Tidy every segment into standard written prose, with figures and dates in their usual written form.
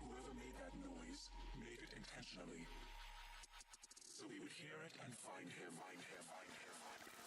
Whoever made that noise made it intentionally. So we would hear it and find him, find him, find him, find him.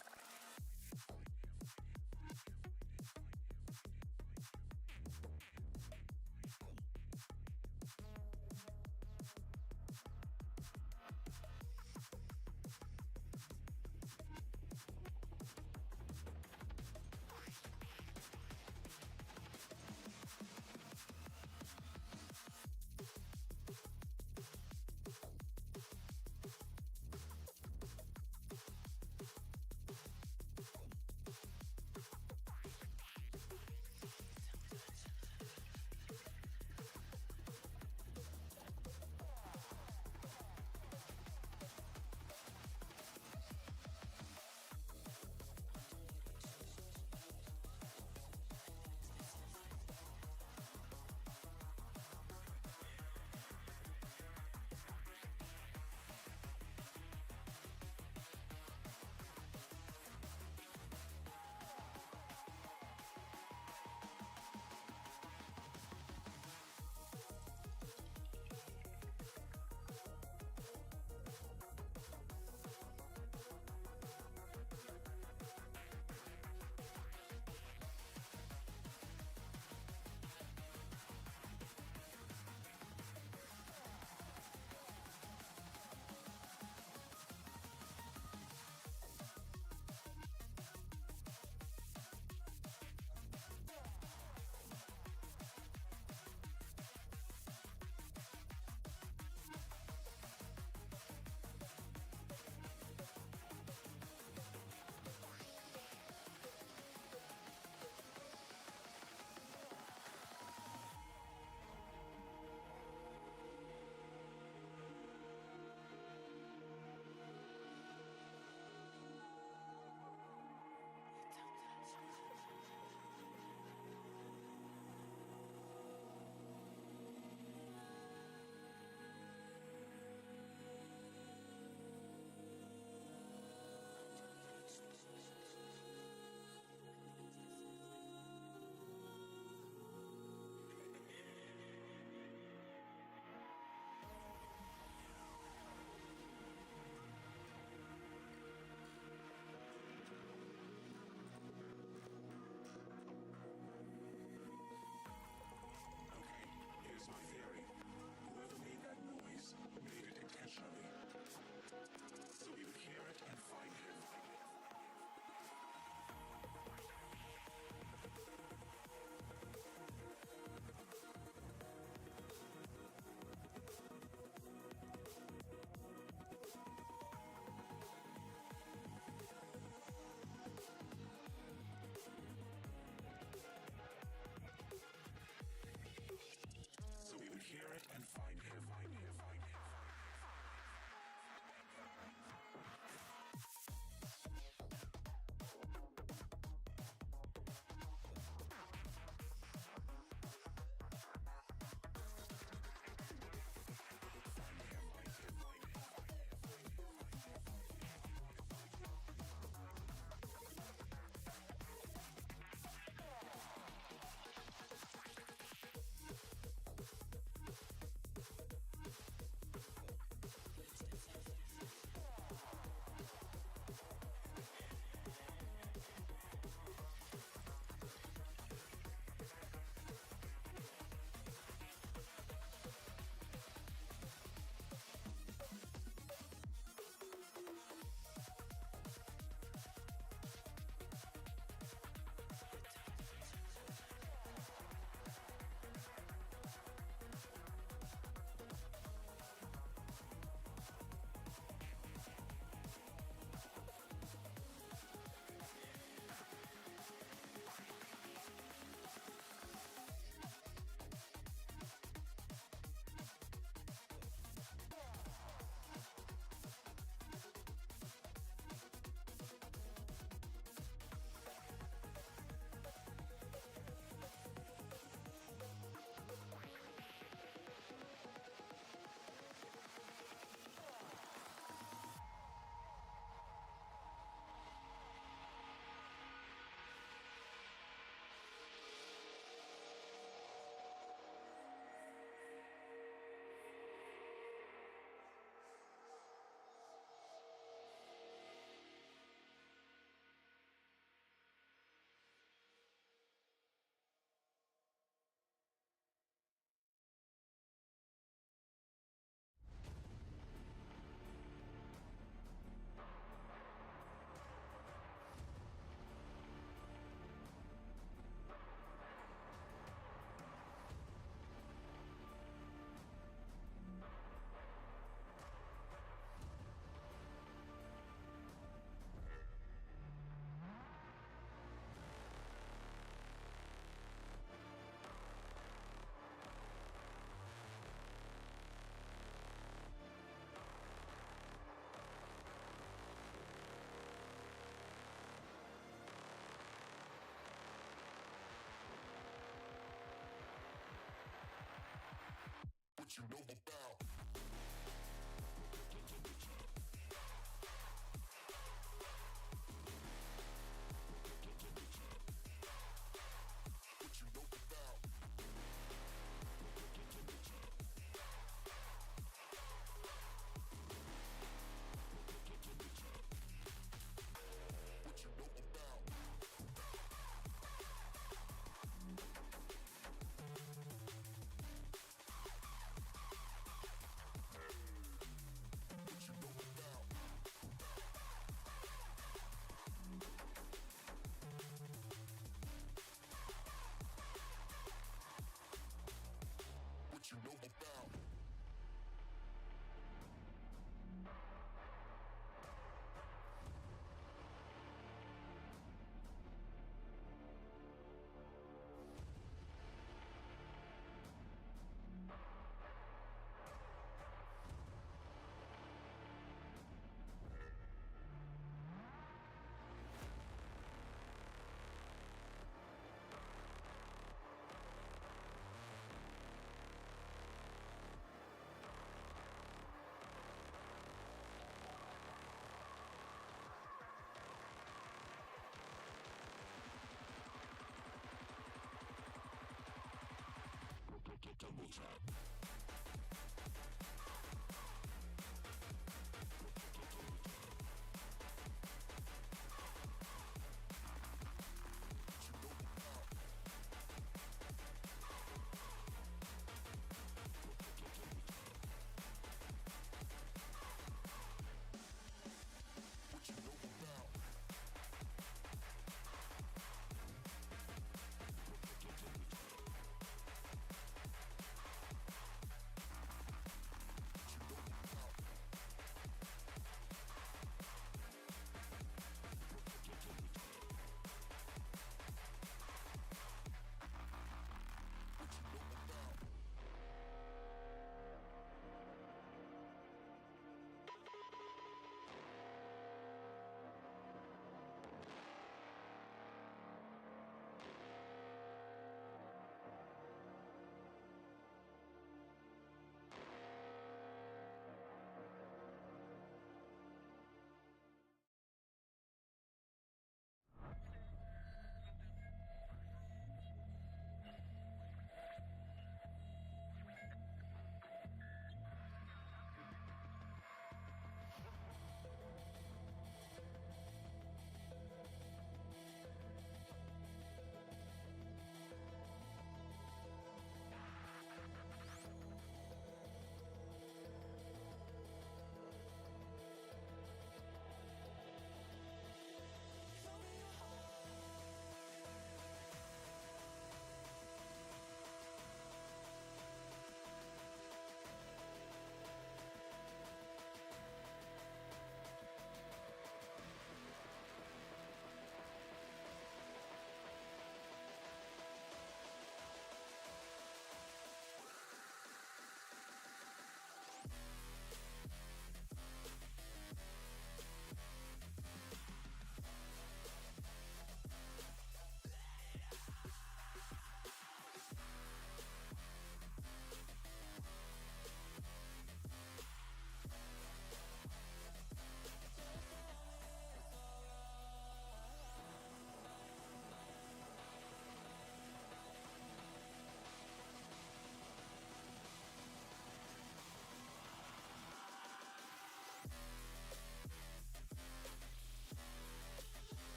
Double tap.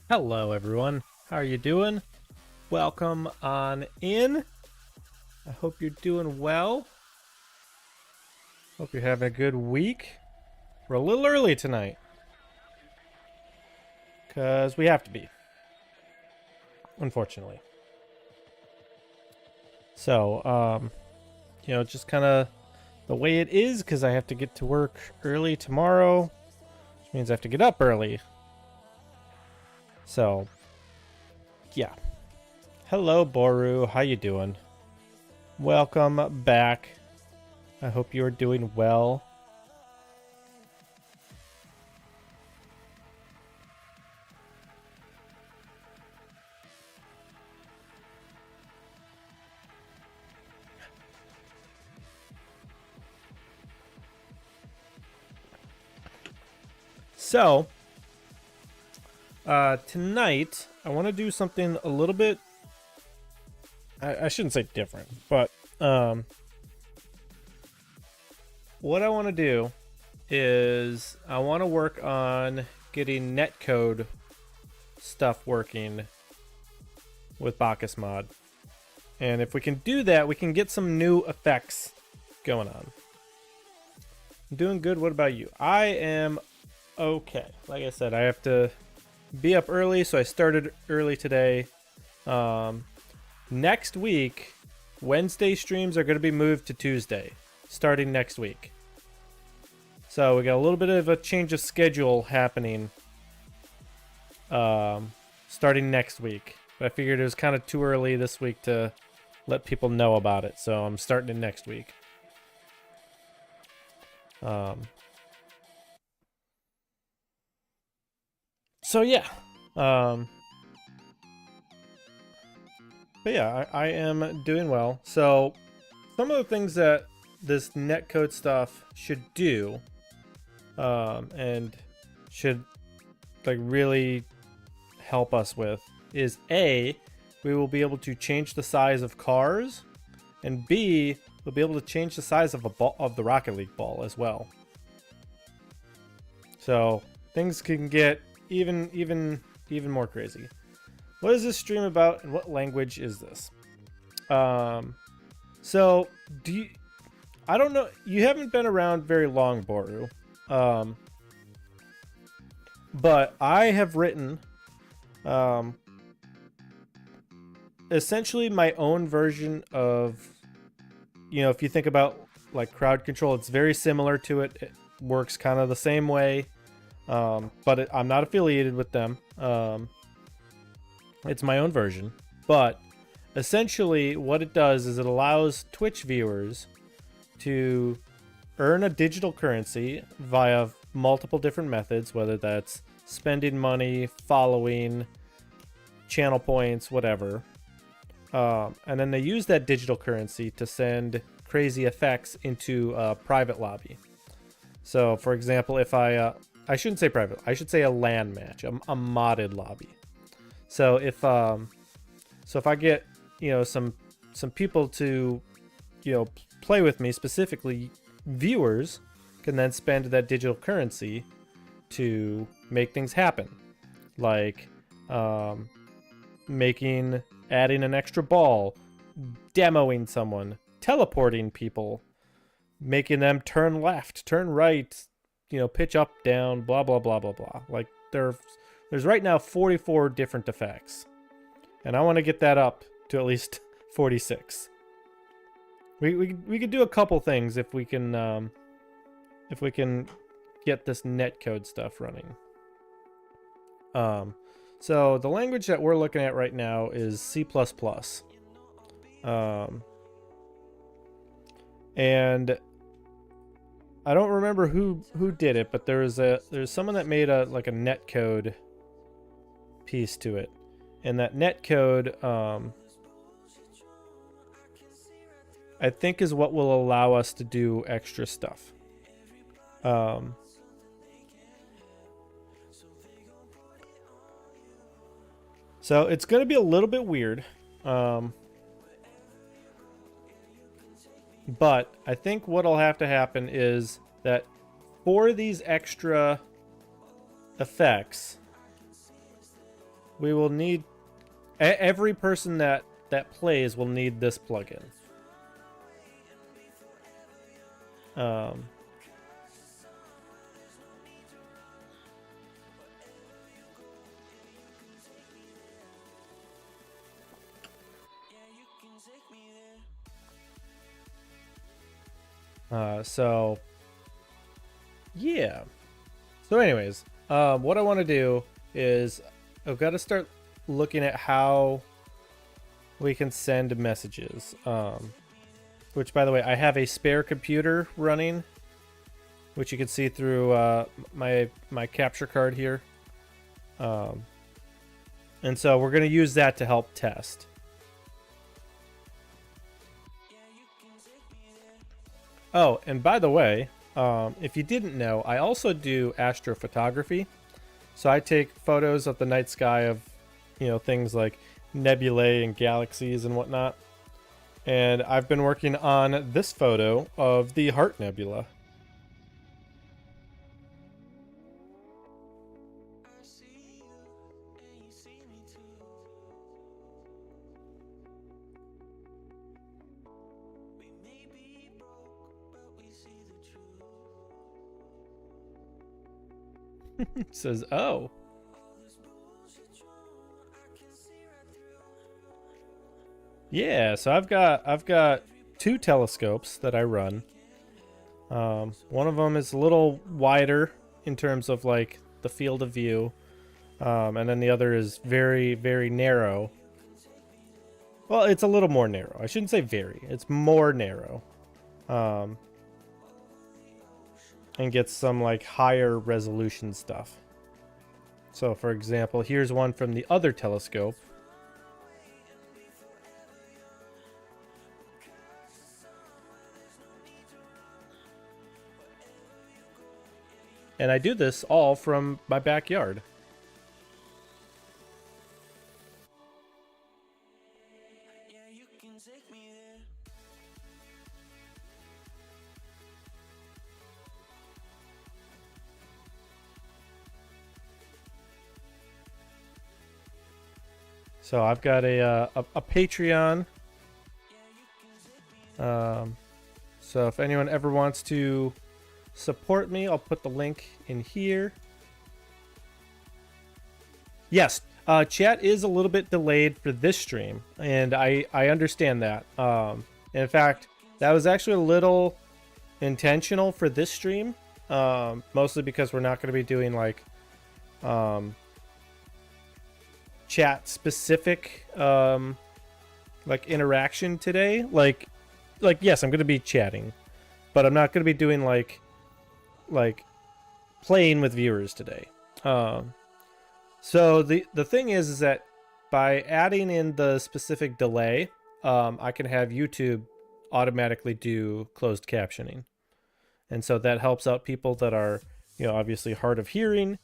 Hello everyone, how are you doing? Welcome on in. I hope you're doing well. Hope you're having a good week. We're a little early tonight, because we have to be, unfortunately. So, just kind of the way it is, because I have to get to work early tomorrow, which means I have to get up early. So, yeah. Hello, Boru. How you doing? Welcome back. I hope you are doing well. So, tonight, I want to do something a little bit... I shouldn't say different, but what I want to do is I want to work on getting netcode stuff working with Bacchus mod. And if we can do that, we can get some new effects going on. I'm doing good. What about you? I am okay. Like I said, I have to be up early, so I started early today. Next week, Wednesday streams are going to be moved to Tuesday, starting next week. So we got a little bit of a change of schedule happening starting next week. But I figured it was kind of too early this week to let people know about it, so I'm starting it next week. So yeah. But yeah, I am doing well. So some of the things that this netcode stuff should do, and should like really help us with, is A, we will be able to change the size of cars, and B, we'll be able to change the size of a ball, of the Rocket League ball as well. So things can get even more crazy. What is this stream about, and what language is this? So I don't know. You haven't been around very long, Boru. But I have written, essentially my own version of, if you think about like crowd control, it's very similar to it. It works kind of the same way. But I'm not affiliated with them. It's my own version, but essentially what it does is it allows Twitch viewers to earn a digital currency via multiple different methods, whether that's spending money, following, channel points, whatever. And then they use that digital currency to send crazy effects into a private lobby. So, for example, if I shouldn't say private, I should say a LAN match, a modded lobby. So if I get, some people to, play with me, specifically viewers can then spend that digital currency to make things happen. Like adding an extra ball, demoing someone, teleporting people, making them turn left, turn right, pitch up, down, blah, blah, blah, blah, blah. Like there's right now 44 different effects, and I want to get that up to at least 46. We could do a couple things if we can get this netcode stuff running. So the language that we're looking at right now is C++. And I don't remember who did it, but there's someone that made a netcode piece to it, and that netcode I think is what will allow us to do extra stuff. So it's going to be a little bit weird, but I think what'll have to happen is that for these extra effects, we will need, every person that plays will need this plugin. So yeah. So anyways, what I want to do is I've got to start looking at how we can send messages. Which, by the way, I have a spare computer running, which you can see through my capture card here. And so we're going to use that to help test. Oh, and by the way, if you didn't know, I also do astrophotography. So I take photos of the night sky of, things like nebulae and galaxies and whatnot. And I've been working on this photo of the Heart Nebula. It says, "Oh." Yeah, so I've got two telescopes that I run. One of them is a little wider in terms of like the field of view, and then the other is very, very narrow. Well, it's a little more narrow. I shouldn't say very. It's more narrow, and gets some like higher resolution stuff. So, for example, here's one from the other telescope. And I do this all from my backyard. So I've got a Patreon. So if anyone ever wants to support me, I'll put the link in here. Yes, chat is a little bit delayed for this stream, and I understand that. In fact, that was actually a little intentional for this stream, mostly because we're not going to be doing like chat specific like interaction today. Like yes, I'm going to be chatting, but I'm not going to be doing like playing with viewers today. So the thing is that by adding in the specific delay, I can have YouTube automatically do closed captioning, and so that helps out people that are, obviously hard of hearing,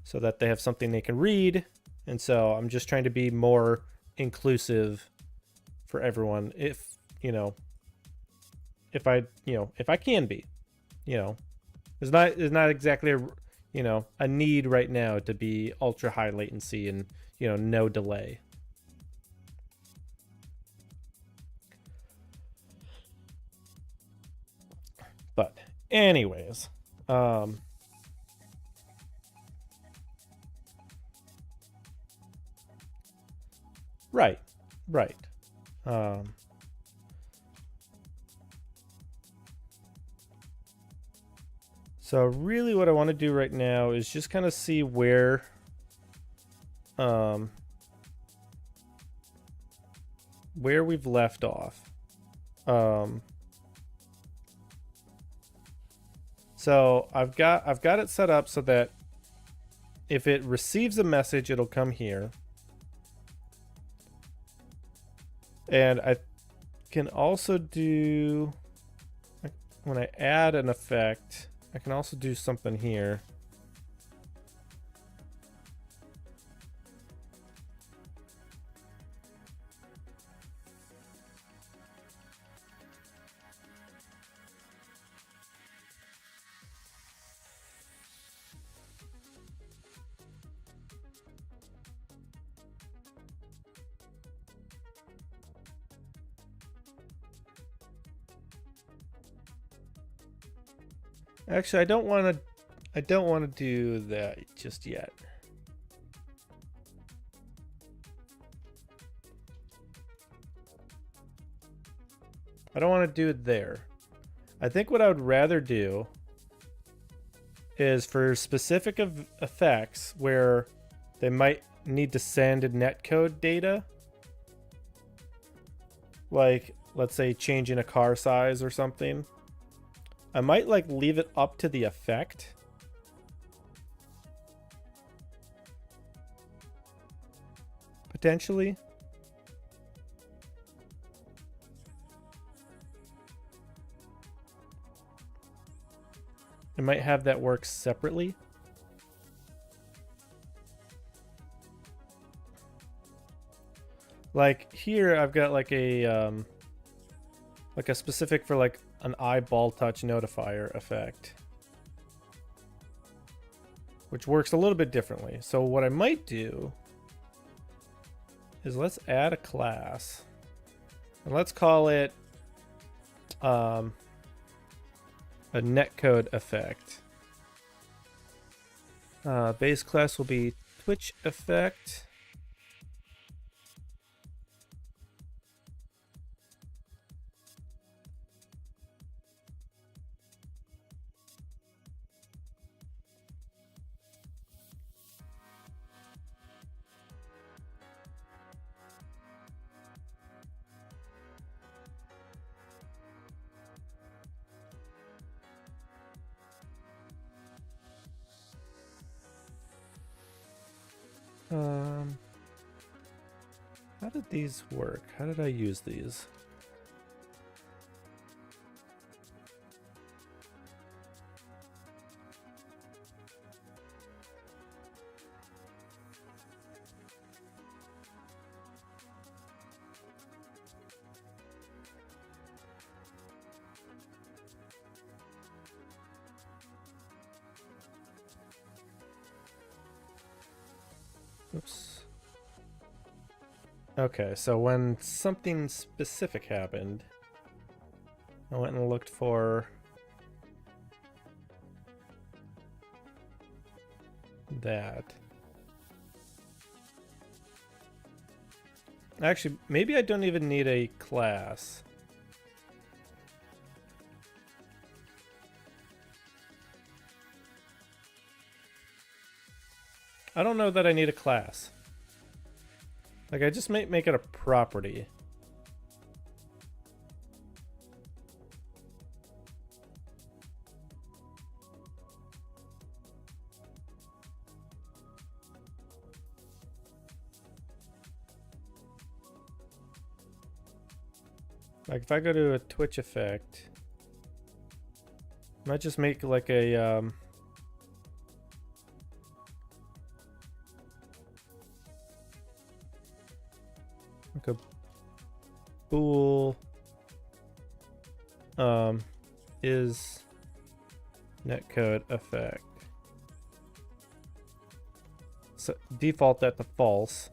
so that they have something they can read. And so I'm just trying to be more inclusive for everyone. If I can be, there's not exactly a need right now to be ultra high latency and, no delay. But anyways, right. So really what I want to do right now is just kind of see where we've left off. So I've got it set up so that if it receives a message, it'll come here. And I can also do, when I add an effect, I can also do something here. Actually, I don't want to do that just yet. I don't want to do it there. I think what I would rather do is for specific effects where they might need to send netcode data, like let's say changing a car size or something, I might like leave it up to the effect. Potentially. might have that work separately. Like here, I've got like a specific for like an eyeball touch notifier effect, which works a little bit differently. So what I might do is let's add a class, and let's call it a netcode effect. Base class will be Twitch effect. How did these work? How did I use these? Oops. Okay, so when something specific happened, I went and looked for that. Actually, maybe I don't even need a class. I don't know that I need a class. Like, I just might make it a property. Like, if I go to a Twitch effect, I might just make like a like a bool is netcode effect. So default that to false.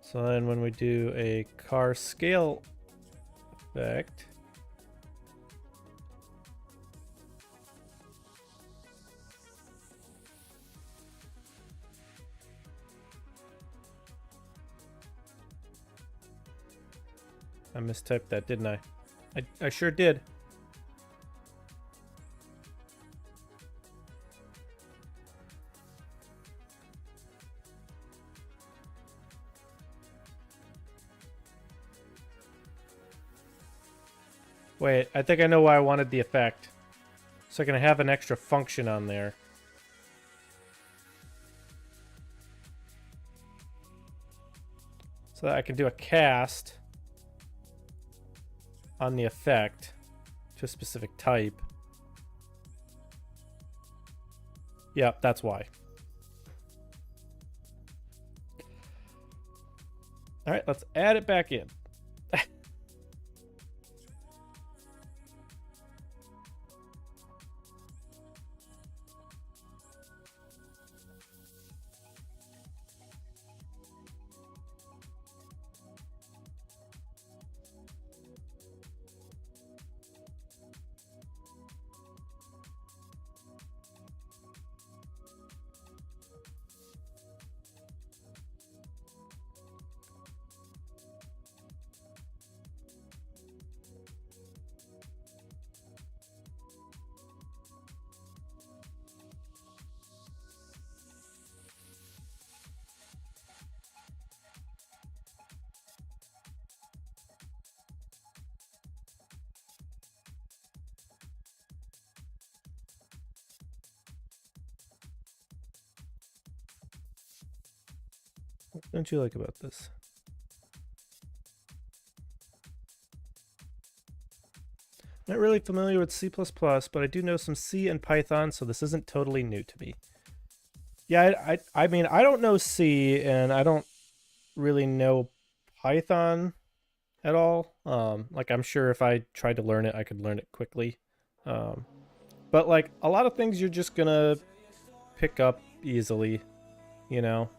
So then when we do a car scale effect, I mistyped that, didn't I? I sure did. Wait, I think I know why I wanted the effect. So I can have an extra function on there. So that I can do a cast on the effect to a specific type. Yep, that's why. All right, let's add it back in. What don't you like about this? Not really familiar with C++, but I do know some C and Python, so this isn't totally new to me. Yeah, I mean, I don't know C, and I don't really know Python at all. Like, I'm sure if I tried to learn it, I could learn it quickly. But, like, a lot of things you're just gonna pick up easily, you know?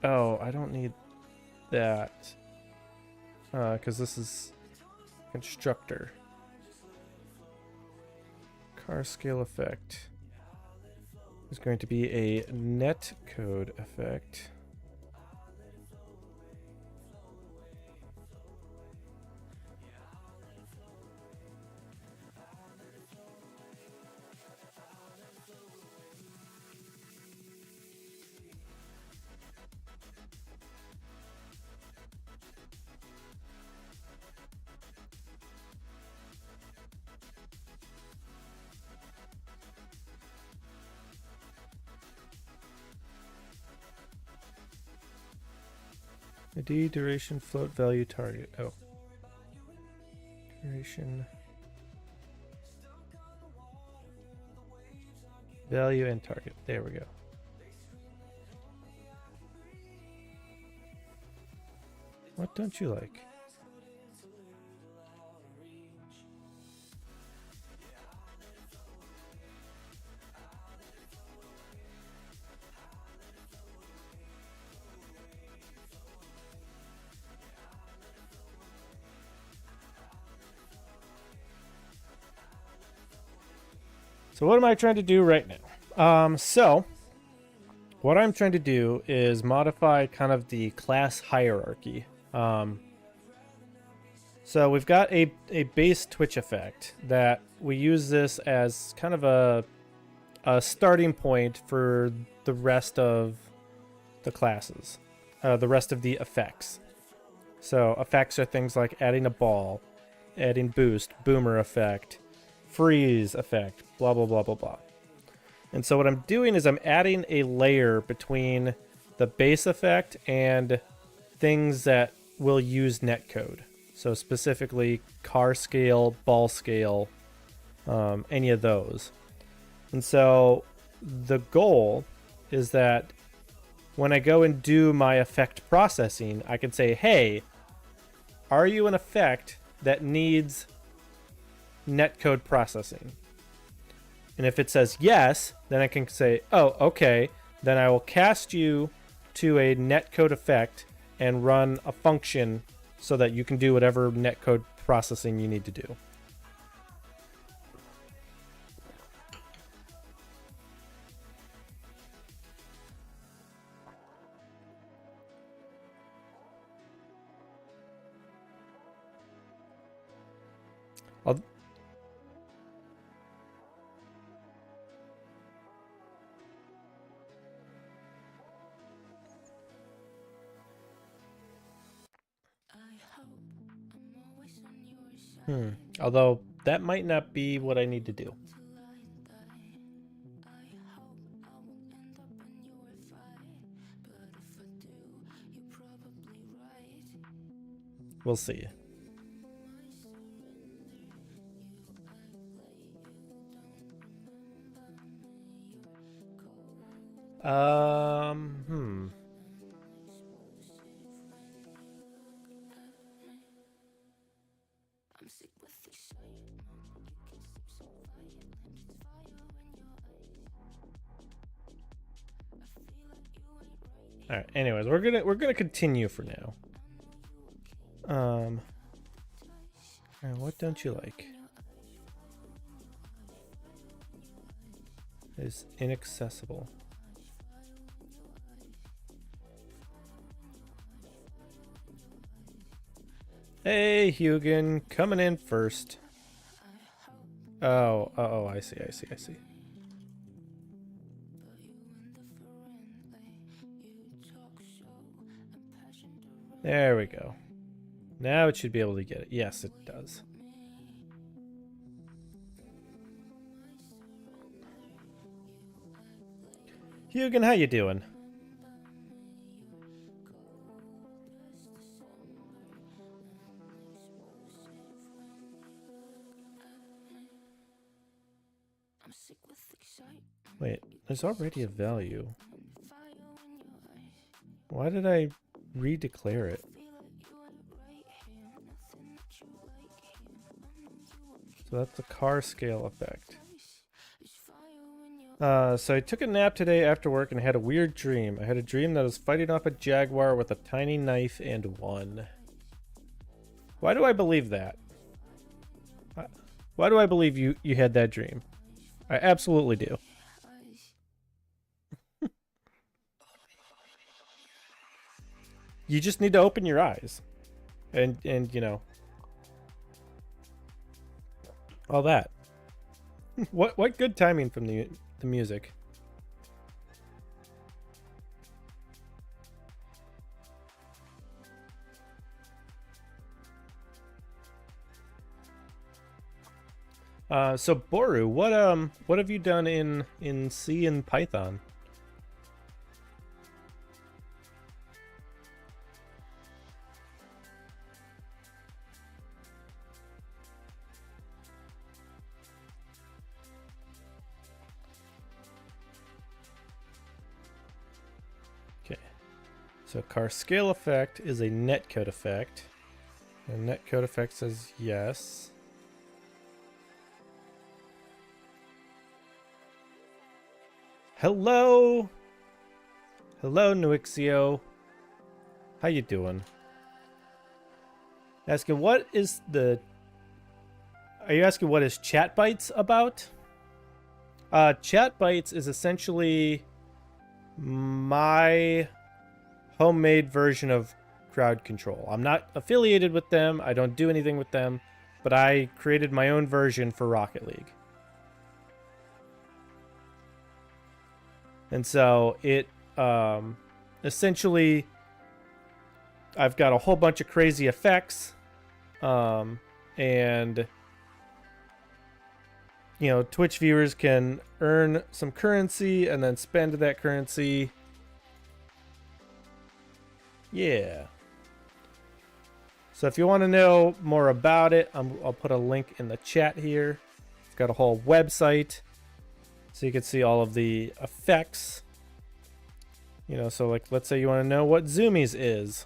Oh, I don't need that. Because this is constructor. Car scale effect is going to be a net code effect. ID, duration, float, value, target. Oh. Duration. Value and target. There we go. What don't you like? So what am I trying to do right now? So what I'm trying to do is modify kind of the class hierarchy. So we've got a base Twitch effect that we use this as kind of a starting point for the rest of the classes, the rest of the effects. So effects are things like adding a ball, adding boost, boomer effect, freeze effect, blah, blah, blah, blah, blah. And so what I'm doing is I'm adding a layer between the base effect and things that will use netcode. So specifically car scale, ball scale, any of those. And so the goal is that when I go and do my effect processing, I can say, hey, are you an effect that needs netcode processing? And if it says yes, then I can say, oh, okay, then I will cast you to a netcode effect and run a function so that you can do whatever netcode processing you need to do. Although that might not be what I need to do. We'll see. All right. Anyways, we're gonna continue for now. What don't you like? Is inaccessible. Hey, Hugin, coming in first. Oh, I see. There we go. Now it should be able to get it. Yes, it does. Hugin, how you doing? Wait, there's already a value. Why did I redeclare it? So that's the car scale effect. So I took a nap today after work and had a weird dream. I had a dream that I was fighting off a jaguar with a tiny knife and won. Why do I believe that? Why do I believe you had that dream? I absolutely do. You just need to open your eyes. And you know, all that. What good timing from the music. So Boru, what have you done in C and Python? So car scale effect is a netcode effect. And netcode effect says yes. Hello! Hello, Nuixio. How you doing? Asking what is the... Are you asking what is Chat Bytes about? Chat Bytes is essentially my homemade version of crowd control. I'm not affiliated with them. I don't do anything with them, but I created my own version for Rocket League. And so it essentially, I've got a whole bunch of crazy effects, and you know, Twitch viewers can earn some currency and then spend that currency. Yeah. So if you want to know more about it, I'll put a link in the chat here. It's got a whole website, so you can see all of the effects. You know, so like, let's say you want to know what Zoomies is.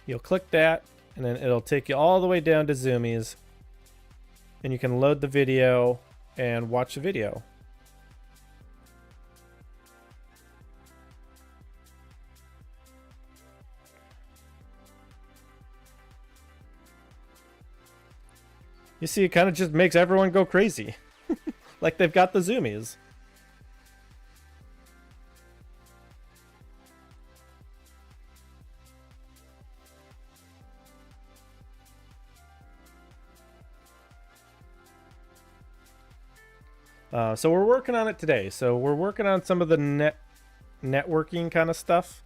You'll click that, and then it'll take you all the way down to Zoomies. And you can load the video and watch the video. You see, it kind of just makes everyone go crazy. Like they've got the Zoomies. So we're working on it today. So we're working on some of the networking kind of stuff.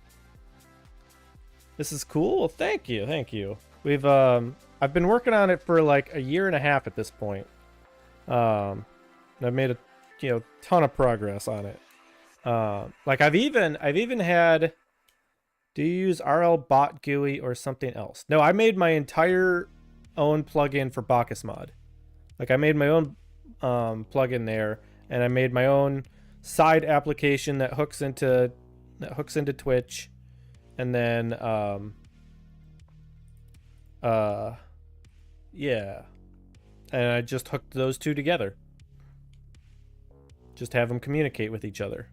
This is cool. Thank you. Thank you. We've I've been working on it for like a year and a half at this point. And I've made a ton of progress on it. Like I've even had, do you use RL bot GUI or something else? No, I made my entire own plugin for Bacchus mod. Like I made my own plugin there, and I made my own side application that hooks into Twitch, and then yeah, and I just hooked those two together. Just have them communicate with each other.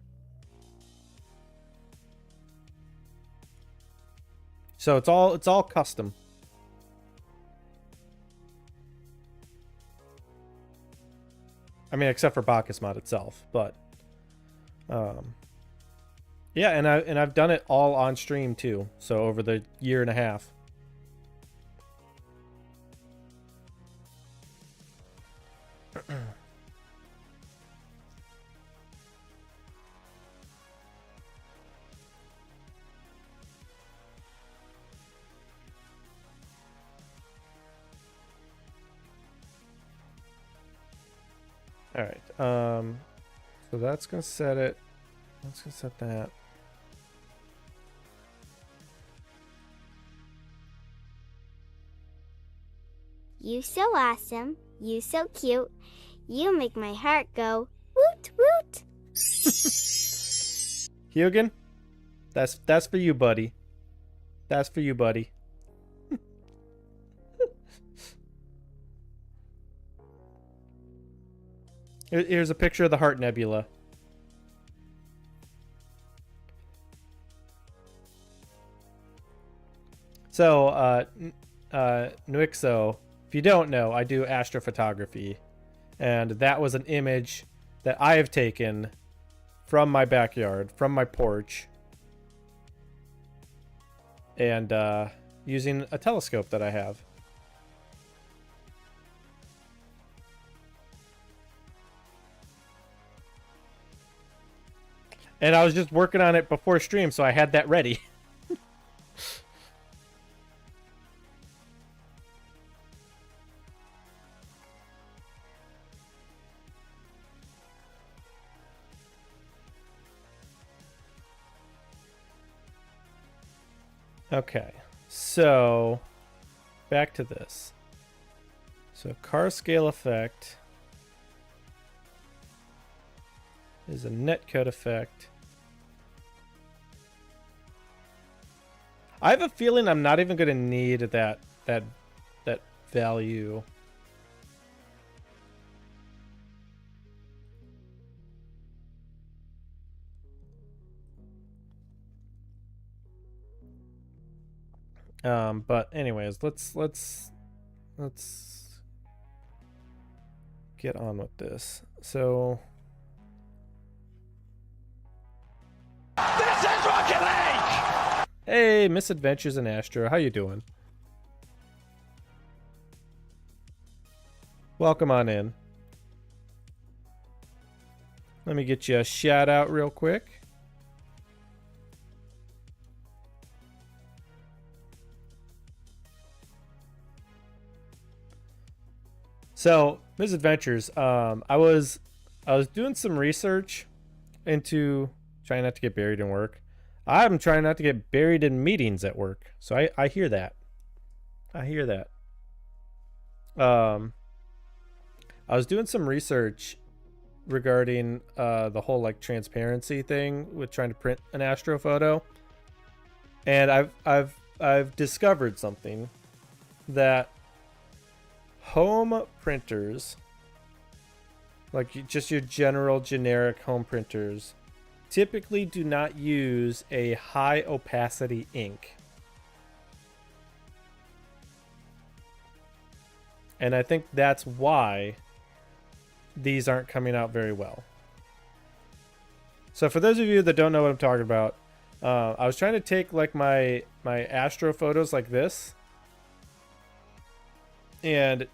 So it's all custom. I mean, except for Bacchus mod itself, but yeah, and I've done it all on stream too. So over the year and a half. All right. So that's gonna set it. Let's go set that. You so awesome. You so cute. You make my heart go whoop Woot woot. Hugin, that's for you, buddy. That's for you, buddy. Here's a picture of the Heart Nebula. So, Nuixo, if you don't know, I do astrophotography. And that was an image that I have taken from my backyard, from my porch. And using a telescope that I have. And I was just working on it before stream, so I had that ready. Okay, so back to this. So car scale effect is a netcode effect. I have a feeling I'm not even going to need that value. But anyways, let's get on with this. So this is Rocket League! Hey, Misadventures in Astro, how you doing? Welcome on in. Let me get you a shout out real quick. So, Misadventures, I was doing some research into trying not to get buried in work. I'm trying not to get buried in meetings at work. So I hear that. I hear that. I was doing some research regarding the whole like transparency thing with trying to print an astrophoto. And I've discovered something that home printers, like just your general generic home printers, typically do not use a high opacity ink. And I think that's why these aren't coming out very well. So for those of you that don't know what I'm talking about, I was trying to take like my astro photos like this and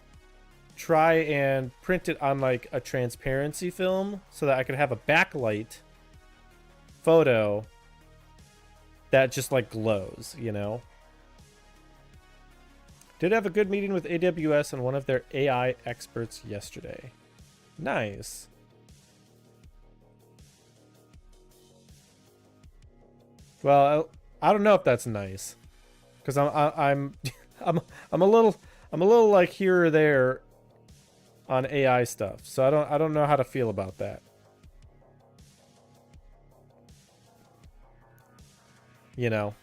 try and print it on like a transparency film so that I could have a backlight photo that just like glows, you know. Did have a good meeting with AWS and one of their AI experts yesterday. Nice. Well, I don't know if that's nice, because I'm a little like here or there on AI stuff, so I don't know how to feel about that. You know.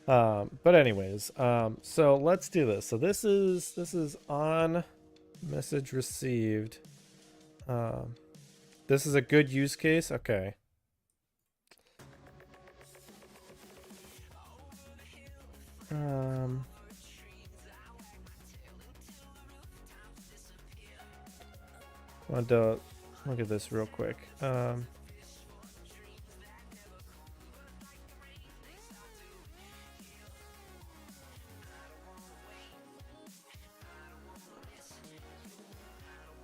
But anyways, so let's do this. So this is on message received. This is a good use case. Okay. Want to look at this real quick.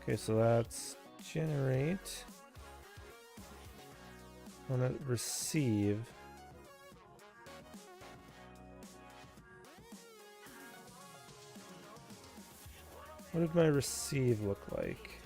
Okay, so that's generate. I want to receive. What did my receive look like?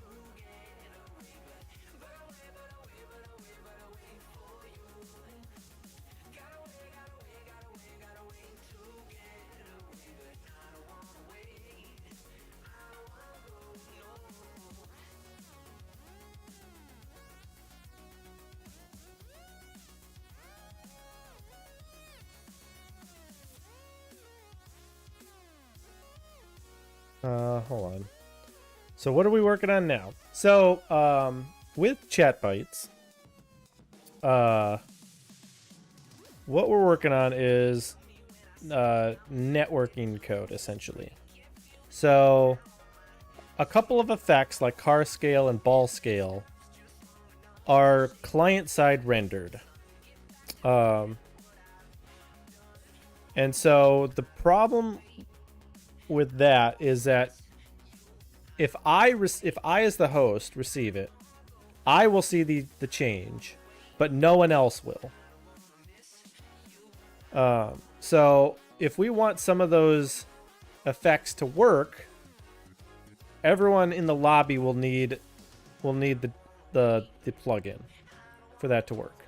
Hold on. So what are we working on now? So, with chat bytes, what we're working on is networking code, essentially. So, a couple of effects like car scale and ball scale are client-side rendered. And so the problem with that is that if I as the host receive it, I will see the change, but no one else will. So if we want some of those effects to work, everyone in the lobby will need the plugin for that to work.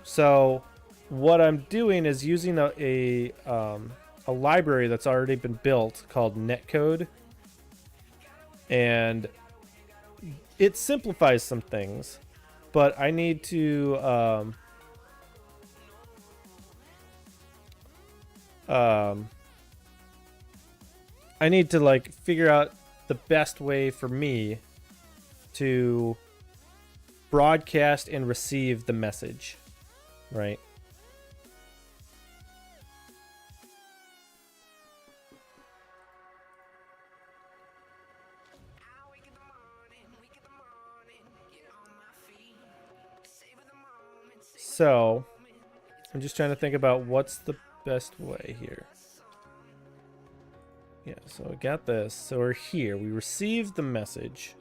So what I'm doing is using a library that's already been built called netcode, and it simplifies some things, but I need to like figure out the best way for me to broadcast and receive the message, right? So I'm just trying to think about what's the best way here. Yeah, so I got this. So we're here. We received the message.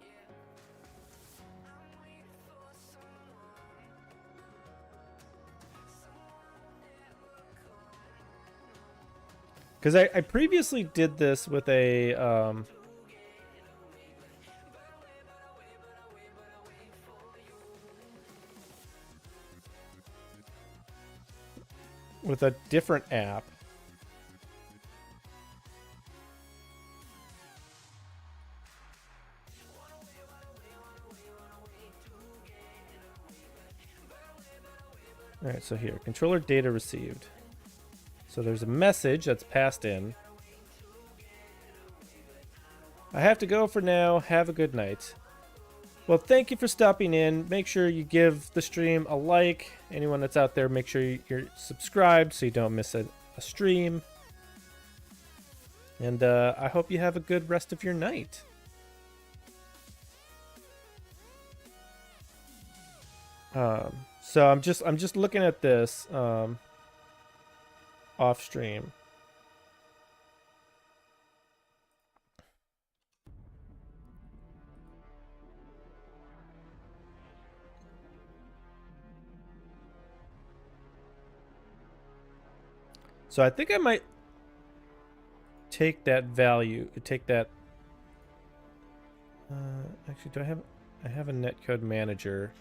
Because I previously did this with a different app. All right, so here, controller data received. So there's a message that's passed in. I have to go for now. Have a good night. Well, thank you for stopping in. Make sure you give the stream a like. Anyone that's out there, make sure you're subscribed so you don't miss a stream. And I hope you have a good rest of your night. So I'm just looking at this off stream. So I think I might take that value, take that. Actually, I have a netcode manager.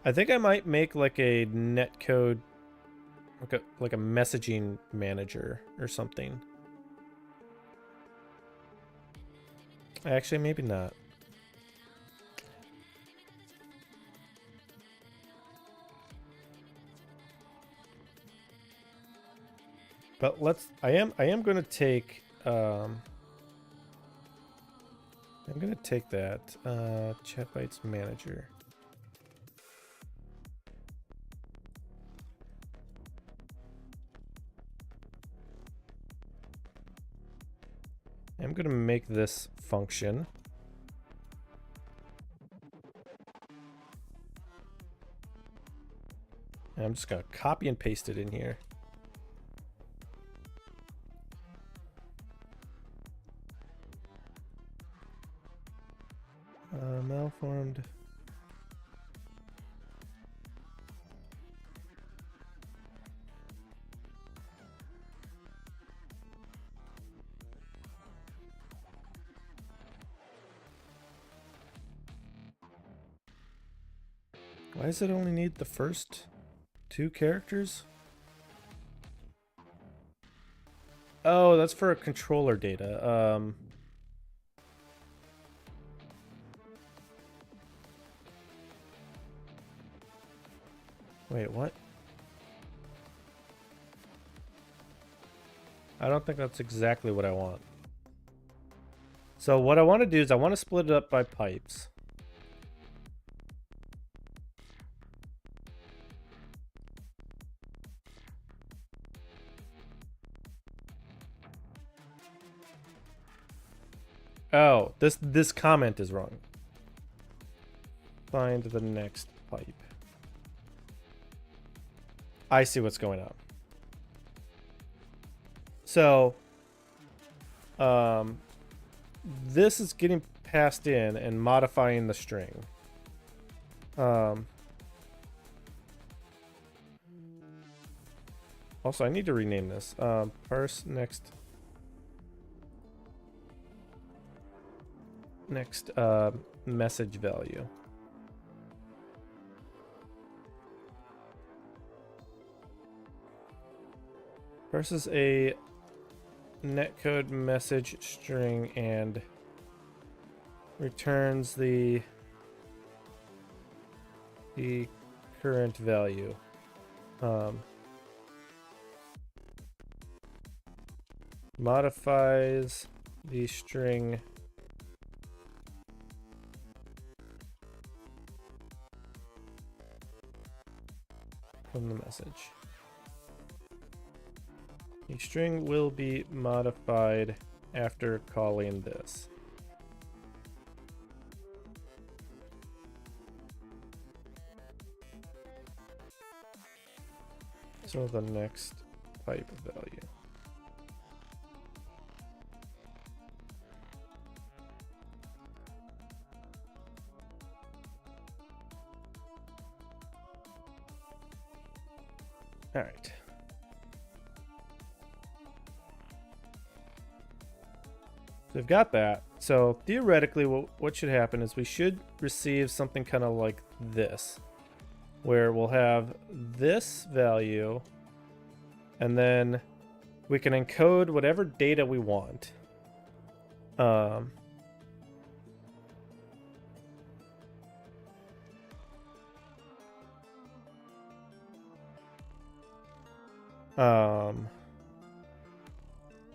I think I might make like a netcode, like a messaging manager or something. Actually, maybe not. But I am going to take I'm going to take that chat bytes manager. I'm going to make this function. And I'm just going to copy and paste it in here. Malformed. Why does it only need the first 2 characters? Oh, that's for controller data. Wait, what? I don't think that's exactly what I want. So what I want to do is I want to split it up by pipes. Oh, this comment is wrong. Find the next pipe. I see what's going on. So, this is getting passed in and modifying the string. Also, I need to rename this. Parse next message value. Versus a netcode message string and returns the current value. Modifies the string from the message. The string will be modified after calling this. So the next pipe value. All right. So we've got that. So theoretically, what should happen is we should receive something kind of like this, where we'll have this value, and then we can encode whatever data we want.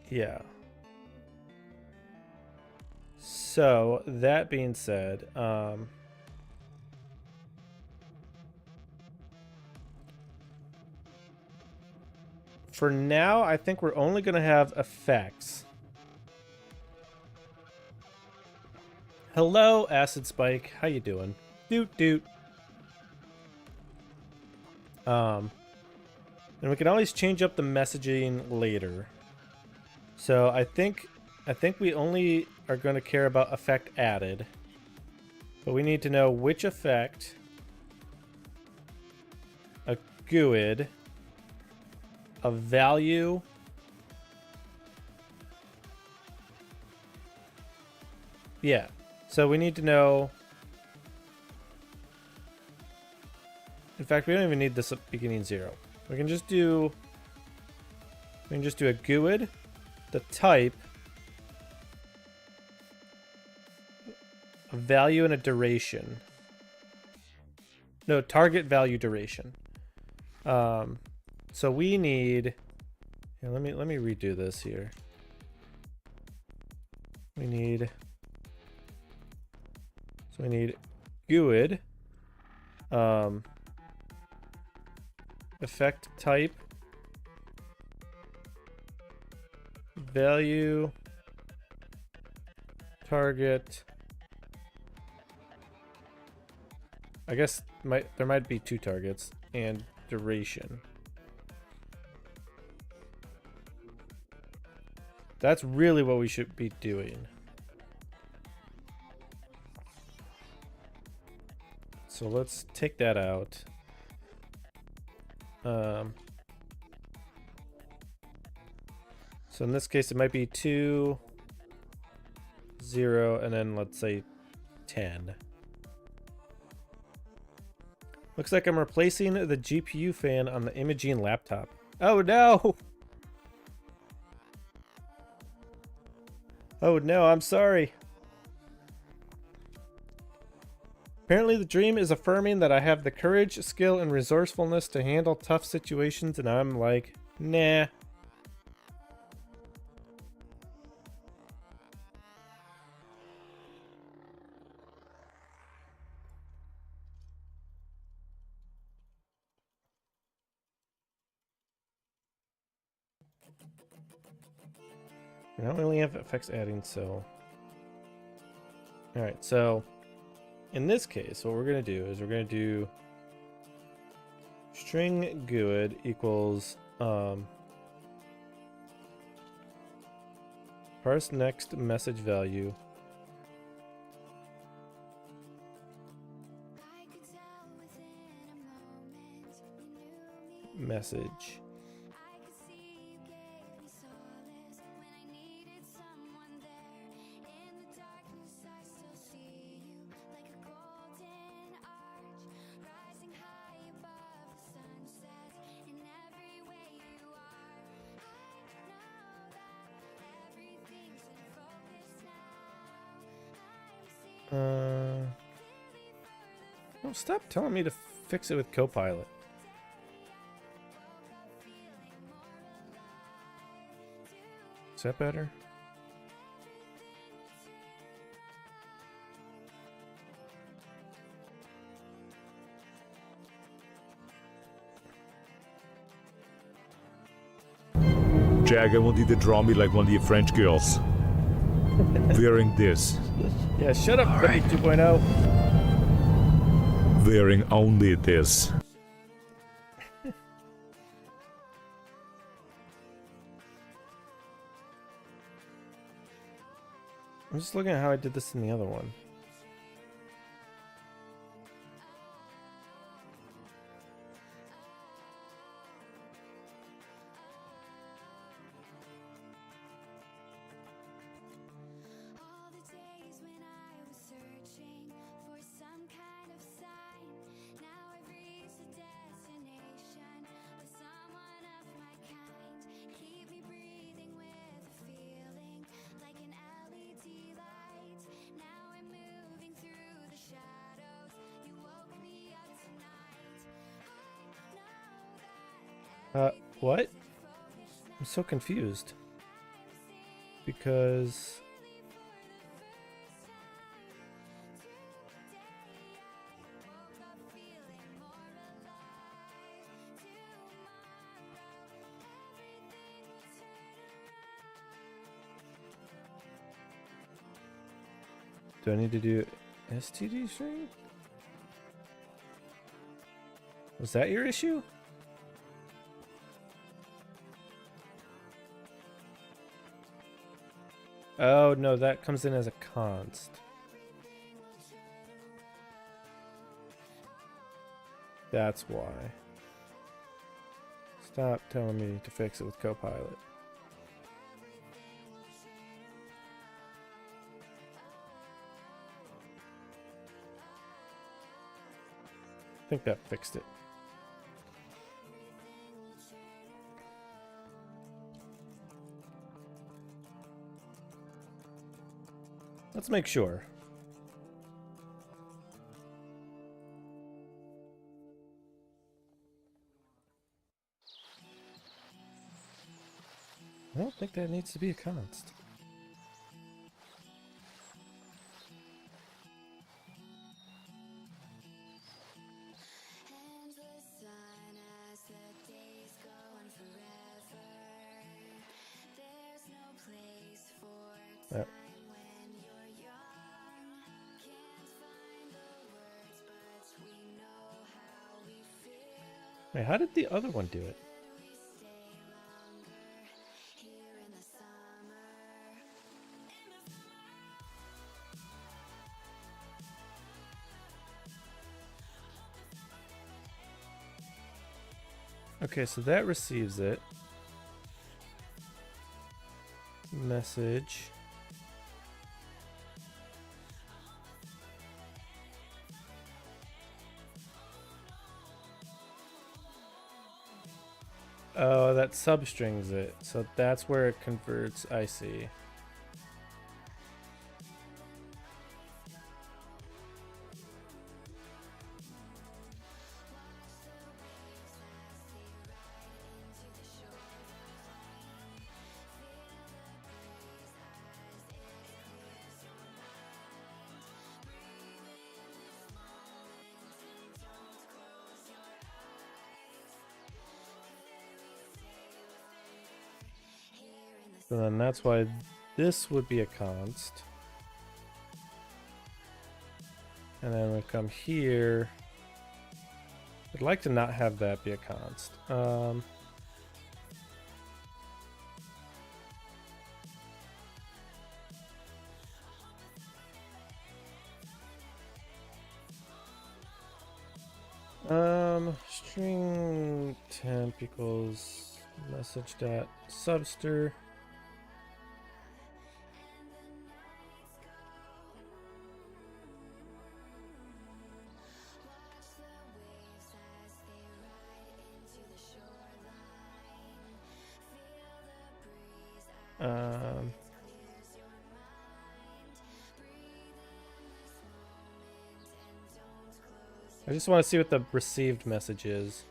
Yeah. So that being said, for now, I think we're only going to have effects. Hello, Acid Spike. How you doing? Doot doot. And we can always change up the messaging later. So I think we only are going to care about effect added. But we need to know which effect, a GUID, a value, yeah. So we need to know. In fact, we don't even need this at beginning 0. We can just do a GUID, the type, a value, and a duration. No, target value duration. So we need. Yeah, let me redo this here. We need GUID, effect type, value, target. I guess there might be 2 targets, and duration. That's really what we should be doing. So let's take that out. So in this case, it might be 2, 0, and then let's say 10. Looks like I'm replacing the GPU fan on the Imaging laptop. Oh no! Oh no, I'm sorry. Apparently the dream is affirming that I have the courage, skill, and resourcefulness to handle tough situations, and I'm like, nah. Now we only have effects adding, so... Alright, so... In this case, what we're going to do is we're going to do... String GUID equals... parse next message value. Message. Oh, stop telling me to fix it with Copilot. Is that better? Jag, I want you to draw me like one of your French girls. Wearing this. Yeah, shut up, Clippy 2.0. Wearing only this. I'm just looking at how I did this in the other one. What? I'm so confused. Because... Do I need to do STD string? Was that your issue? Oh, no, that comes in as a const. That's why. Stop telling me to fix it with Copilot. I think that fixed it. Let's make sure. I don't think that needs to be a const. Yep. Wait, how did the other one do it? Okay, so that receives it. Message. Oh, that substrings it. So that's where it converts. I see. So then that's why this would be a const. And then we come here. I'd like to not have that be a const. String temp equals message dot subster. I just want to see what the received message is.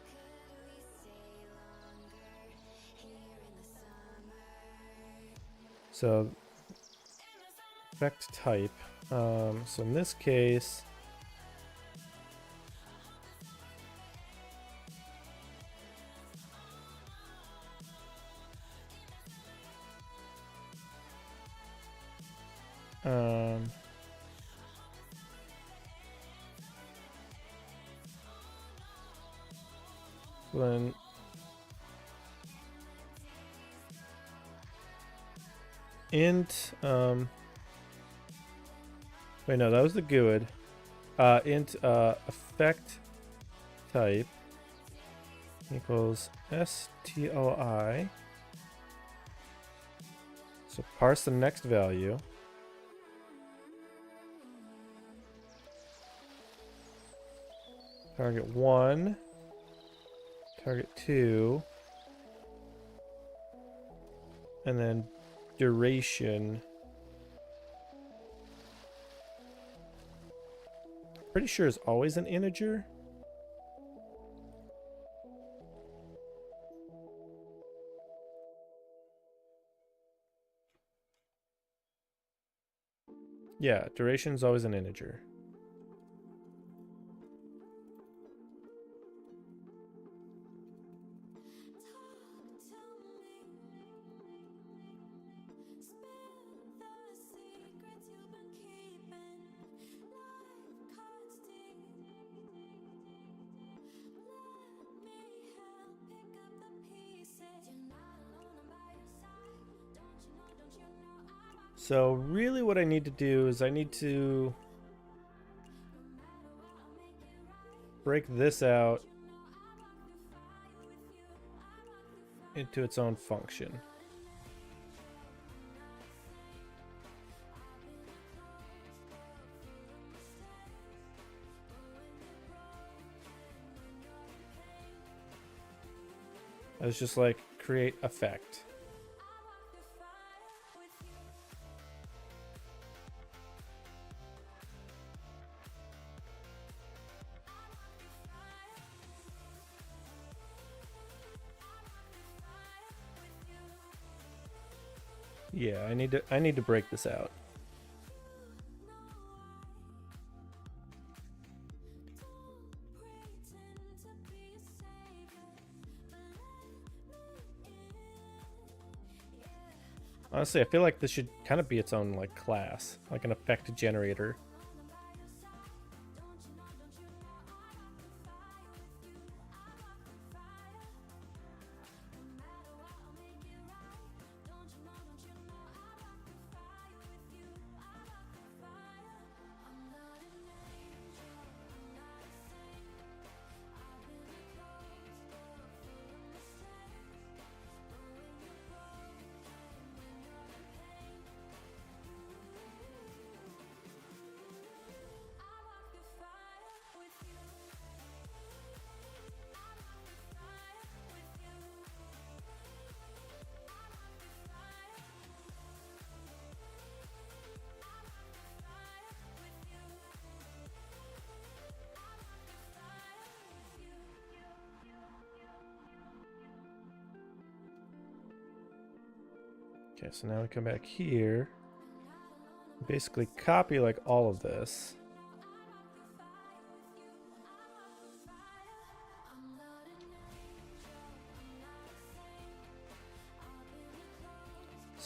So, effect type. So in this case, then int wait, no, that was the GUID. Int effect type equals stoi. So parse the next value. Target 1, target 2, and then duration. Pretty sure is always an integer. Yeah, duration is always an integer. So really what I need to do is I need to break this out into its own function. I was just like create effect. Yeah, I need to break this out. Honestly, I feel like this should kind of be its own like class, like an effect generator. Okay, so now we come back here. Basically copy like all of this.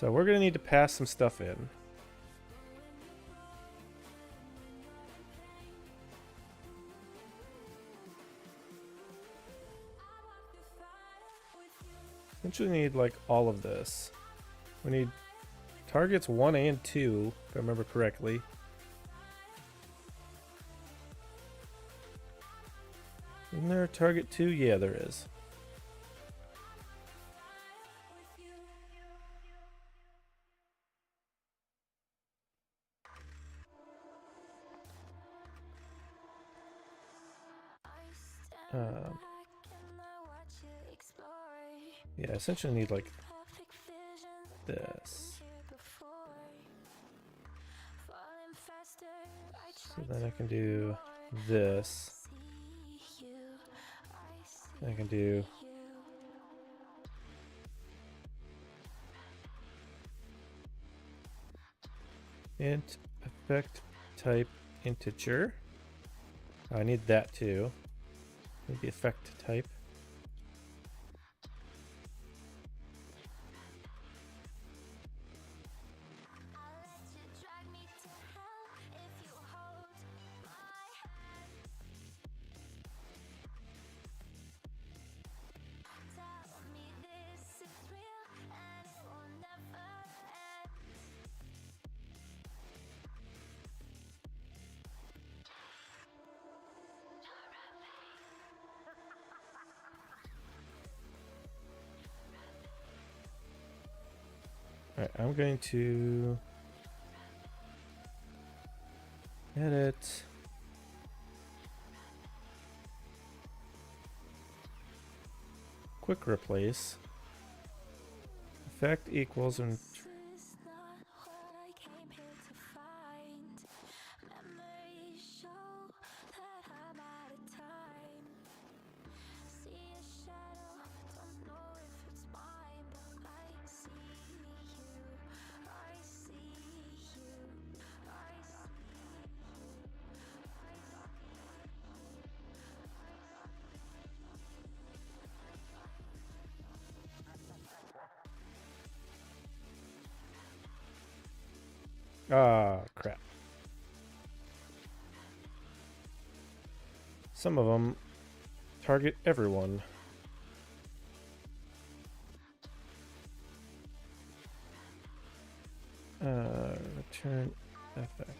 So we're going to need to pass some stuff in. Essentially need like all of this. We need targets 1 and 2, if I remember correctly. Isn't there a target 2? Yeah, there is. Yeah, essentially need like this. So then I can do this. I can do int effect type integer. Oh, I need that too. Need the effect type. Alright, I'm going to edit. Quick replace. Effect equals and crap. Some of them target everyone. Return effect.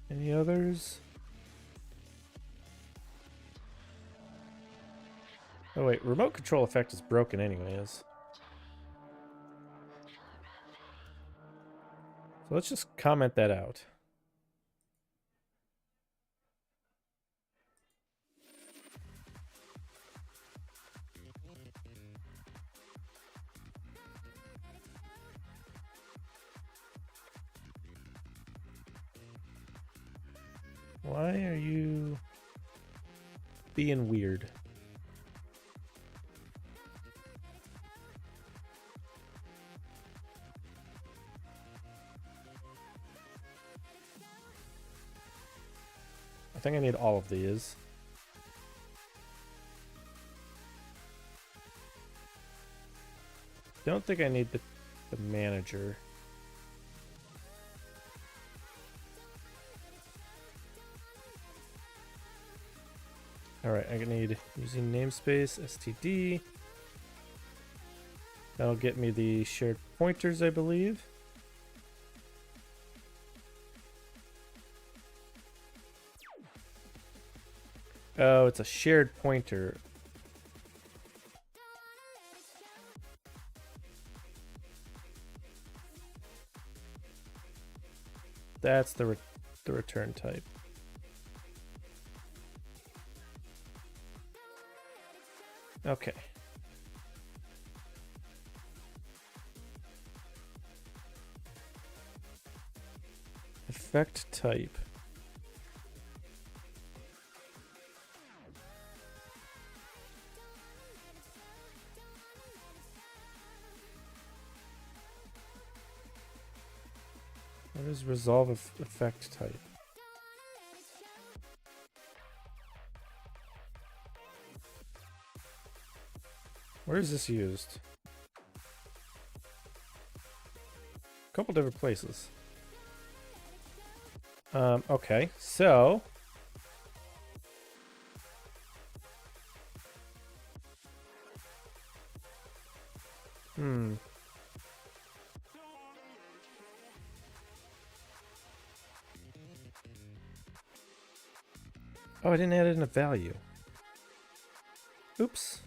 Any others? Oh wait, remote control effect is broken anyways. So let's just comment that out. Why are you being weird? I think I need all of these. Don't think I need the manager. Alright, I need using namespace std. That'll get me the shared pointers, I believe. Oh, it's a shared pointer. That's the return type. Okay. Effect type. What is resolve effect type? Where is this used? A couple different places. Okay, so oh, I didn't add in a value. Oops.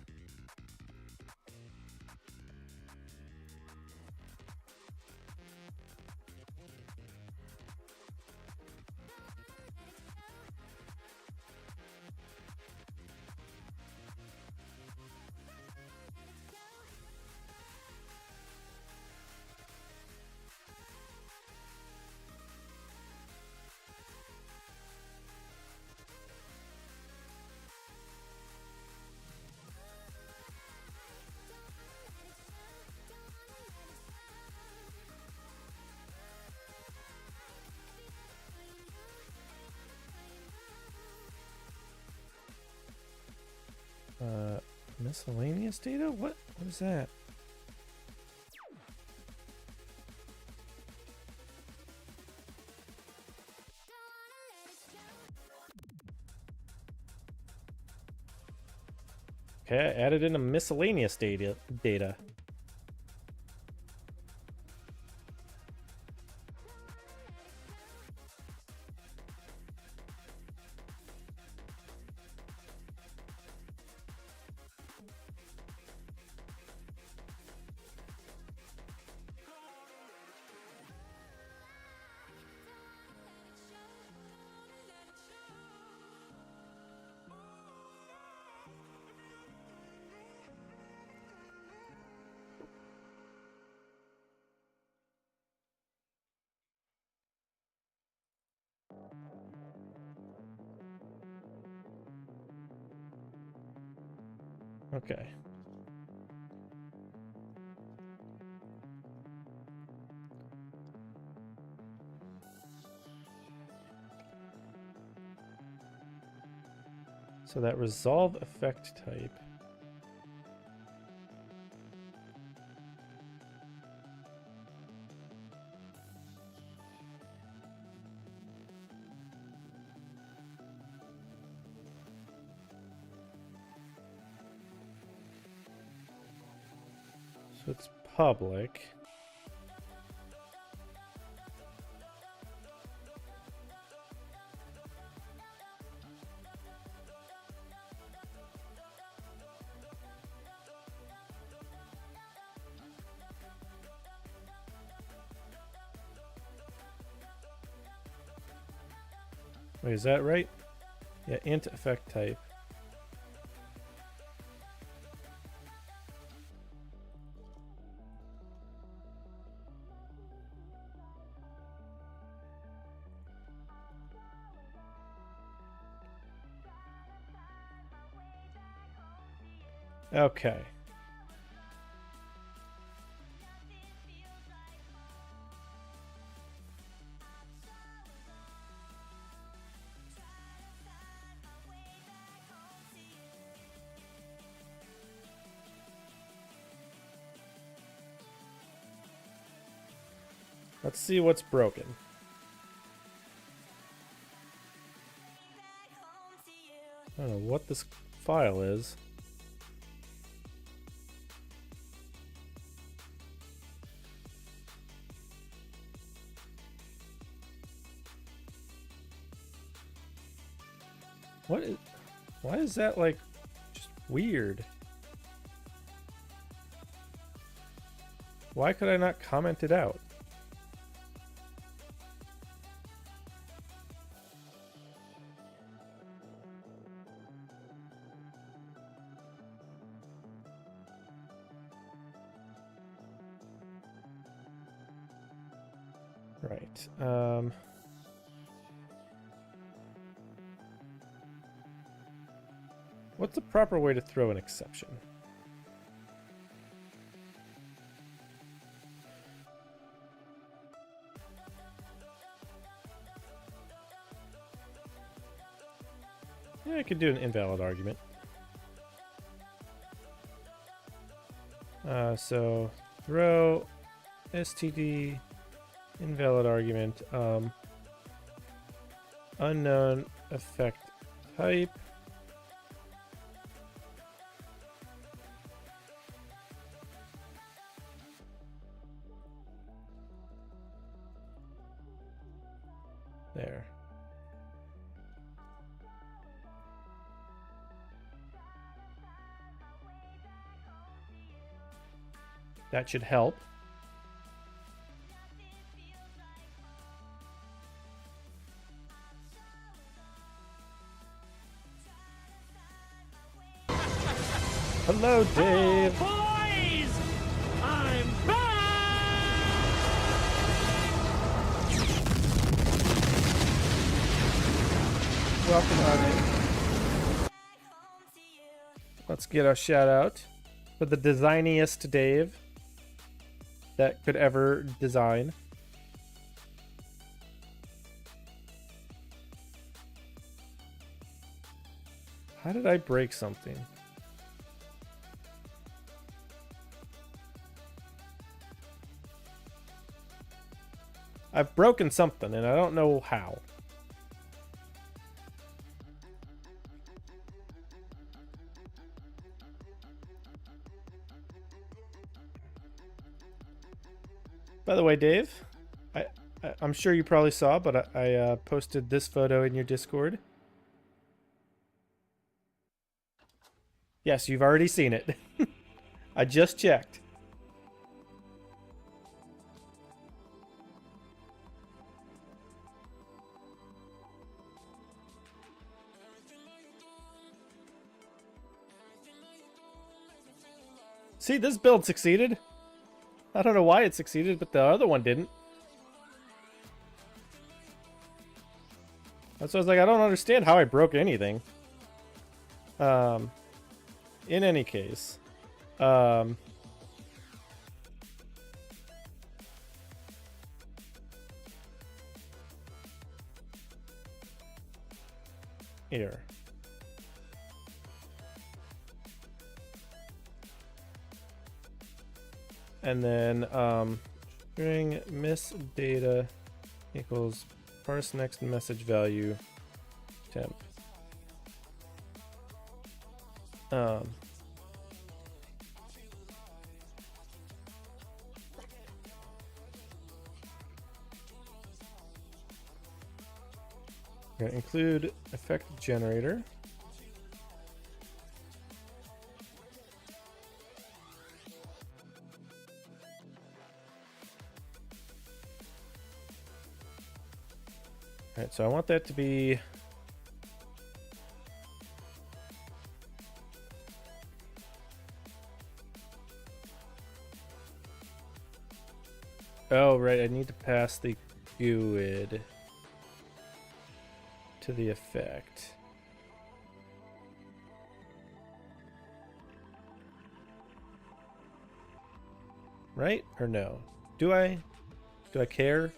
Miscellaneous data? What is that? Okay, I added in a miscellaneous data. Okay. So that resolve effect type. So it's public. Wait, is that right? Yeah, int effect type. Okay. Let's see what's broken. I don't know what this file is. Why is that like just weird? Why could I not comment it out? Right. What's the proper way to throw an exception? Yeah, I could do an invalid argument. So throw std invalid argument unknown effect type there. That should help. Hello, Dave. Boys, I'm back! Welcome on in. Let's get our shout out for the designiest Dave that could ever design. How did I break something? I've broken something and I don't know how. By the way, Dave, I'm sure you probably saw, but I posted this photo in your Discord. Yes, you've already seen it. I just checked. See, this build succeeded. I don't know why it succeeded, but the other one didn't. That's why I was like, I don't understand how I broke anything. In any case. Here. And then string miss data equals parse next message value temp. We're gonna include effect generator. Alright, so I want that to be oh, right, I need to pass the GUID to the effect. Right? Or no? Do I care?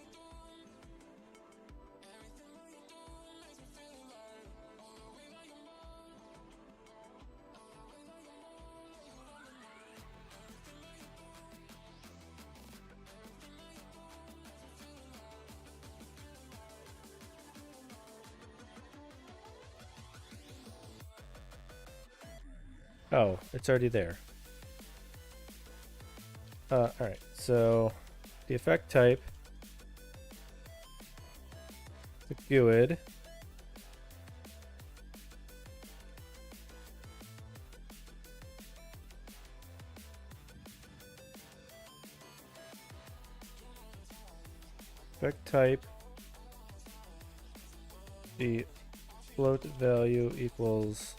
Oh, it's already there. Alright, so the effect type, the GUID, effect type, the float value equals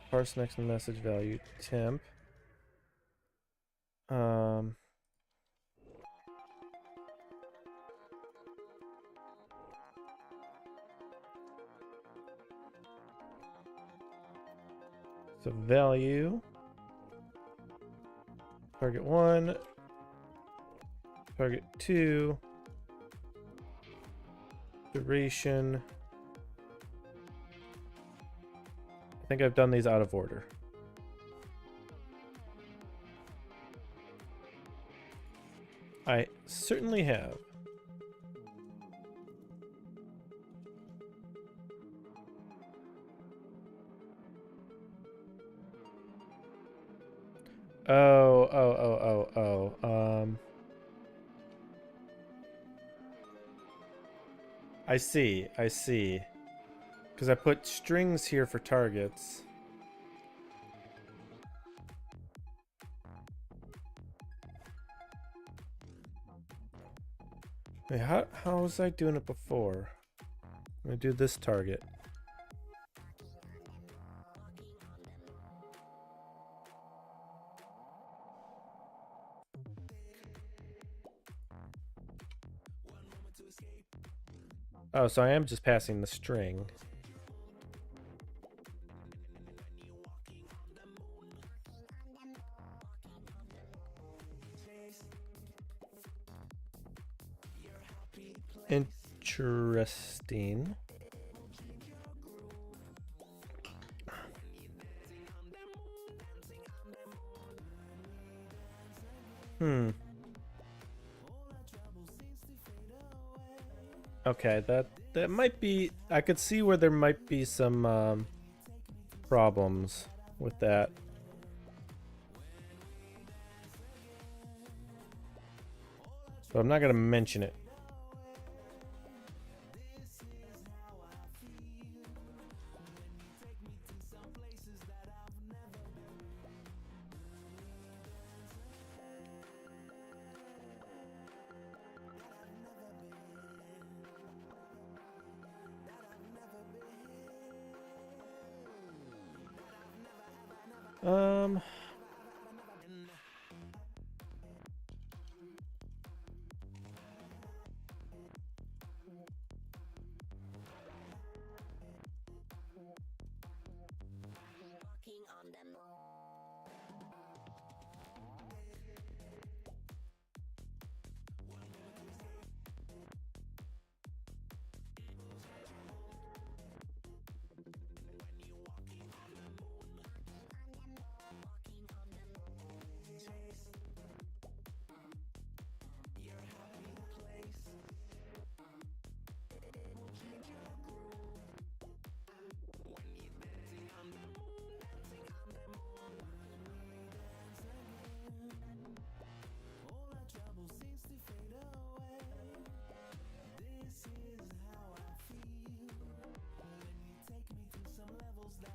parse next message value temp. So value, target 1, target 2, duration, I think I've done these out of order. I certainly have. Oh. I see. Because I put strings here for targets. Wait, how was I doing it before? I'm gonna do this target. Oh, so I am just passing the string. Interesting. Okay, that might be... I could see where there might be some problems with that. But I'm not going to mention it.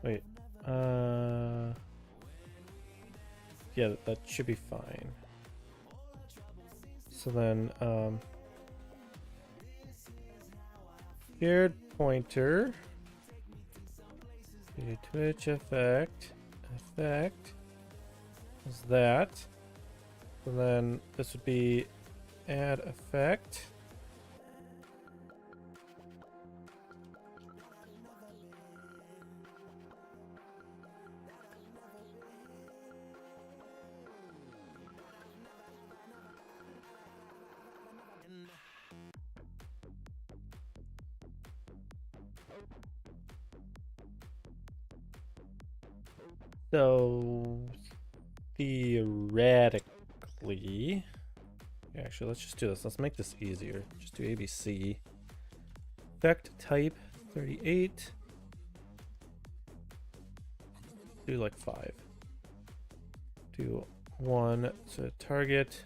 Wait, yeah, that should be fine. So then, paired pointer, Twitch effect is that. So then this would be add effect. So theoretically, actually, let's just do this. Let's make this easier. Just do ABC. Effect type 38. Do like 5. Do 1. So target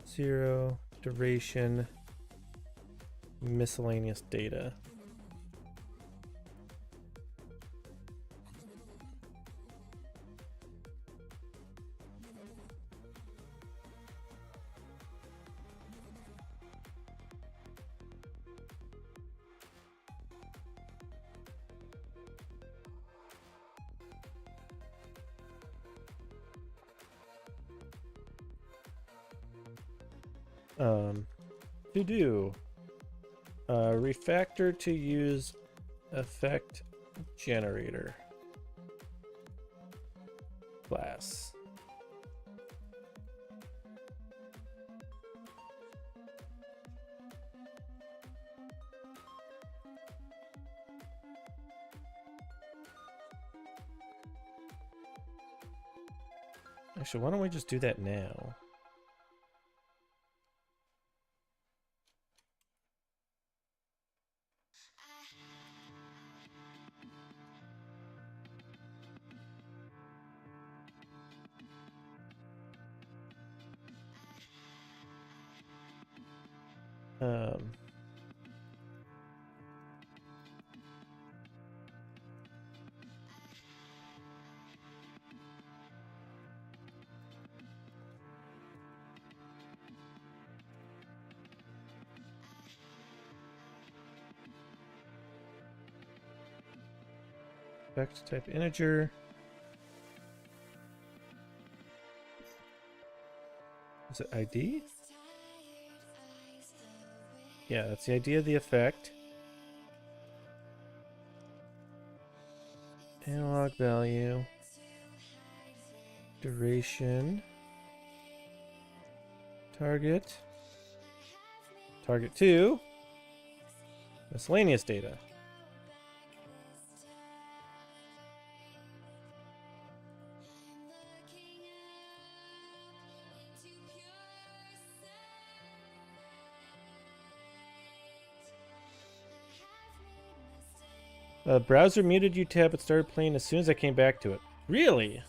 0 duration miscellaneous data. To do refactor to use effect generator class. Actually, why don't we just do that now? Um, Effect type integer. Is it ID? Yeah, that's the ID of the effect. Analog value. Duration. Target. Target 2. Miscellaneous data. Browser muted you tab but started playing as soon as I came back to it. Really?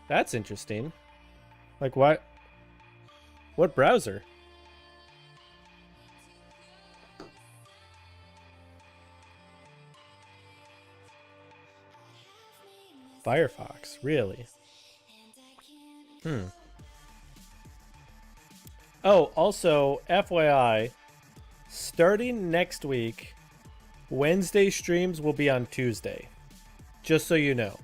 That's interesting. Like what? What browser? Firefox, really? Oh, also, FYI, starting next week, Wednesday streams will be on Tuesday. Just so you know.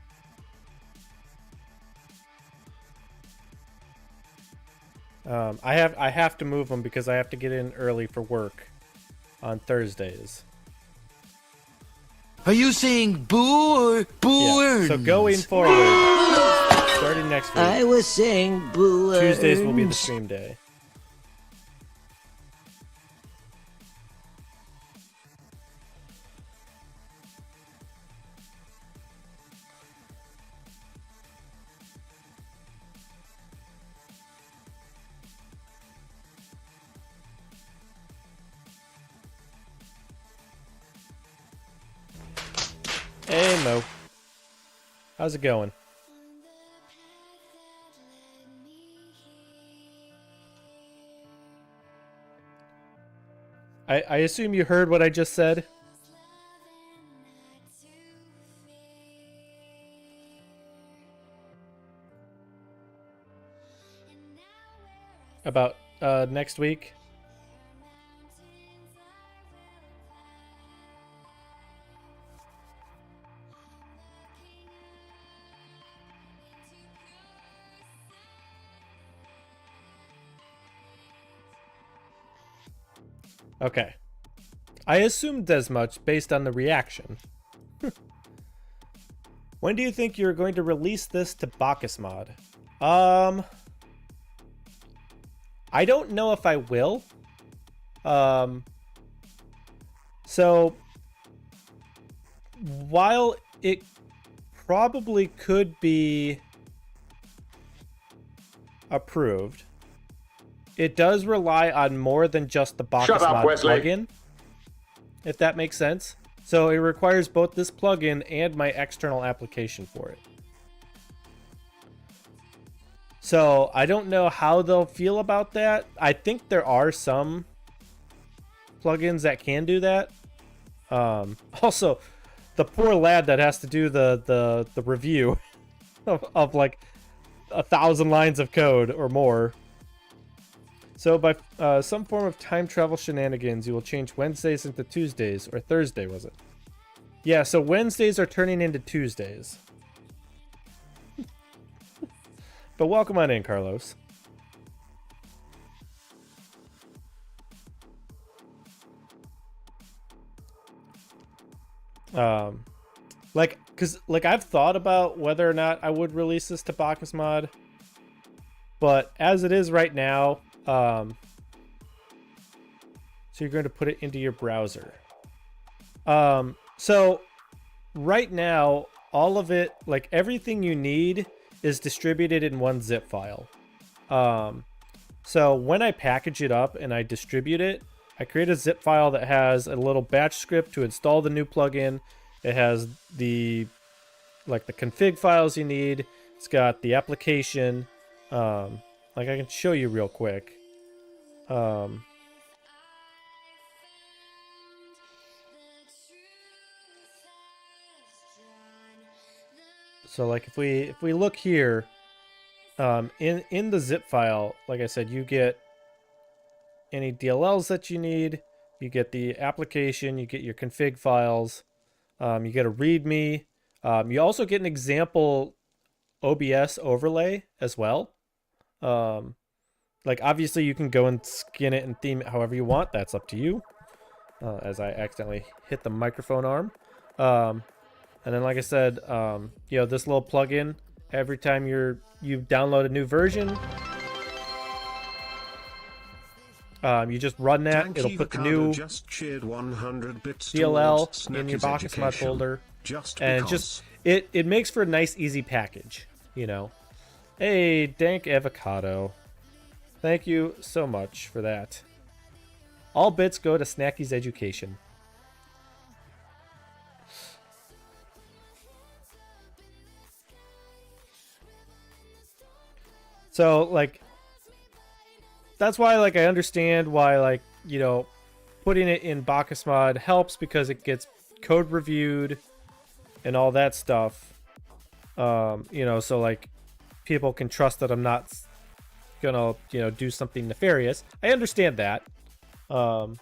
I have to move them because I have to get in early for work on Thursdays. Are you saying boo or boo? Yeah, so going forward, starting next week, I was saying boo. Tuesdays will be the stream day. Hey Mo, how's it going? I assume you heard what I just said? About next week? Okay. I assumed as much based on the reaction. When do you think you're going to release this to Bacchus mod? I don't know if I will. So while it probably could be approved, it does rely on more than just the Bacchus mod plugin, if that makes sense. So it requires both this plugin and my external application for it. So I don't know how they'll feel about that. I think there are some plugins that can do that. Also, the poor lad that has to do the review of like 1,000 lines of code or more. So by some form of time travel shenanigans, you will change Wednesdays into Tuesdays, or Thursday, was it? Yeah, so Wednesdays are turning into Tuesdays. But welcome on in, Carlos. Cause I've thought about whether or not I would release this to Bacchus mod, but as it is right now, so you're going to put it into your browser. So right now, all of it, like everything you need is distributed in one zip file. So when I package it up and I distribute it, I create a zip file that has a little batch script to install the new plugin. It has the config files you need. It's got the application. Like I can show you real quick. So like if we look here, in the zip file, like I said, you get any DLLs that you need. You get the application. You get your config files. You get a README. You also get an example OBS overlay as well. Like obviously you can go and skin it and theme it however you want. That's up to you. As I accidentally hit the microphone arm. And then like I said, you know, this little plugin, every time you download a new version, you just run that. It'll put the new DLL in your Bacchus mod folder. And it makes for a nice, easy package, you know. Hey, Dank Avocado. Thank you so much for that. All bits go to Snacky's education. So, like, that's why, like, I understand why, like, you know, putting it in Bacchus mod helps because it gets code reviewed and all that stuff. You know, so, like, people can trust that I'm not gonna, you know, do something nefarious. I understand that. But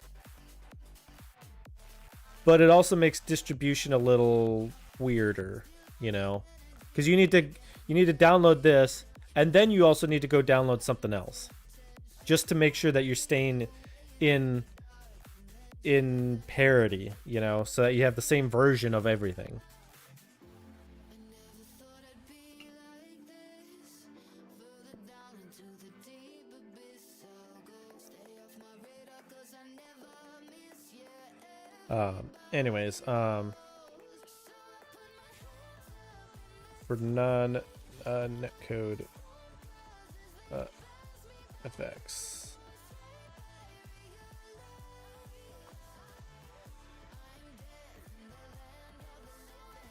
it also makes distribution a little weirder, you know, because you need to download this, and then you also need to go download something else, just to make sure that you're staying in parity, you know, so that you have the same version of everything. Anyways, for non netcode effects.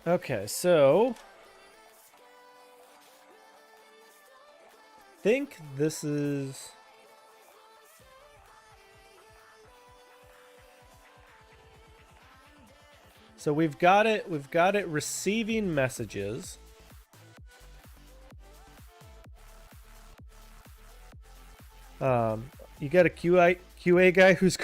Okay, so I think this is so we've got it receiving messages. You got a QA guy who's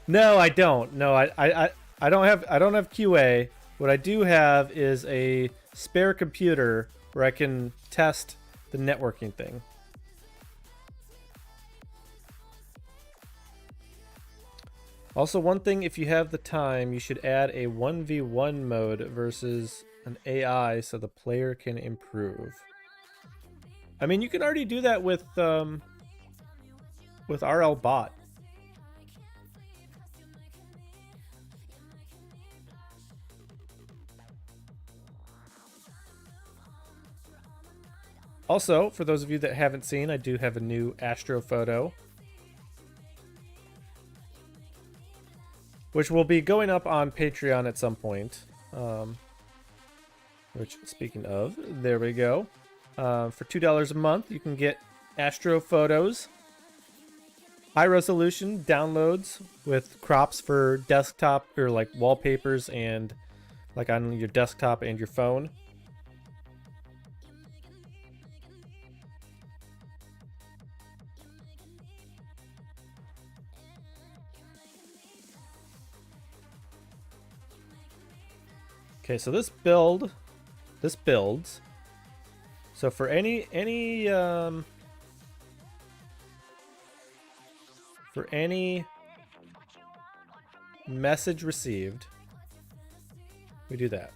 No, I don't. No, I don't have QA. What I do have is a spare computer where I can test the networking thing. Also, one thing, if you have the time, you should add a 1v1 mode versus an AI so the player can improve. I mean, you can already do that with RL Bot. Also, for those of you that haven't seen, I do have a new Astro photo, which will be going up on Patreon at some point. Which, speaking of, there we go. For $2 a month, you can get Astro photos, high resolution downloads with crops for desktop or like wallpapers and like on your desktop and your phone. Okay, so this builds. So for any message received, we do that.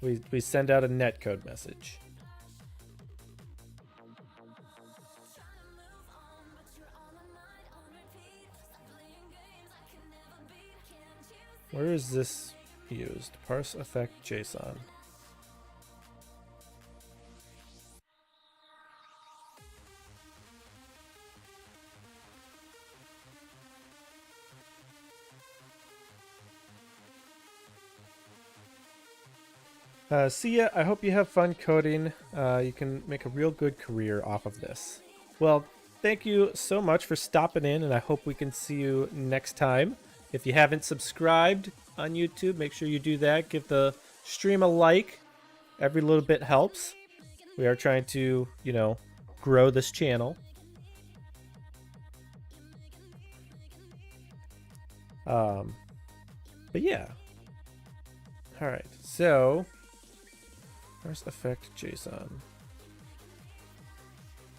We send out a netcode message. Where is this used? Parse effect JSON. See ya. I hope you have fun coding. You can make a real good career off of this. Well, thank you so much for stopping in, and I hope we can see you next time. If you haven't subscribed on YouTube, make sure you do that. Give the stream a like. Every little bit helps. We are trying to, you know, grow this channel. But yeah. All right. So, first effect JSON.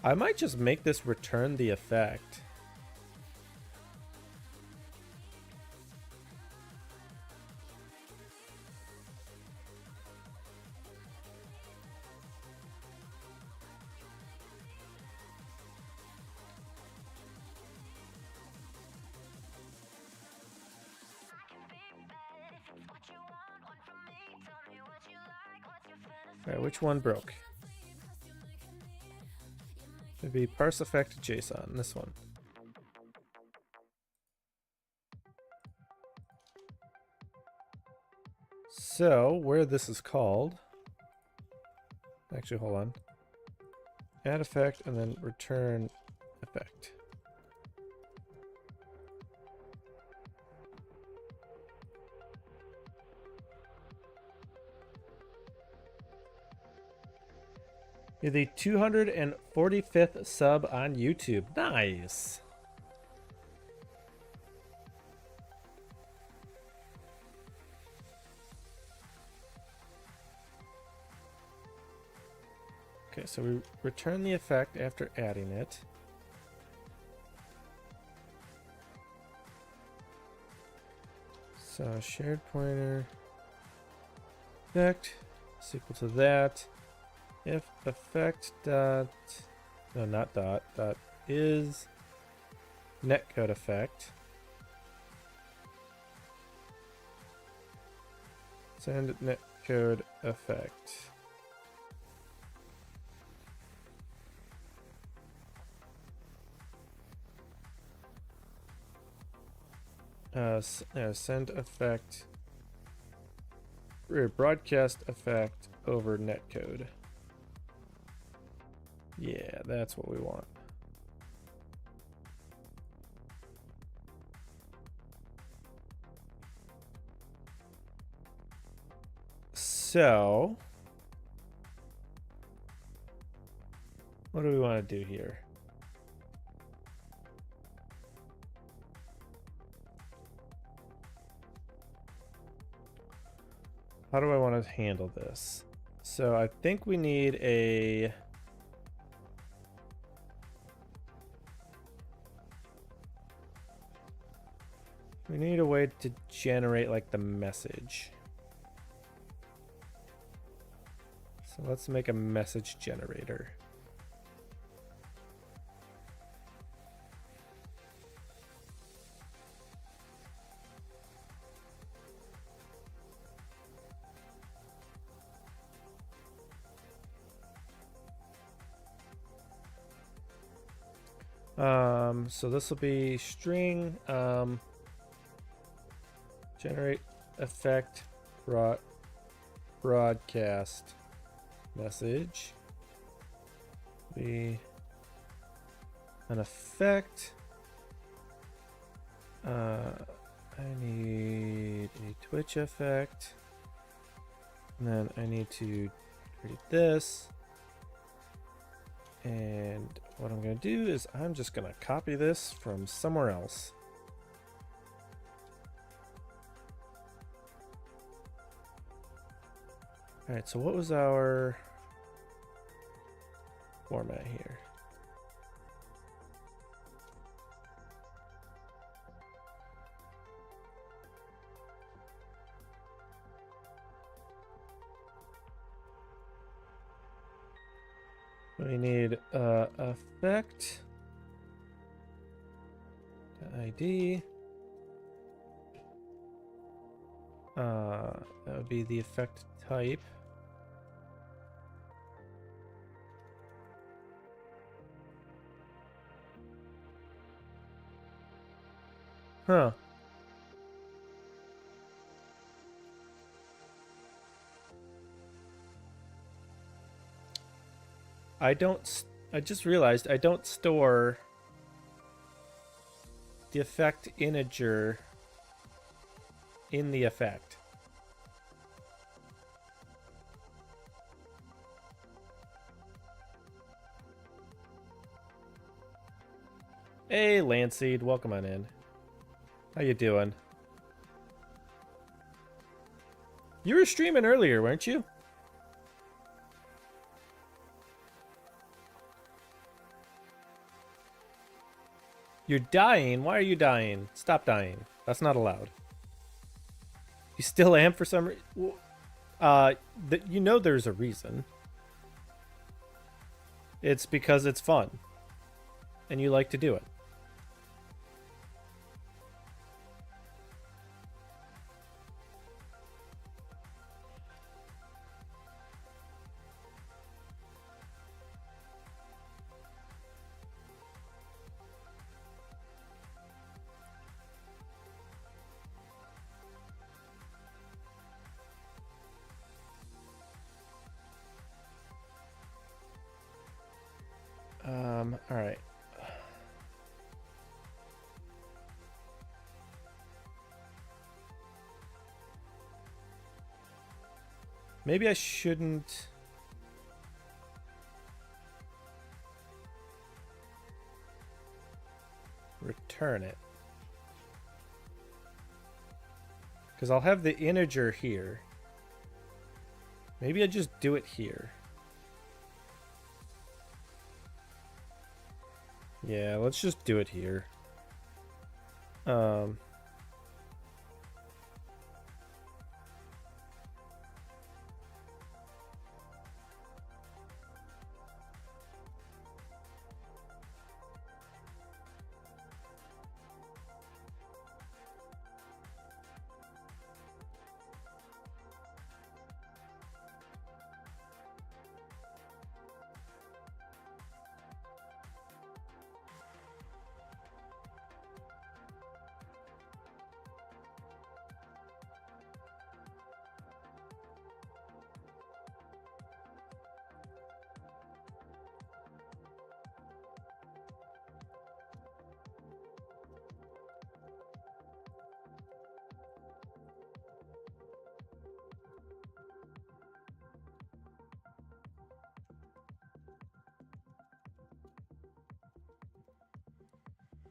I might just make this return the effect. All right, which one broke? Maybe parse effect JSON, this one. So, where this is called, actually, hold on. Add effect and then return effect. You're the 245th sub on YouTube. Nice. Okay, so we return the effect after adding it. So shared pointer effect is equal to that. If effect dot, no, not dot, dot is netcode effect. Send netcode effect. Send effect, or broadcast effect over netcode. Yeah, that's what we want. So, what do we want to do here? How do I want to handle this? So I think we need a... We need a way to generate like the message. So let's make a message generator. So this will be string generate effect broadcast message. Be an effect. I need a Twitch effect, and then I need to create this. And what I'm going to do is I'm just going to copy this from somewhere else. All right, so what was our format here? We need effect ID. That would be the effect type. Huh. I don't. I just realized I don't store the effect integer in the effect. Hey, Landseed, welcome on in. How you doing? You were streaming earlier, weren't you? You're dying? Why are you dying? Stop dying. That's not allowed. You still am for some reason? You know there's a reason. It's because it's fun. And you like to do it. All right. Maybe I shouldn't return it. Because I'll have the integer here. Maybe I just do it here. Yeah, let's just do it here.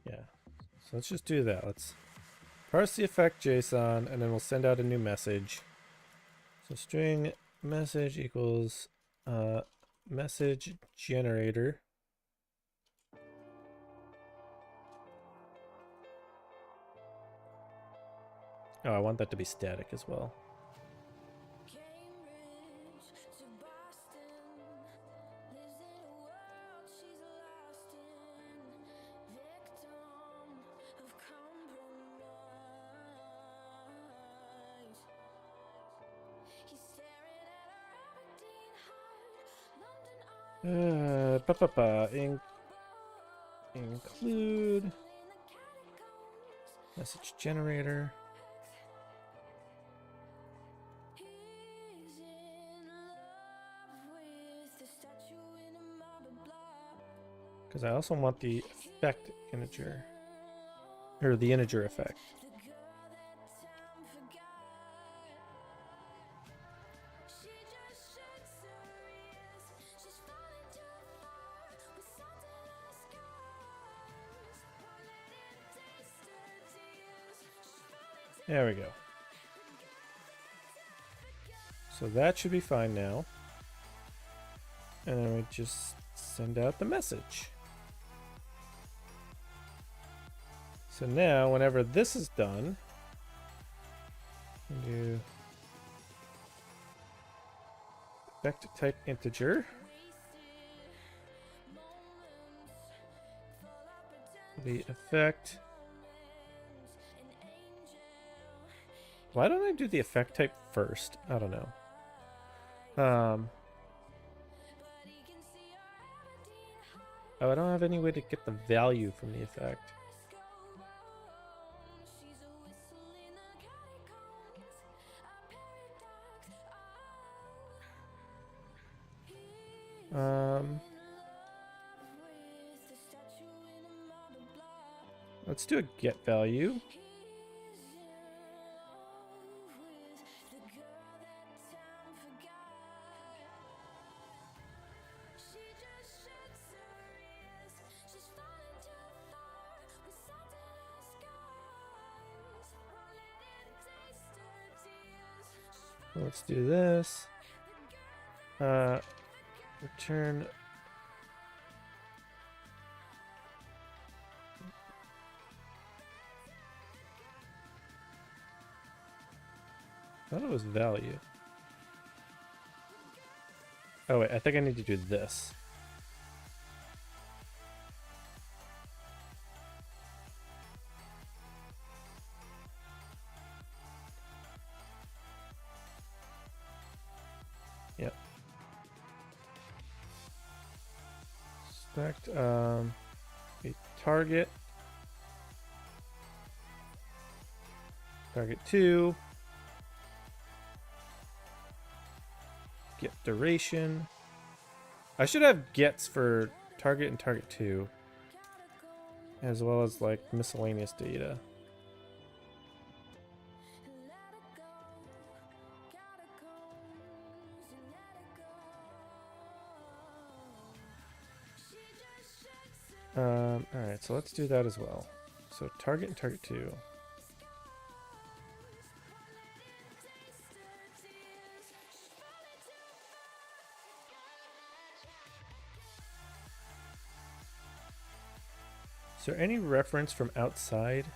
Yeah, so let's just do that. Let's parse the effect JSON, and then we'll send out a new message. So string message equals message generator. Oh, I want that to be static as well. Include message generator. Because I also want the effect integer, or the integer effect. There we go. So that should be fine now. And then we just send out the message. So now, whenever this is done, we do effect type integer. The effect. Why don't I do the effect type first? I don't know. Oh, I don't have any way to get the value from the effect. Let's do a get value. Let's do this. Return. I thought it was value. Oh wait, I think I need to do this. Yep. Select a target. Target 2. Get duration. I should have gets for target and target 2, as well as like miscellaneous data. Alright, so let's do that as well. So target and target 2. Is there any reference from outside?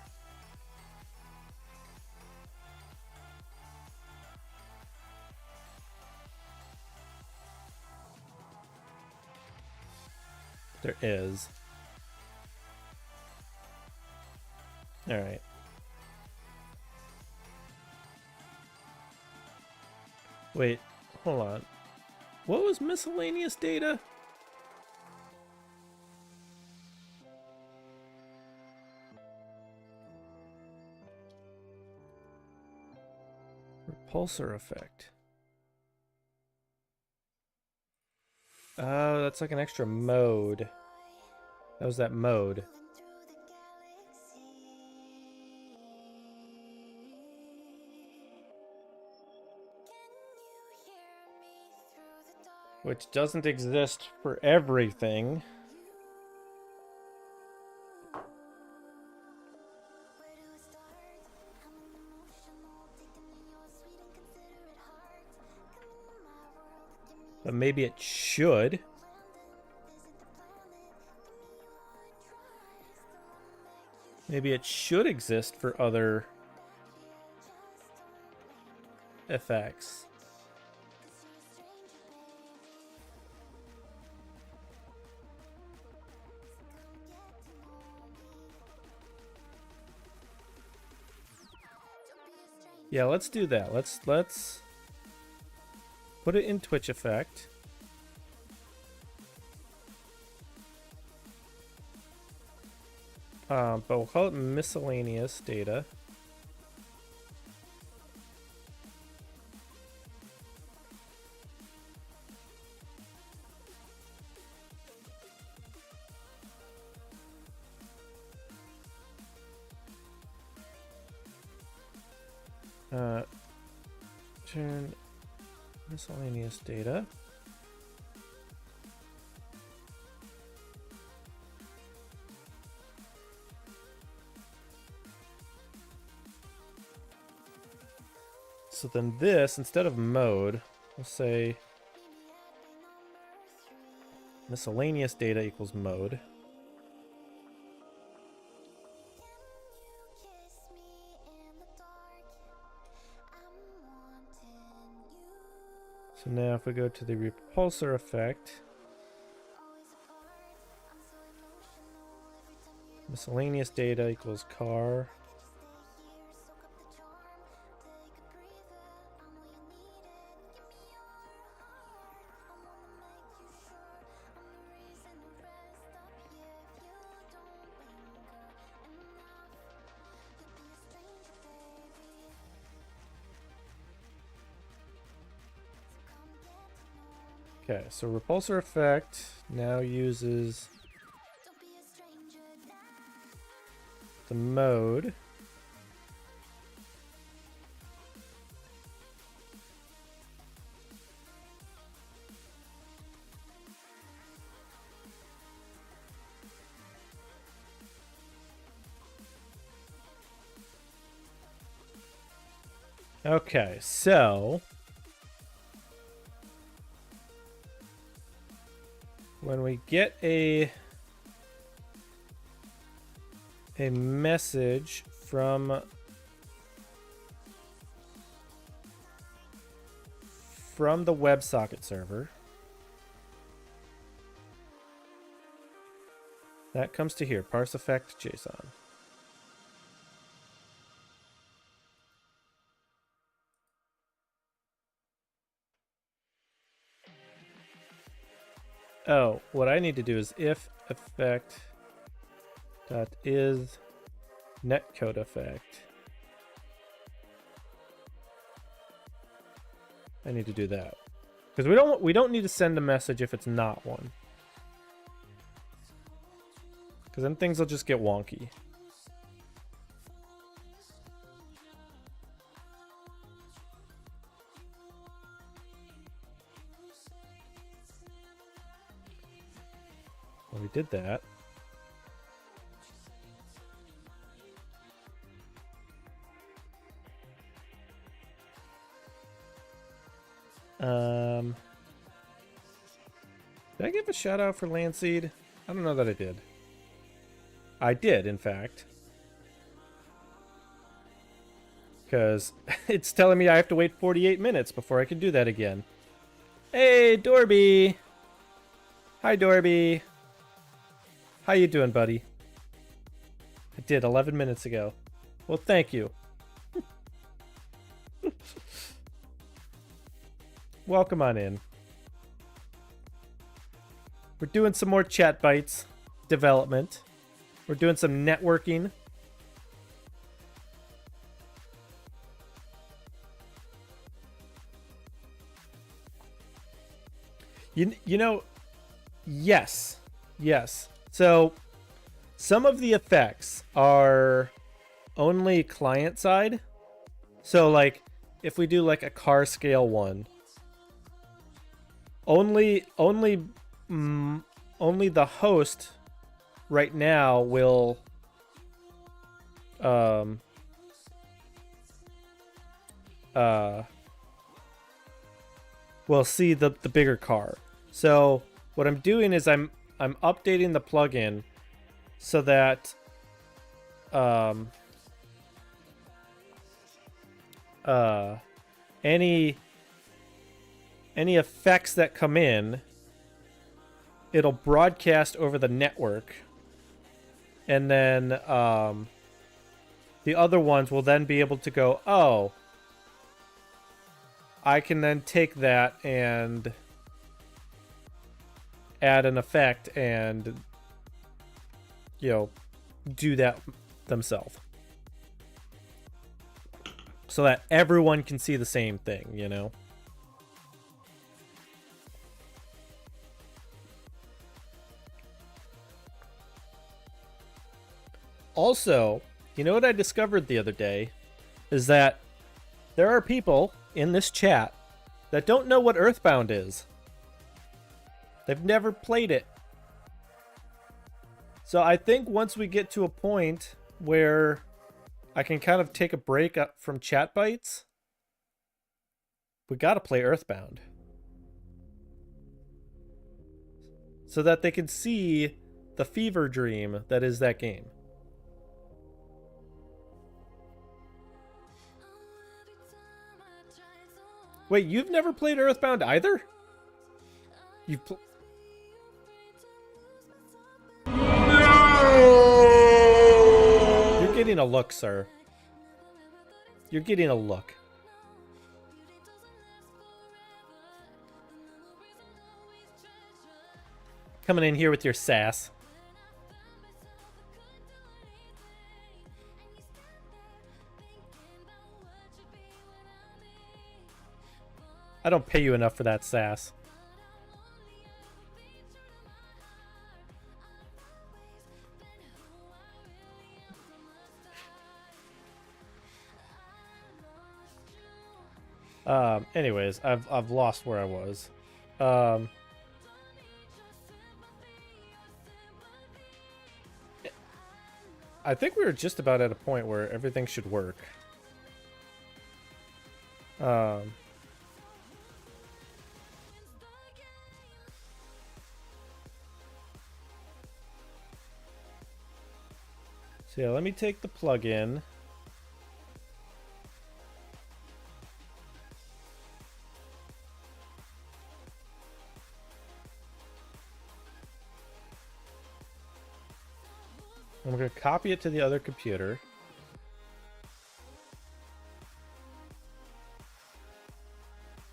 There is. Alright. Wait, hold on. What was miscellaneous data? Repulsor effect. Oh, that's like an extra mode. That was that mode. Which doesn't exist for everything. But maybe it should. Maybe it should exist for other effects. Yeah, let's do that. Let's put it in Twitch effect. But we'll call it miscellaneous data. Turn miscellaneous data. So then this, instead of mode, we'll say miscellaneous data equals mode. So now if we go to the repulsor effect, miscellaneous data equals car. Okay, so repulsor effect now uses the mode. Okay, so when we get a message from the WebSocket server, that comes to here, parse effect JSON. Oh, what I need to do is if effect dot is netcode effect. I need to do that because we don't need to send a message if it's not one, because then things will just get wonky. Well, we did that. Did I give a shout out for Landseed? I don't know that I did. I did, in fact. Because it's telling me I have to wait 48 minutes before I can do that again. Hey, Dorby! Hi, Dorby. How you doing, buddy? I did 11 minutes ago. Well, thank you. Welcome on in. We're doing some more chat bites development. We're doing some networking. You know, yes. So some of the effects are only client side. So like if we do like a car scale one, only the host right now will see the bigger car. So what I'm doing is I'm updating the plugin so that any effects that come in, it'll broadcast over the network, and then the other ones will then be able to go, oh, I can then take that and add an effect and, you know, do that themselves. So that everyone can see the same thing, you know? Also, you know what I discovered the other day? Is that there are people in this chat that don't know what Earthbound is. They've never played it. So I think once we get to a point where I can kind of take a break up from chat bites, we gotta play Earthbound. So that they can see the fever dream that is that game. Wait, you've never played Earthbound either? You've You're getting a look, sir. You're getting a look. Coming in here with your sass. I don't pay you enough for that sass. Anyways, I've lost where I was. I think we were just about at a point where everything should work. So yeah, let me take the plug in. I'm going to copy it to the other computer.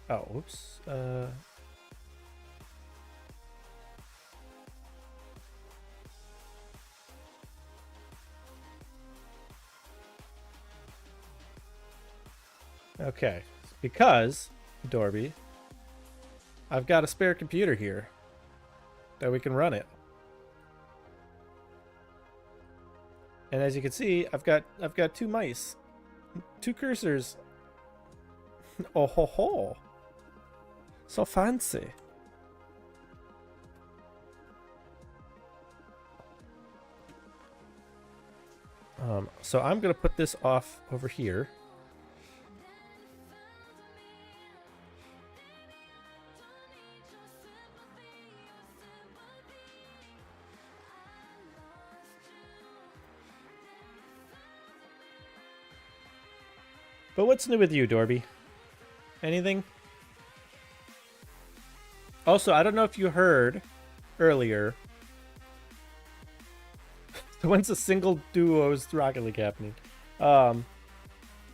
Oh, oops. Okay, because, Dorby, I've got a spare computer here that we can run it. And as you can see, I've got two mice, two cursors. Oh ho ho! So fancy. So I'm gonna put this off over here. But what's new with you, Dorby? Anything? Also, I don't know if you heard earlier. When's a single duos Rocket League happening? I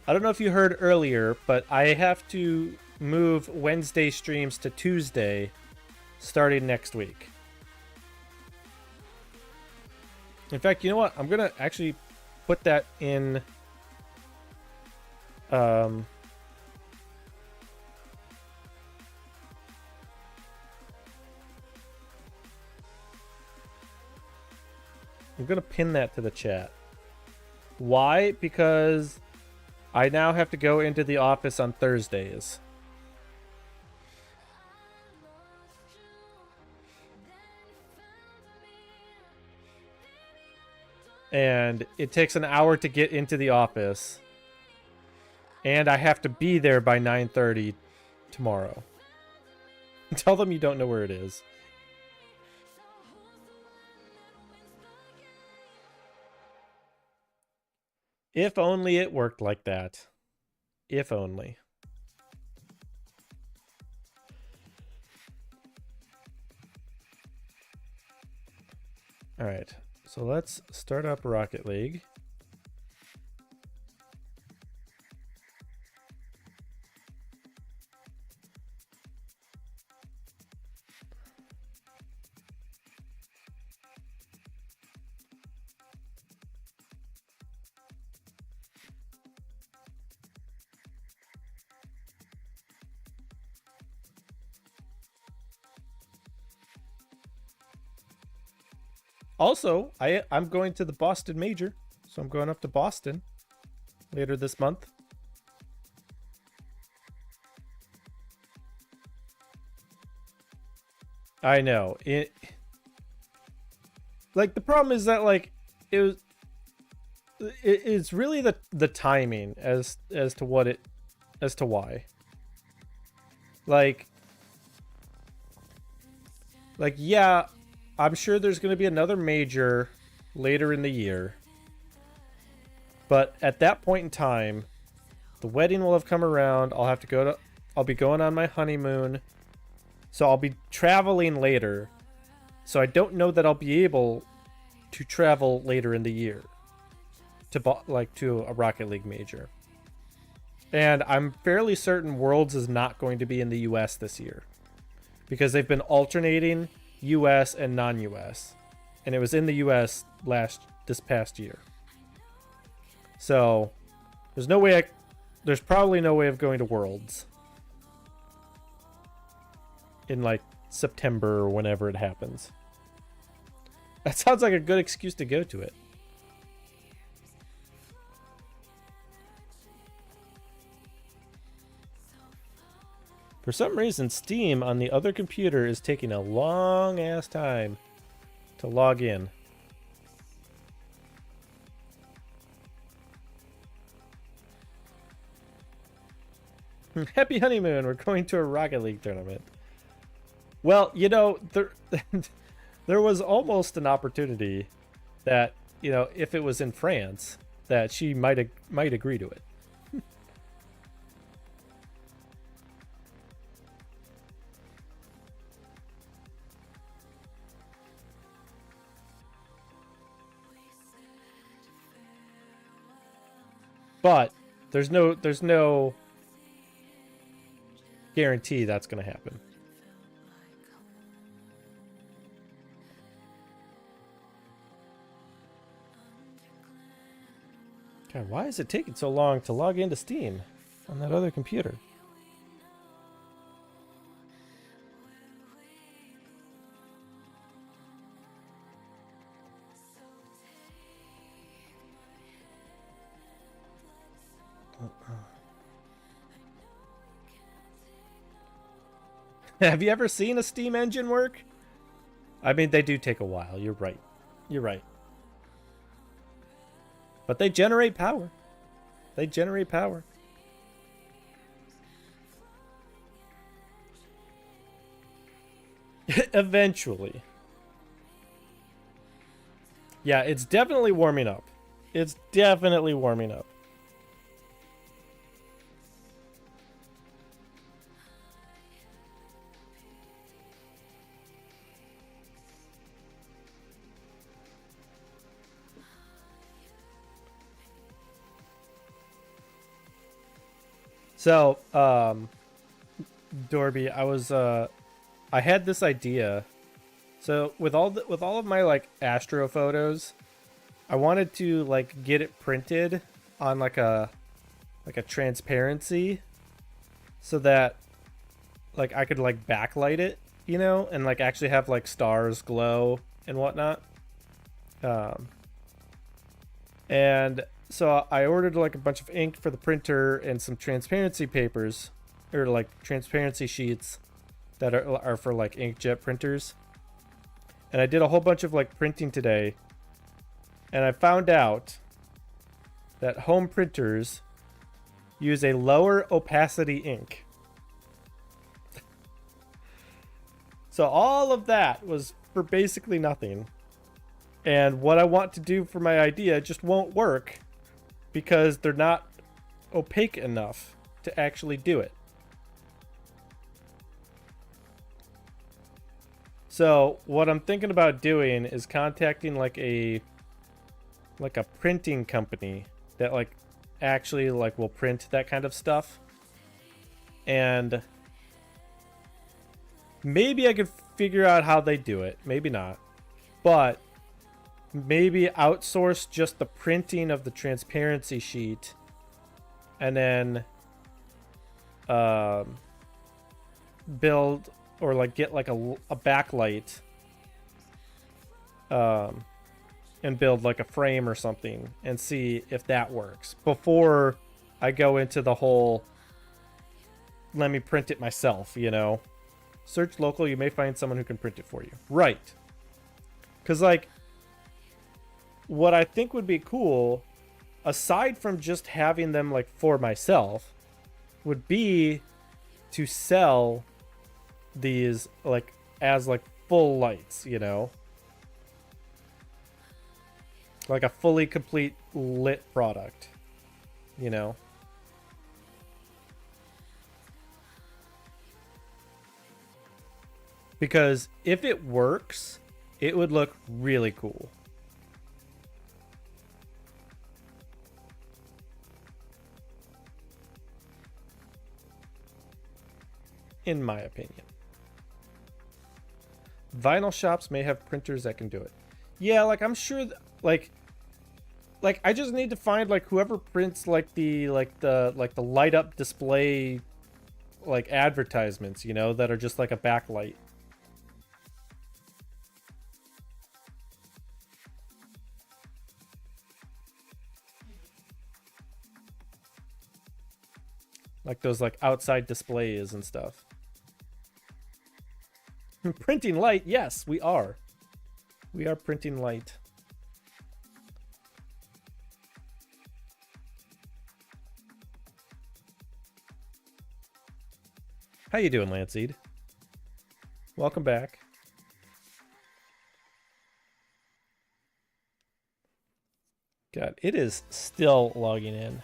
don't know if you heard earlier, but I have to move Wednesday streams to Tuesday starting next week. In fact, you know what? I'm going to actually put that in... I'm going to pin that to the chat. Why? Because I now have to go into the office on Thursdays. And it takes an hour to get into the office. And I have to be there by 9:30 tomorrow. Tell them you don't know where it is. If only it worked like that. If only. All right. So let's start up Rocket League. Also, I'm going to the Boston Major, so I'm going up to Boston later this month. I know. Like, the problem is that, like, it's really the timing as to why. Like, yeah, I'm sure there's going to be another major later in the year. But at that point in time, the wedding will have come around. I'll be going on my honeymoon. So I'll be traveling later. So I don't know that I'll be able to travel later in the year to a Rocket League major. And I'm fairly certain Worlds is not going to be in the US this year, because they've been alternating US and non-US, and it was in the US this past year. So there's probably no way of going to Worlds in like September or whenever it happens. That sounds like a good excuse to go to it. For some reason, Steam on the other computer is taking a long ass time to log in. Happy honeymoon. We're going to a Rocket League tournament. Well, you know, there was almost an opportunity that, you know, if it was in France, that she might agree to it. But there's no guarantee that's going to happen. God, why is it taking so long to log into Steam on that other computer? Have you ever seen a steam engine work? I mean, they do take a while. You're right. You're right. But they generate power. They generate power. Eventually. Yeah, it's definitely warming up. It's definitely warming up. So, Dorby, I had this idea. So with all of my like astro photos, I wanted to like get it printed on like a transparency, so that like I could like backlight it, you know, and like actually have like stars glow and whatnot. And so I ordered like a bunch of ink for the printer and some transparency papers, or like transparency sheets that are for like inkjet printers. And I did a whole bunch of like printing today, and I found out that home printers use a lower opacity ink. So all of that was for basically nothing. And what I want to do for my idea just won't work because they're not opaque enough to actually do it. So what I'm thinking about doing is contacting like a printing company that like actually like will print that kind of stuff. And maybe I could figure out how they do it. Maybe not. But maybe outsource just the printing of the transparency sheet, and then build or like get like a backlight, and build like a frame or something and see if that works before I go into the whole let me print it myself, you know. Search local, you may find someone who can print it for you. Right. Because like what I think would be cool, aside from just having them like for myself, would be to sell these like as like full lights, you know, like a fully complete lit product, you know. Because if it works, it would look really cool. In my opinion. Vinyl shops may have printers that can do it. Yeah, like I'm sure like I just need to find like whoever prints like the light up display like advertisements, you know, that are just like a backlight. Like those like outside displays and stuff. Printing light, yes, we are. We are printing light. How you doing, Lanceed? Welcome back. God, it is still logging in.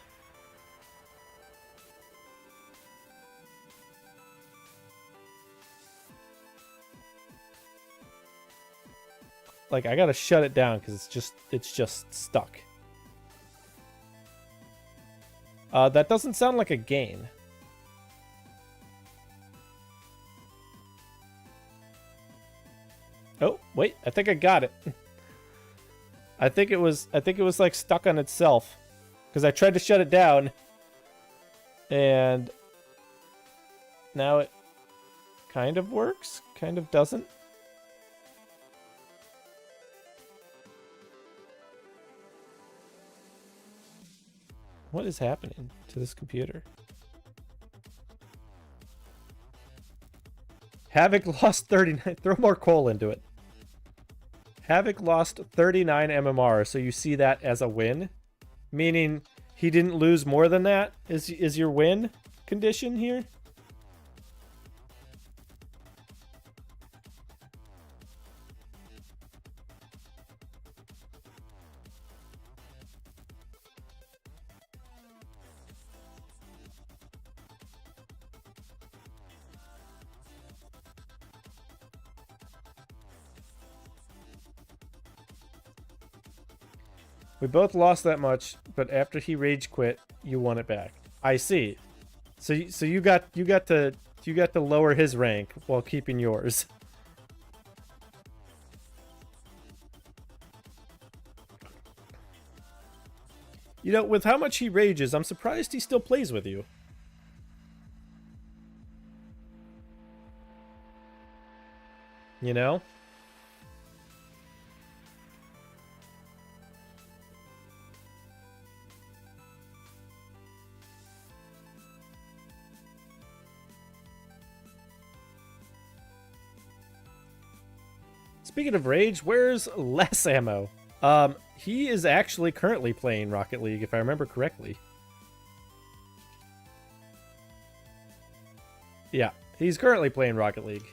Like, I gotta shut it down because it's just stuck. That doesn't sound like a gain. Oh, wait, I think I got it. I think it was like stuck on itself. Because I tried to shut it down. And now it kind of works, kind of doesn't. What is happening to this computer? Havoc lost 39. Throw more coal into it. Havoc lost 39 MMR, so you see that as a win? Meaning he didn't lose more than that? Is your win condition here? We both lost that much, but after he rage quit, you won it back. I see. So you got to lower his rank while keeping yours. You know, with how much he rages, I'm surprised he still plays with you. You know? Speaking of rage, where's less ammo? He is actually currently playing Rocket League, if I remember correctly. Yeah, he's currently playing Rocket League.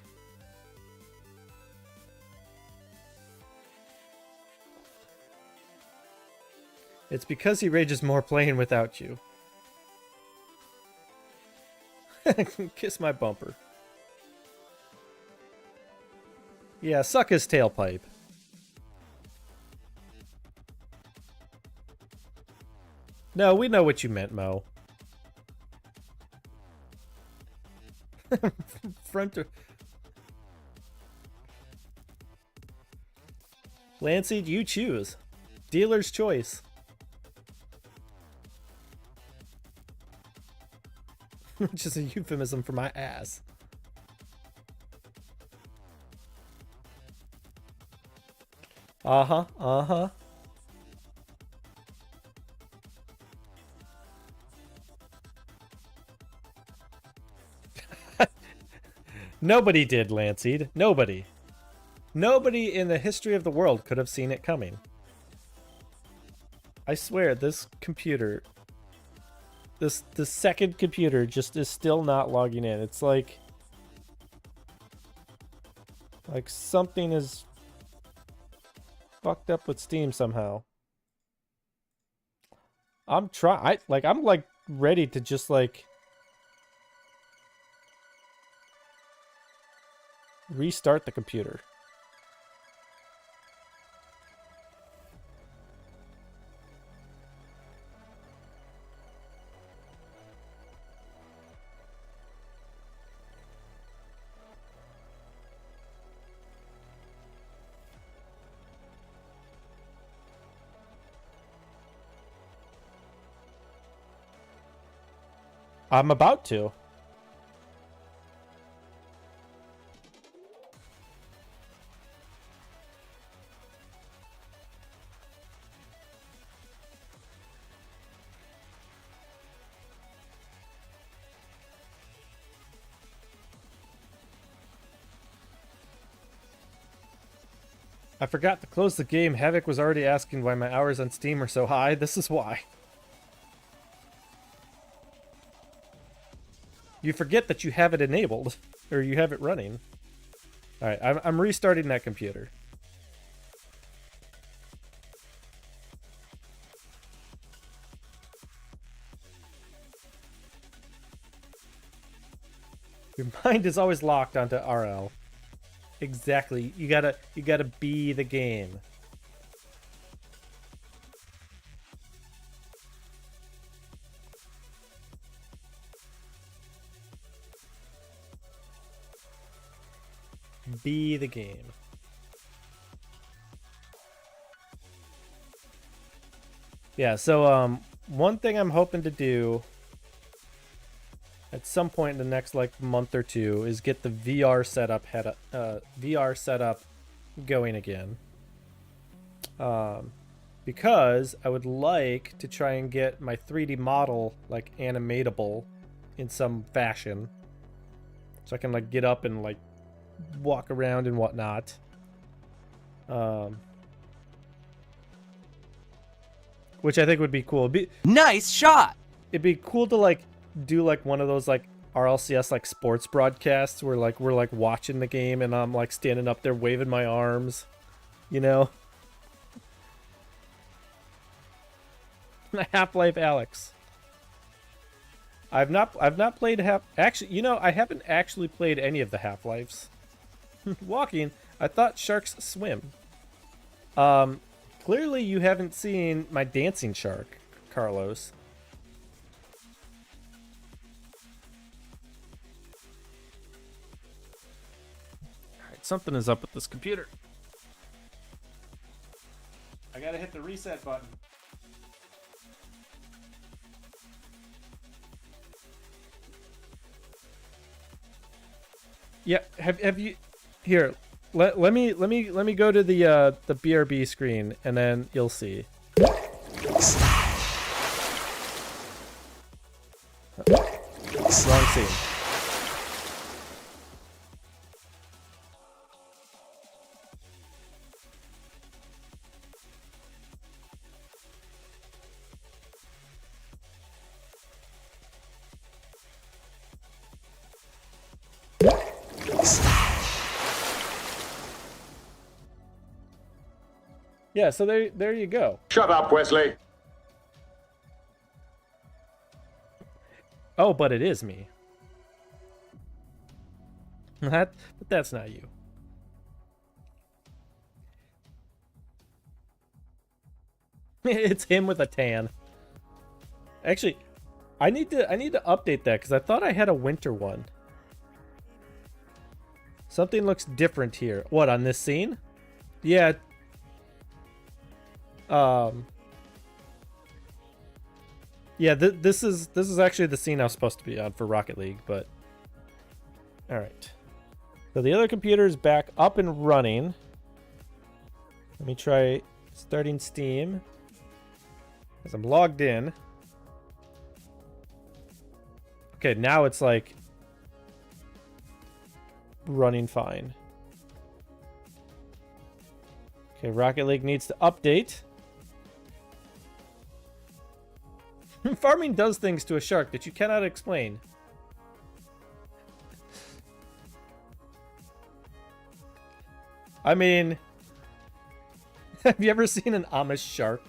It's because he rages more playing without you. Kiss my bumper. Yeah, suck his tailpipe. No, we know what you meant, Mo. Front. Lancey, you choose. Dealer's choice. Which is a euphemism for my ass. Uh-huh, uh-huh. Nobody did, Lanceed. Nobody. Nobody in the history of the world could have seen it coming. I swear, this computer... The second computer just is still not logging in. It's like something is fucked up with Steam somehow. I'm ready to just restart the computer. I'm about to. I forgot to close the game. Havoc was already asking why my hours on Steam are so high. This is why. You forget that you have it enabled, or you have it running. Alright, I'm restarting that computer. Your mind is always locked onto RL. Exactly. You gotta be the game. Be the game. Yeah, so one thing I'm hoping to do at some point in the next like month or two is get the VR setup going again. Because I would like to try and get my 3D model like animatable in some fashion. So I can like get up and like walk around and whatnot. Which I think would be cool. Nice shot. It'd be cool to like do like one of those like RLCS like sports broadcasts where like we're like watching the game and I'm like standing up there waving my arms, you know. Half-Life Alex. I've not played actually, you know, I haven't actually played any of the Half-Lives. Walking, I thought sharks swim. Clearly you haven't seen my dancing shark, Carlos. Alright, something is up with this computer. I gotta hit the reset button. Yeah, have you here? Let me go to the BRB screen and then you'll see. Wrong scene. Yeah, so there you go. Shut up, Wesley. Oh, but it is me. But that's not you. It's him with a tan. Actually, I need to update that because I thought I had a winter one. Something looks different here. What, on this scene? Yeah. Yeah, this is actually the scene I was supposed to be on for Rocket League, but all right. So the other computer is back up and running. Let me try starting Steam as I'm logged in. Okay, now it's like running fine. Okay, Rocket League needs to update. Farming does things to a shark that you cannot explain. I mean, have you ever seen an Amish shark?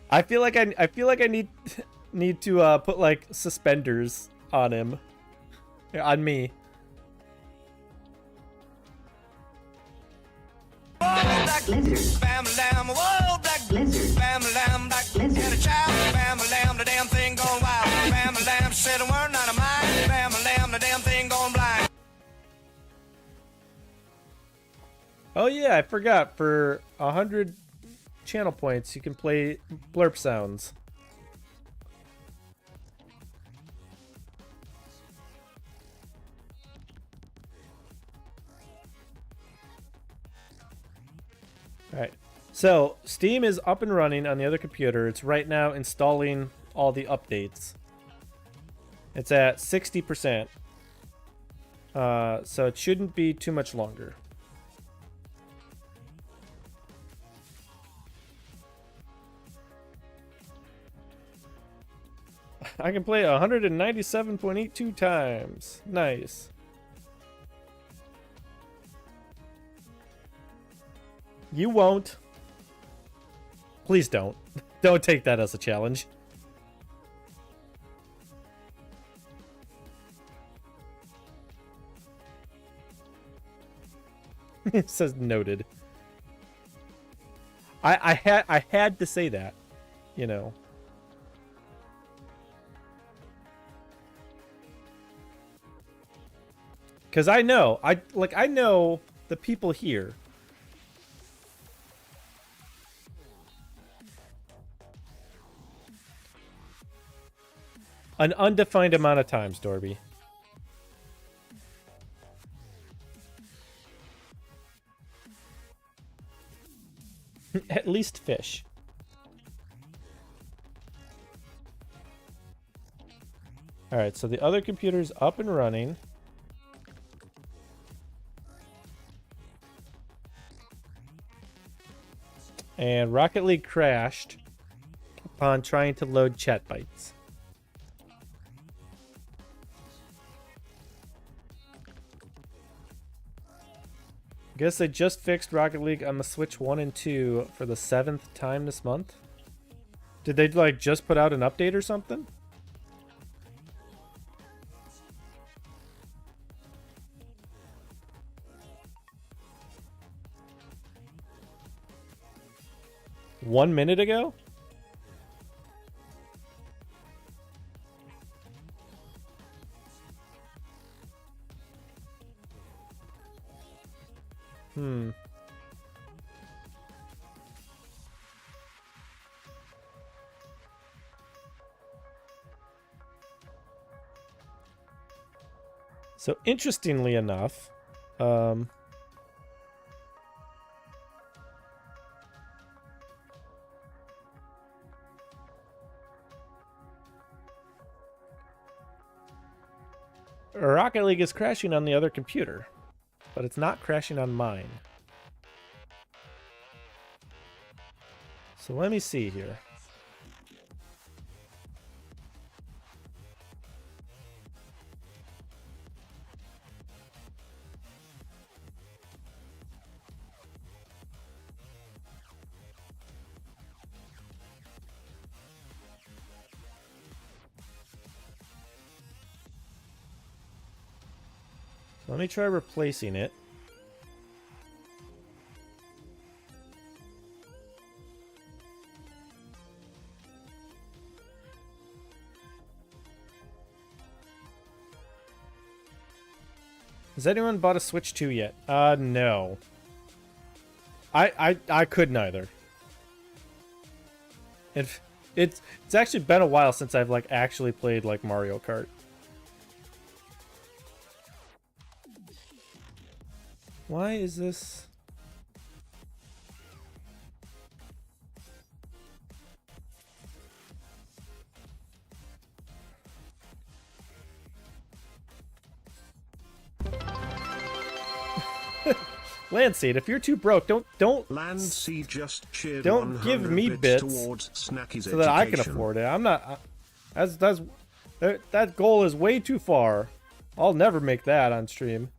I feel like I need to put like suspenders on him, on me. Oh yeah, I forgot. For 100 channel points, you can play blurp sounds. Alright, so Steam is up and running on the other computer. It's right now installing all the updates. It's at 60%. So it shouldn't be too much longer. I can play 197.82 times. Nice. You won't. Please don't. Don't take that as a challenge. It says noted. I had to say that, you know. Cause I know the people here. An undefined amount of times, Dorby. At least fish. Alright, so the other computer's up and running. And Rocket League crashed upon trying to load chat bytes. Guess they just fixed Rocket League on the Switch 1 and 2 for the 7th time this month. Did they like just put out an update or something? One minute ago? So interestingly enough, Rocket League is crashing on the other computer, but it's not crashing on mine. So let me see here. Let me try replacing it. Has anyone bought a Switch 2 yet? No. I could neither. It's actually been a while since I've like actually played like Mario Kart. Why is this? Landseed, if you're too broke, don't Landseed just cheered don't give me bits towards Snacky's so that I can afford it. I'm not. That goal is way too far. I'll never make that on stream.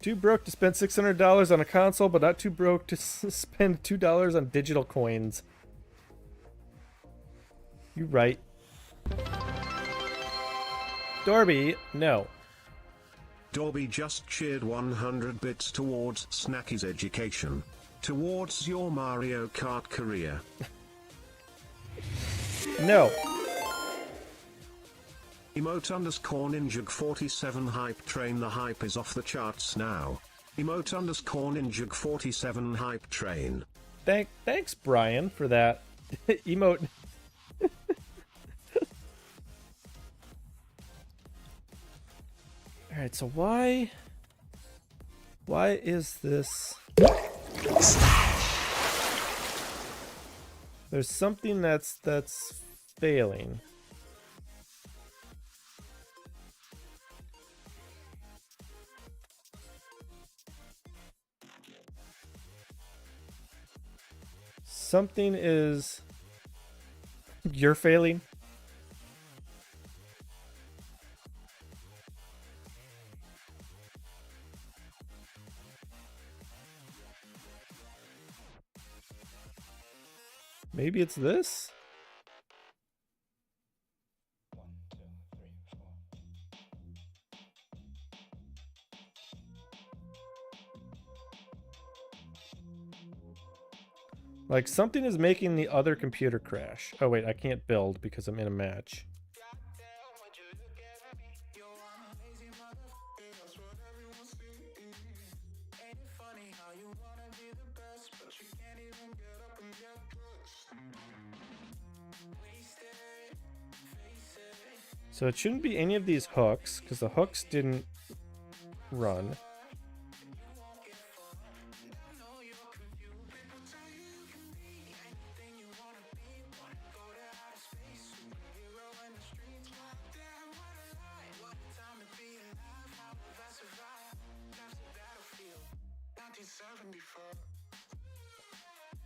Too broke to spend $600 on a console, but not too broke to spend $2 on digital coins. You right. Dorby, no. Dorby just cheered 100 bits towards Snacky's education. Towards your Mario Kart career. No. Emote underscore NinjaG47 hype train. The hype is off the charts now. Emote underscore NinjaG47 hype train. Thanks, Brian, for that emote. Alright, so why is this? There's something that's failing. Something is... You're failing? Maybe it's this? Like, something is making the other computer crash. Oh, wait, I can't build because I'm in a match. So it shouldn't be any of these hooks, because the hooks didn't run.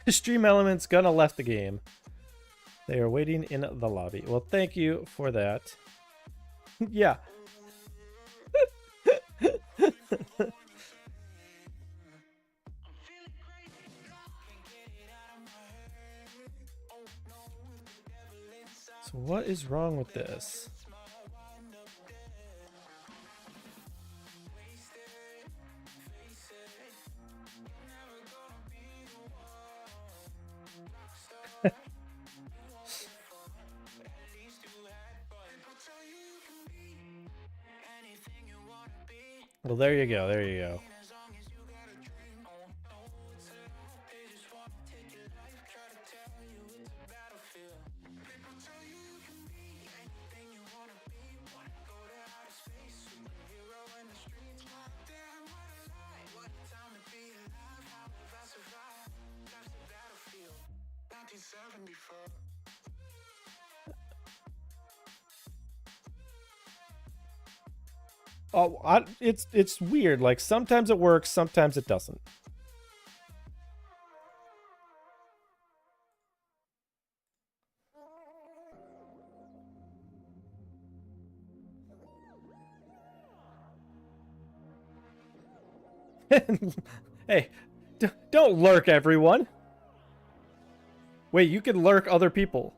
Stream Elements gonna left the game. They are waiting in the lobby. Well, thank you for that. Yeah. So what is wrong with this? Well, there you go. There you go. Oh, it's weird. Like, sometimes it works, sometimes it doesn't. Hey, don't lurk, everyone. Wait, you can lurk other people.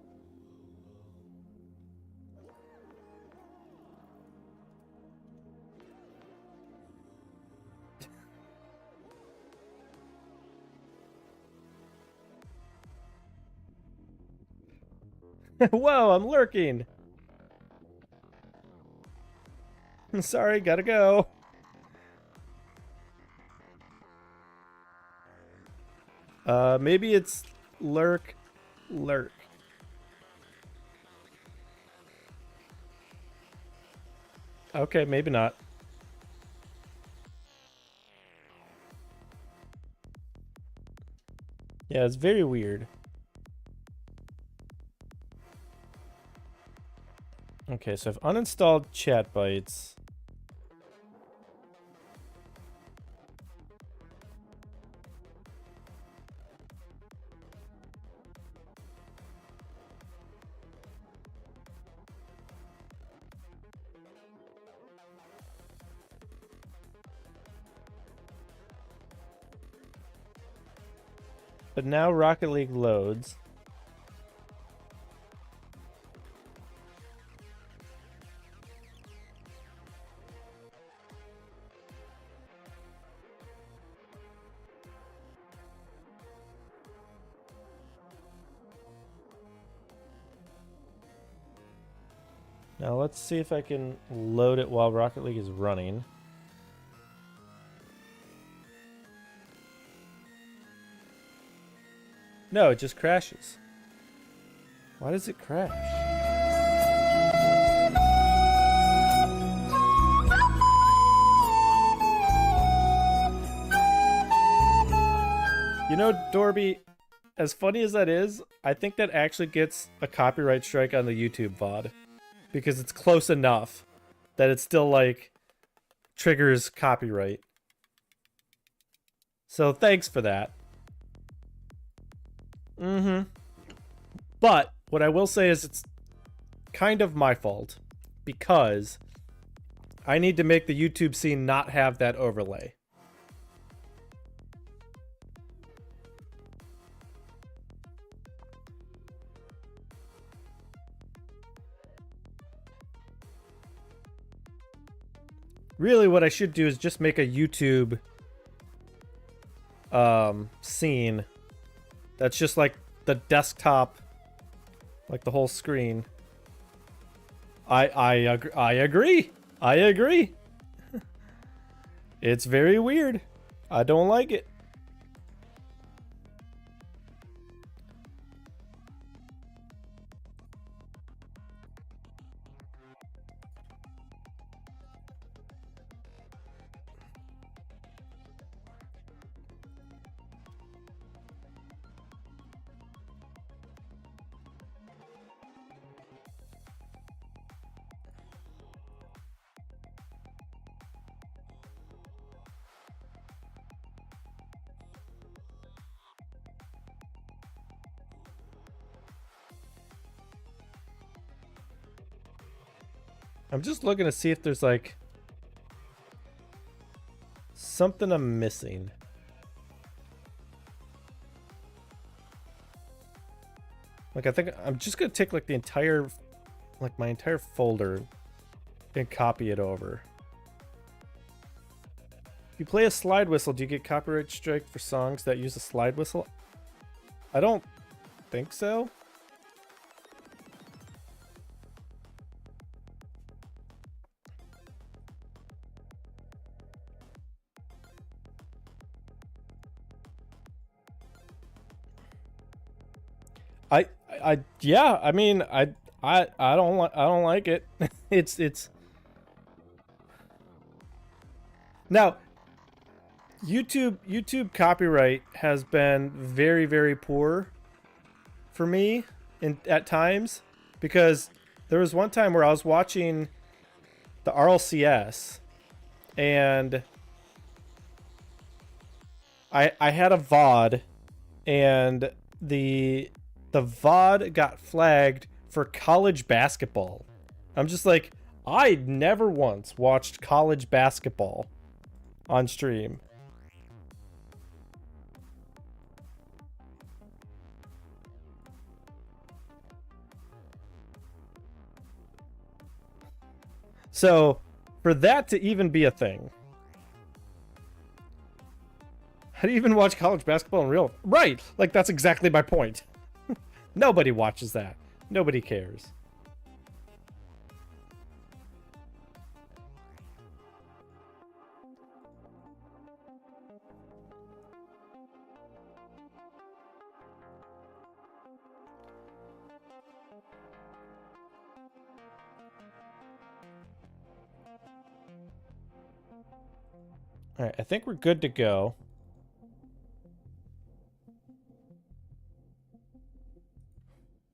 Whoa, I'm lurking. Sorry, gotta go. Maybe it's lurk. Okay, maybe not. Yeah, it's very weird. Okay, so I've uninstalled chat bytes. But now Rocket League loads. Now let's see if I can load it while Rocket League is running. No, it just crashes. Why does it crash? You know, Dorby, as funny as that is, I think that actually gets a copyright strike on the YouTube VOD. Because it's close enough that it still, like, triggers copyright. So thanks for that. But what I will say is it's kind of my fault. Because I need to make the YouTube scene not have that overlay. Really, what I should do is just make a YouTube scene that's just like the desktop, like the whole screen. I agree. I agree. It's very weird. I don't like it. I'm just looking to see if there's like something I'm missing. Like I think I'm just gonna take like the entire, like my entire folder and copy it over. If you play a slide whistle, do you get copyright strike for songs that use a slide whistle? I don't think so. Yeah, I mean, I don't like it. it's now YouTube copyright has been very, very poor for me at times, because there was one time where I was watching the RLCS and I had a VOD and the VOD got flagged for college basketball. I'm just like, I never once watched college basketball on stream. So, for that to even be a thing, how do you even watch college basketball in real? Right, like that's exactly my point. Nobody watches that. Nobody cares. All right, I think we're good to go.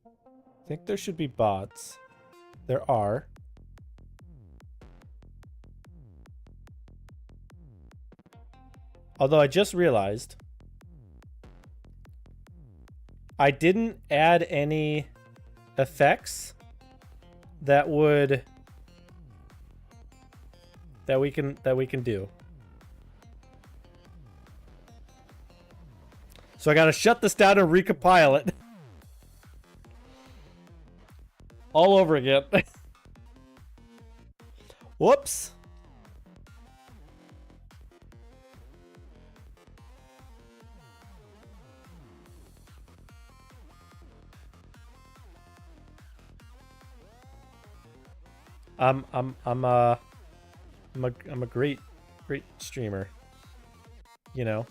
I think there should be bots. There are. Although I just realized I didn't add any effects that would that we can do. So I gotta shut this down and recompile it. All over again. Whoops. I'm a great streamer. You know.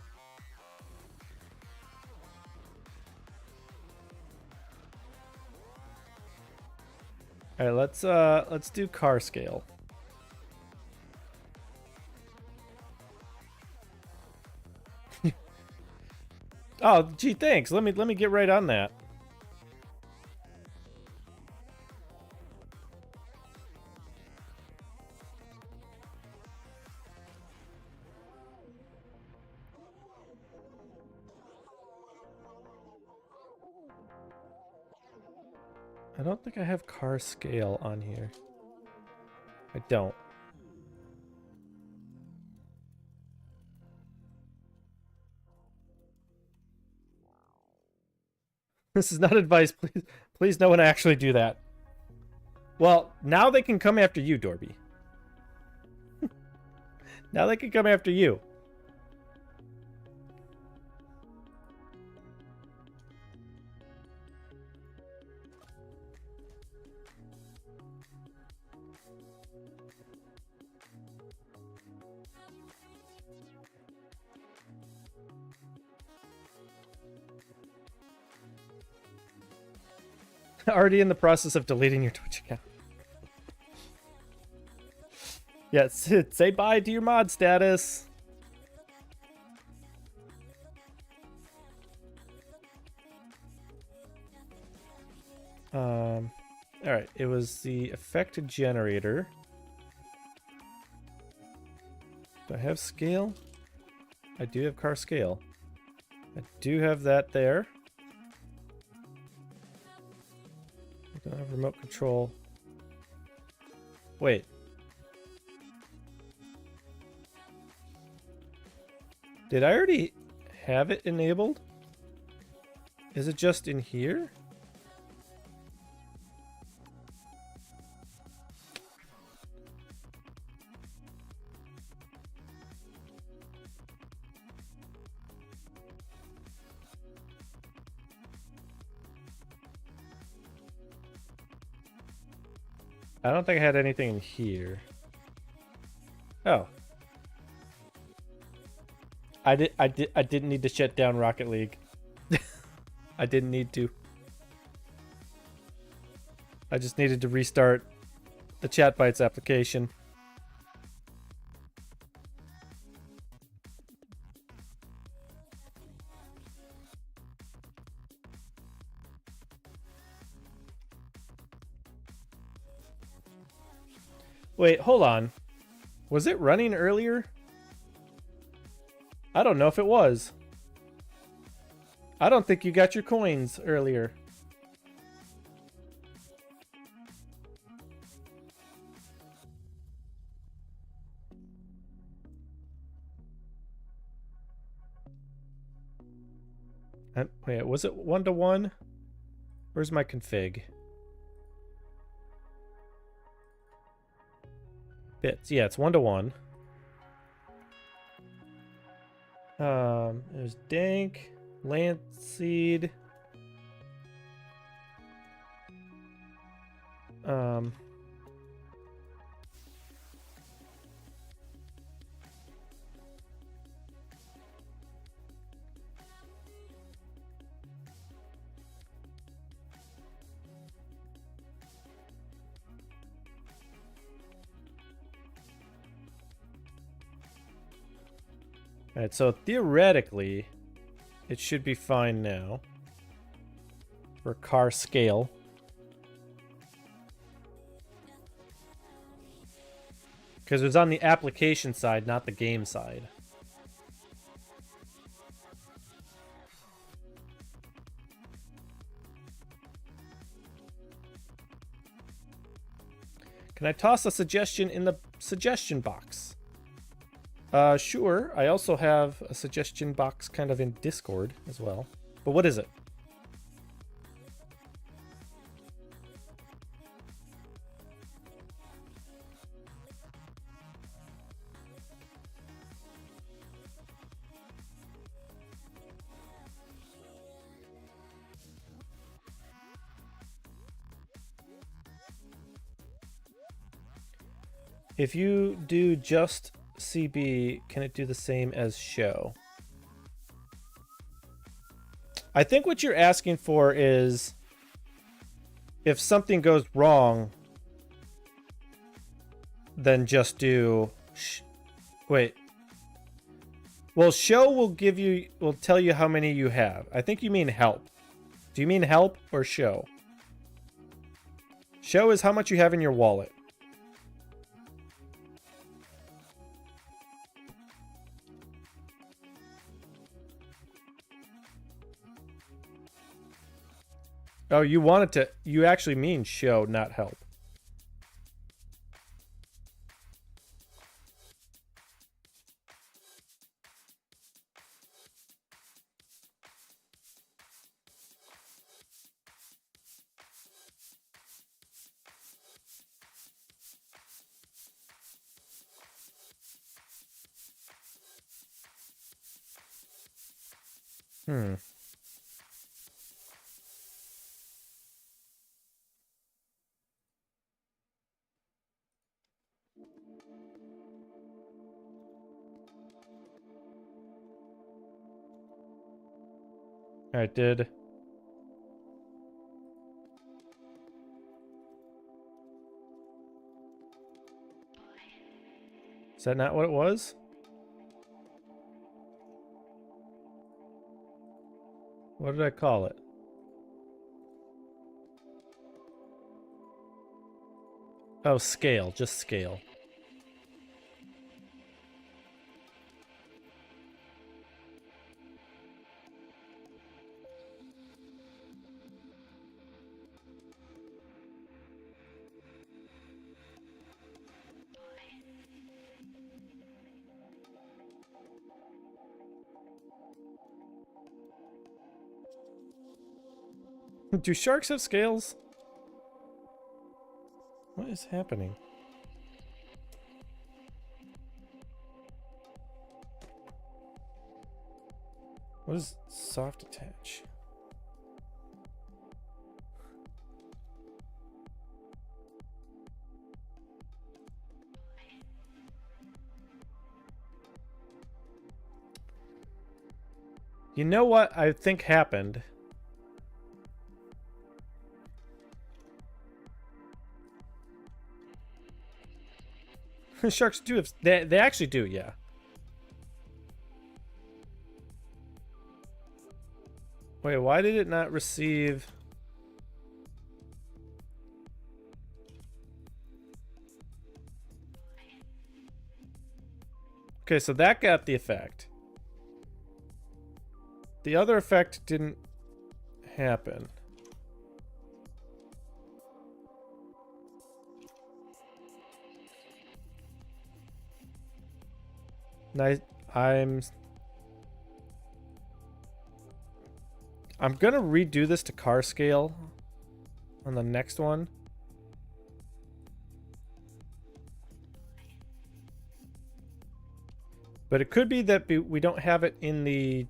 All right, let's do car scale. Oh, gee, thanks. Let me get right on that. I don't think I have car scale on here. I don't. This is not advice. Please no one actually do that. Well, now they can come after you, Dorby. Now they can come after you. Already in the process of deleting your Twitch account. Yes, say bye to your mod status. All right, it was the effect generator. Do I have scale? I do have car scale. I do have that there. I don't have remote control. Wait. Did I already have it enabled? Is it just in here? I don't think I had anything in here. Oh. I didn't need to shut down Rocket League. I didn't need to. I just needed to restart the Chat Bytes application. Wait, hold on. Was it running earlier? I don't know if it was. I don't think you got your coins earlier. Wait, was it 1-to-1? Where's my config? Bits. Yeah, it's 1-to-1. There's Dank, Lanceseed. Alright, so theoretically, it should be fine now for car scale. Because it was on the application side, not the game side. Can I toss a suggestion in the suggestion box? Sure. I also have a suggestion box kind of in Discord as well. But what is it? If you do just CB, can it do the same as show? I think what you're asking for is if something goes wrong, then just do wait. Well, show will tell you how many you have. I think you mean help. Do you mean help or show? Show is how much you have in your wallet. Oh, you actually mean show, not help. Hmm. Alright, did... Is that not what it was? What did I call it? Oh, scale. Just scale. Do sharks have scales? What is happening? What is soft attach? You know what I think happened? Sharks do have... They actually do, yeah. Wait, why did it not receive... Okay, so that got the effect. The other effect didn't happen. Nice. I'm gonna redo this to car scale on the next one. But it could be that we don't have it in the...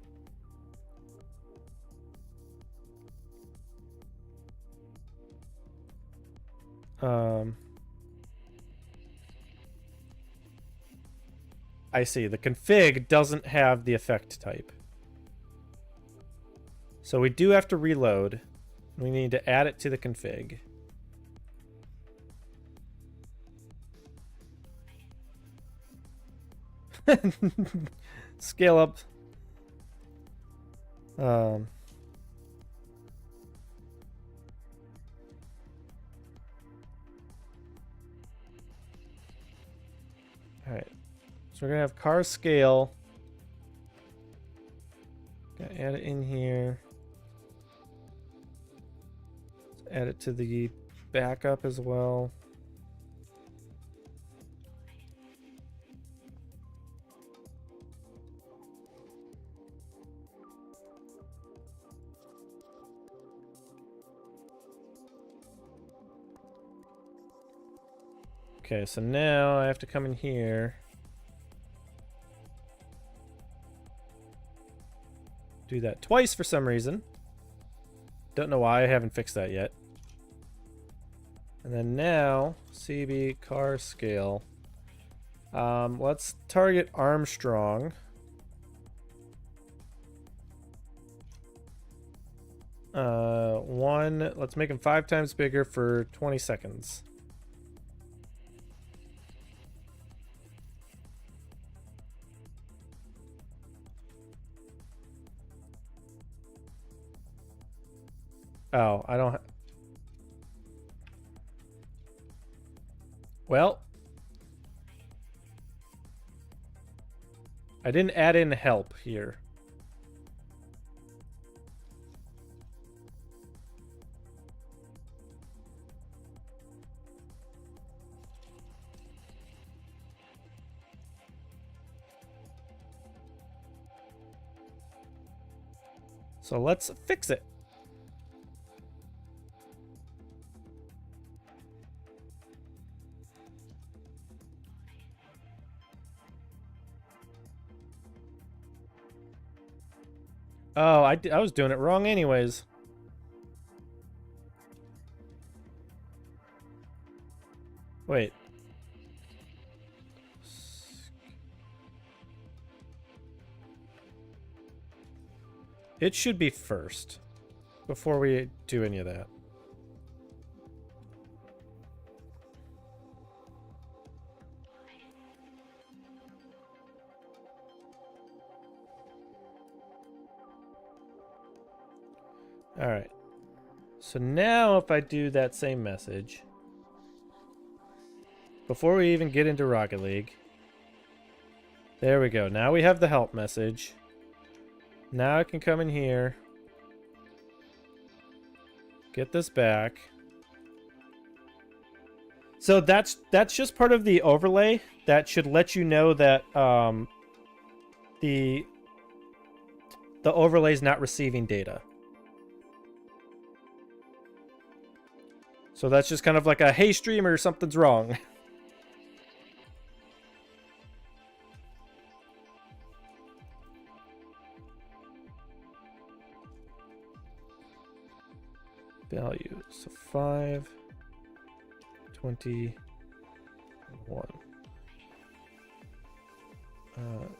I see. The config doesn't have the effect type. So we do have to reload. We need to add it to the config. Scale up. Alright. So we're going to have car scale. Gotta add it in here. Let's add it to the backup as well. Okay, so now I have to come in here. Do that twice for some reason. Don't know why, I haven't fixed that yet. And then now, CB car scale. Let's target Armstrong. Let's make him 5 times bigger for 20 seconds. Oh, I don't... Well... I didn't add in help here. So let's fix it. Oh, I was doing it wrong anyways. Wait. It should be first before we do any of that. All right. So now if I do that same message, before we even get into Rocket League, there we go. Now we have the help message. Now I can come in here, get this back. So that's just part of the overlay that should let you know that the overlay is not receiving data. So that's just kind of like a, hey streamer, something's wrong. Value, so 5, 21.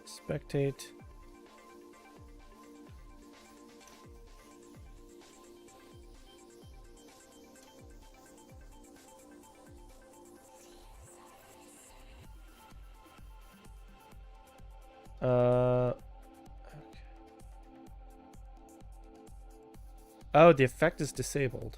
Spectate. Okay. Oh, the effect is disabled.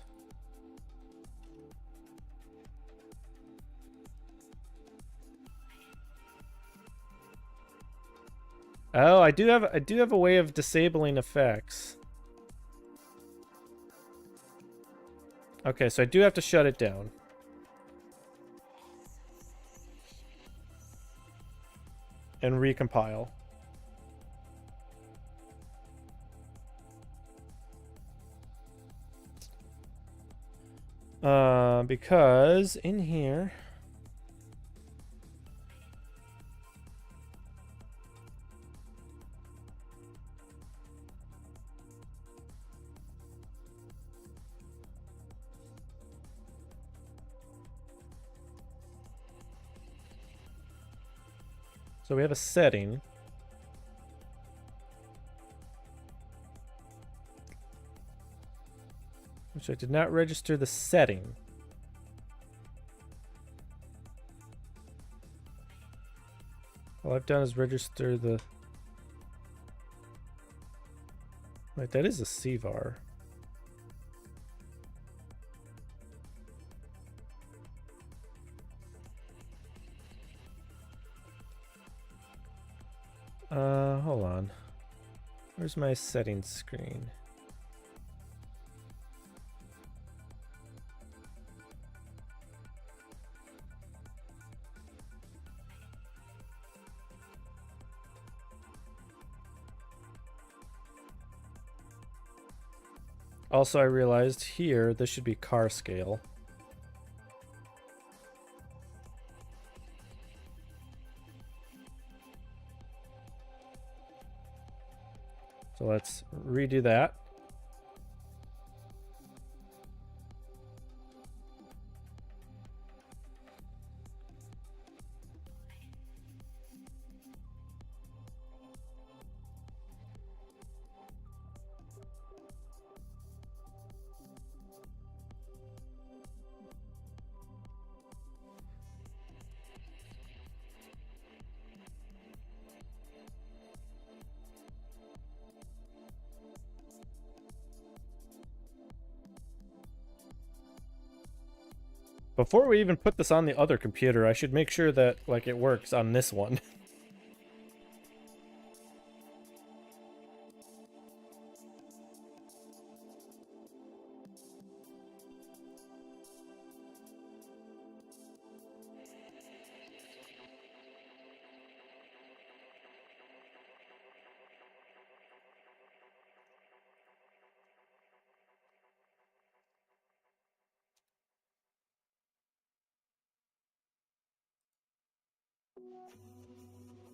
Oh, I do have a way of disabling effects. Okay, so I do have to shut it down. And recompile. Because in here... So we have a setting. Which I did not register the setting. All I've done is register the... Wait, that is a CVAR. Hold on. Where's my settings screen? Also, I realized here, this should be car scale. So let's redo that. Before we even put this on the other computer, I should make sure that, like, it works on this one.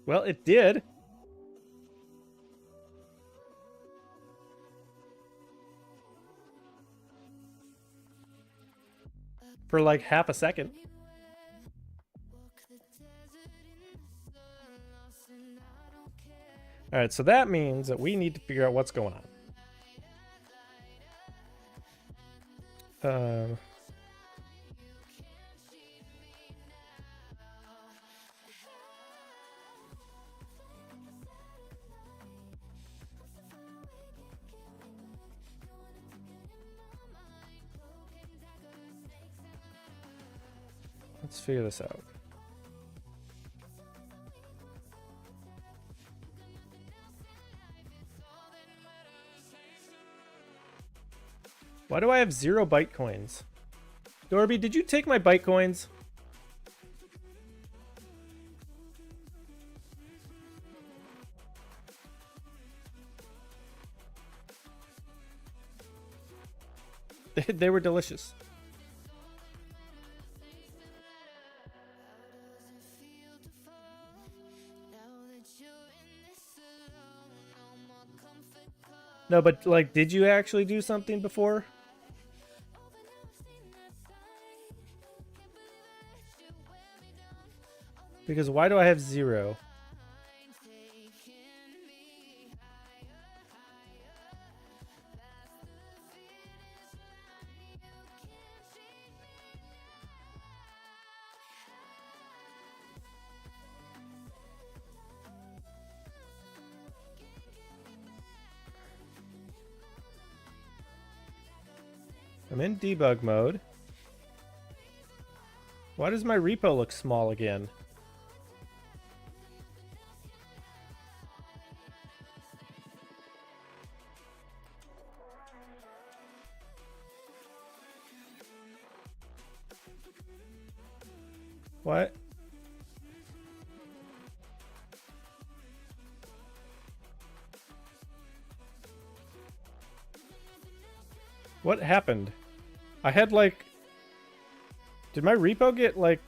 Well, it did. For like half a second. Alright, so that means that we need to figure out what's going on. Let's figure this out. Why do I have 0 Bytecoins? Dorby, did you take my Bytecoins? They were delicious. No, but like, did you actually do something before? Because why do I have 0? I'm in debug mode. Why does my repo look small again? What? What happened? I had like... Did my repo get like...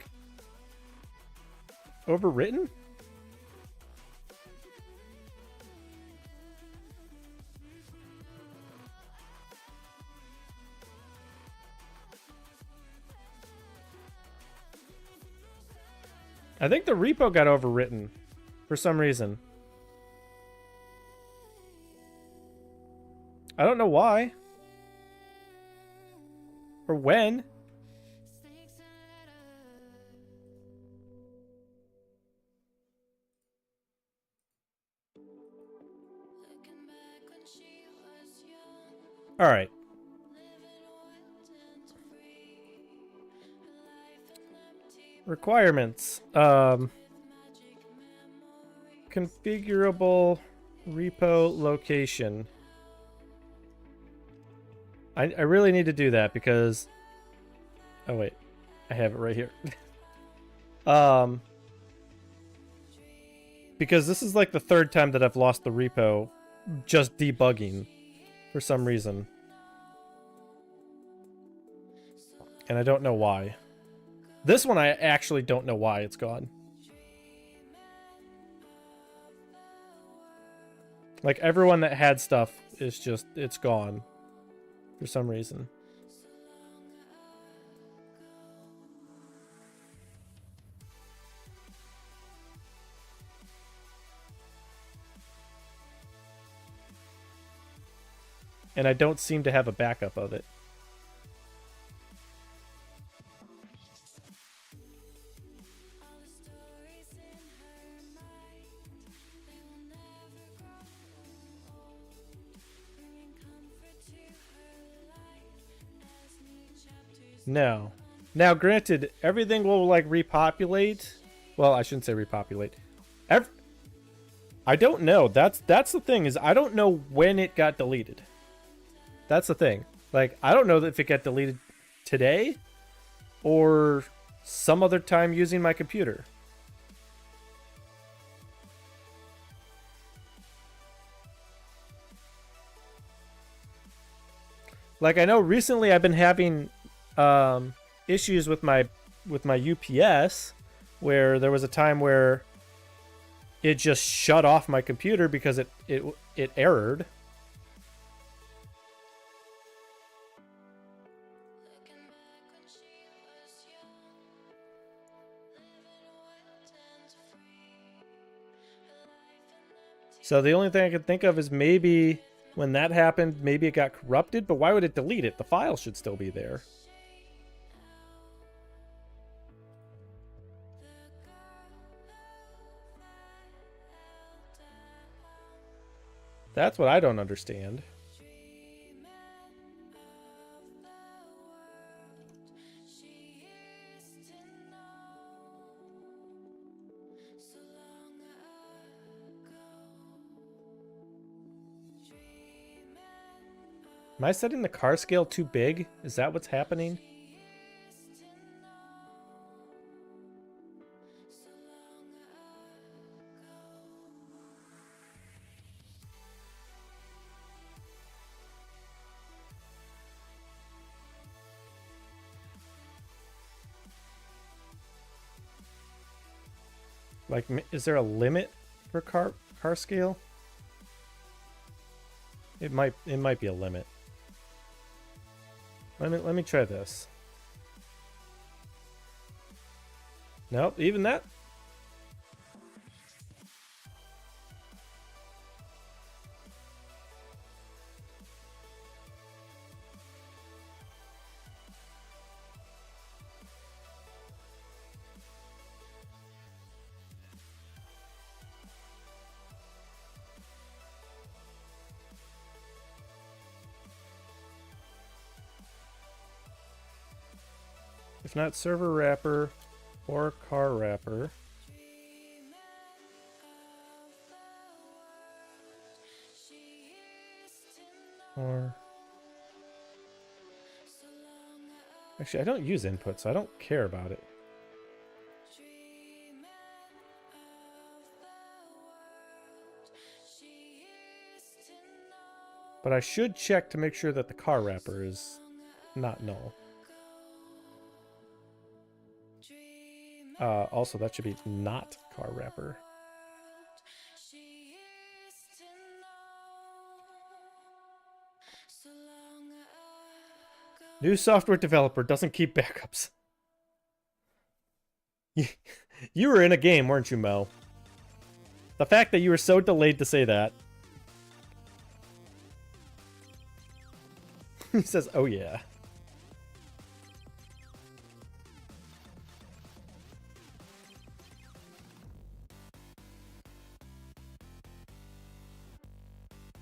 overwritten? I think the repo got overwritten for some reason. I don't know why. Or when. All right. Requirements. Configurable repo location. I really need to do that because... Oh, wait. I have it right here. Because this is like the 3rd time that I've lost the repo just debugging for some reason. And I don't know why. This one I actually don't know why it's gone. Like everyone that had stuff is just, it's gone for some reason. And I don't seem to have a backup of it. No. Now, granted, everything will like repopulate. Well, I shouldn't say repopulate. I don't know. That's the thing, is I don't know when it got deleted. That's the thing. Like, I don't know if it got deleted today or some other time using my computer. Like, I know recently I've been having issues with my UPS, where there was a time where it just shut off my computer because it errored. So the only thing I can think of is maybe when that happened, maybe it got corrupted, but why would it delete it? The file should still be there. That's what I don't understand. Am I setting the car scale too big? Is that what's happening? Like, is there a limit for car scale? It might be a limit. Let me try this. Nope, even that. If not server wrapper or car wrapper. Or actually, I don't use input, so I don't care about it. But I should check to make sure that the car wrapper is not null. Also, that should be not car wrapper. New software developer doesn't keep backups. You were in a game, weren't you, Mo? The fact that you were so delayed to say that. He says, oh yeah.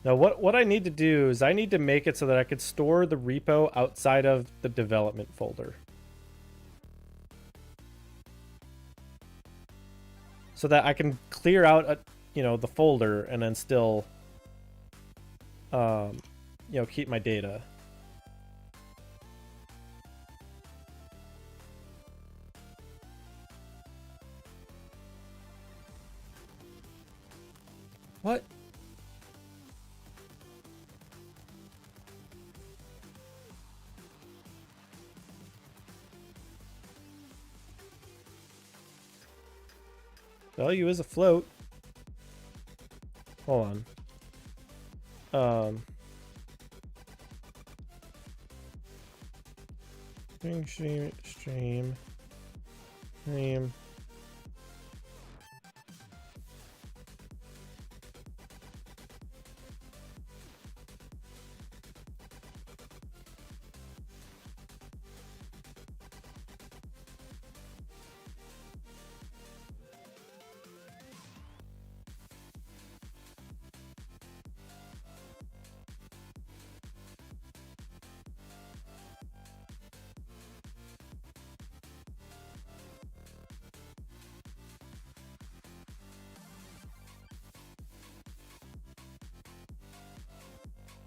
Now, what I need to do is I need to make it so that I could store the repo outside of the development folder. So that I can clear out, the folder and then still, keep my data. What? Value is afloat. Hold on. Stream name.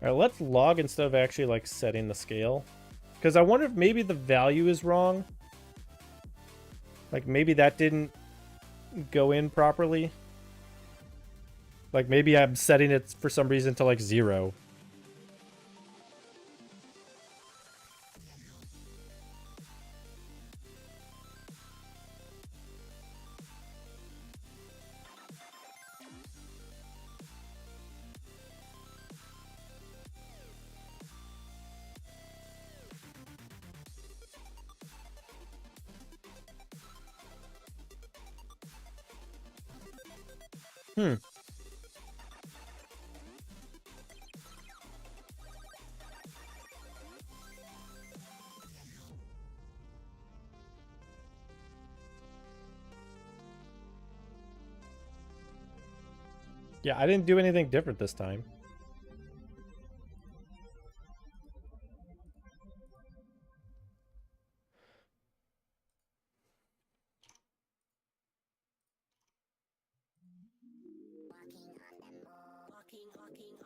All right, let's log instead of actually like setting the scale. Because I wonder if maybe the value is wrong. Like maybe that didn't go in properly. Like maybe I'm setting it for some reason to like 0. Hmm. Yeah, I didn't do anything different this time.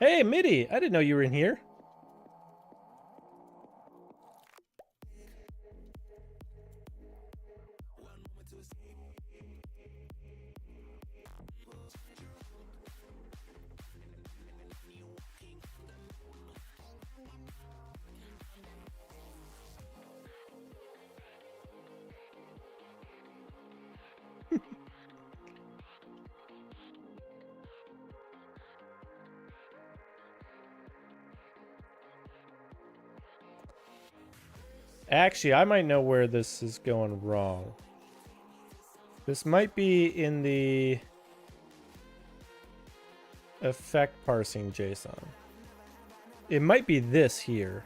Hey, Mitty! I didn't know you were in here. Actually, I might know where this is going wrong. This might be in the effect parsing JSON. It might be this here.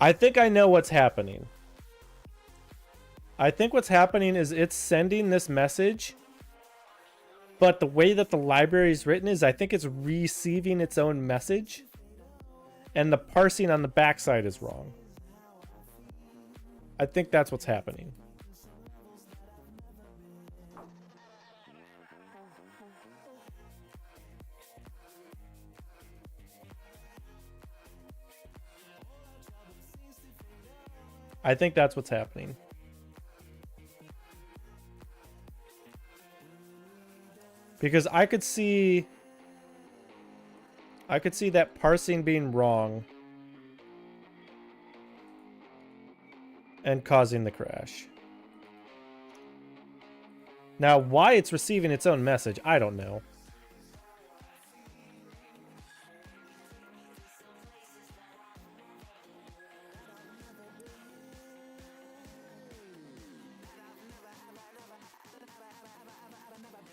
I think I know what's happening. I think what's happening is it's sending this message, but the way that the library is written is I think it's receiving its own message, and the parsing on the backside is wrong. I think that's what's happening. I think that's what's happening. Because I could see that parsing being wrong and causing the crash. Now, why it's receiving its own message, I don't know.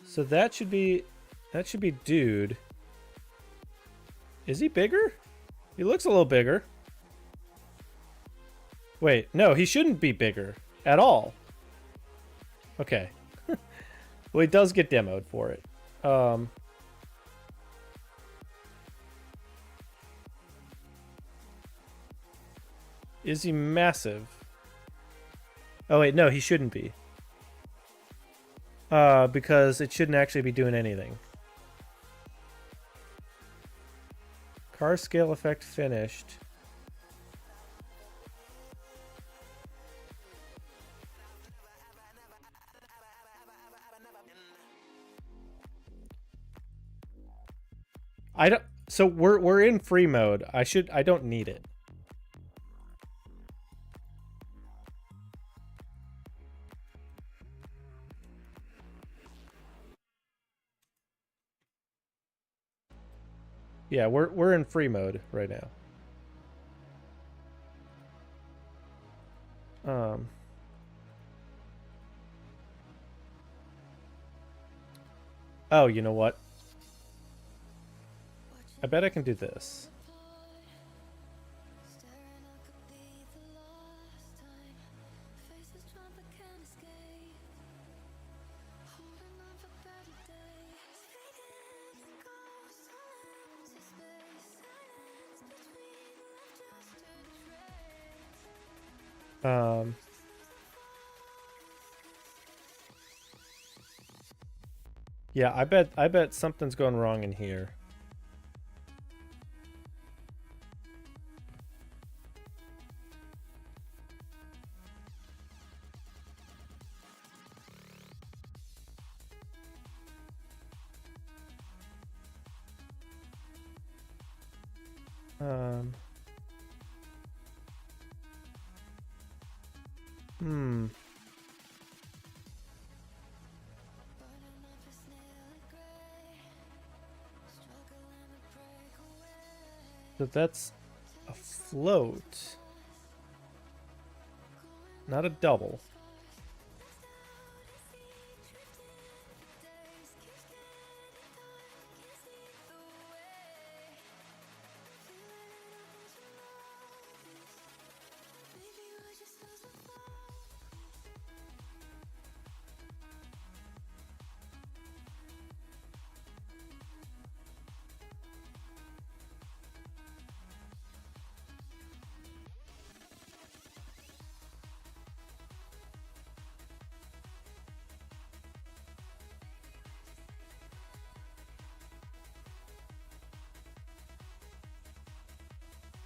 So that should be dude. Is he bigger? He looks a little bigger. Wait, no, he shouldn't be bigger at all. Okay. Well, he does get demoed for it. Is he massive? Oh wait, no, he shouldn't be. Because it shouldn't actually be doing anything. Car scale effect finished. I don't. So we're in free mode. I don't need it. Yeah, we're in free mode right now. Oh, you know what? I bet I can do this. Yeah, I bet something's going wrong in here. Hmm. So that's a float. Not a double.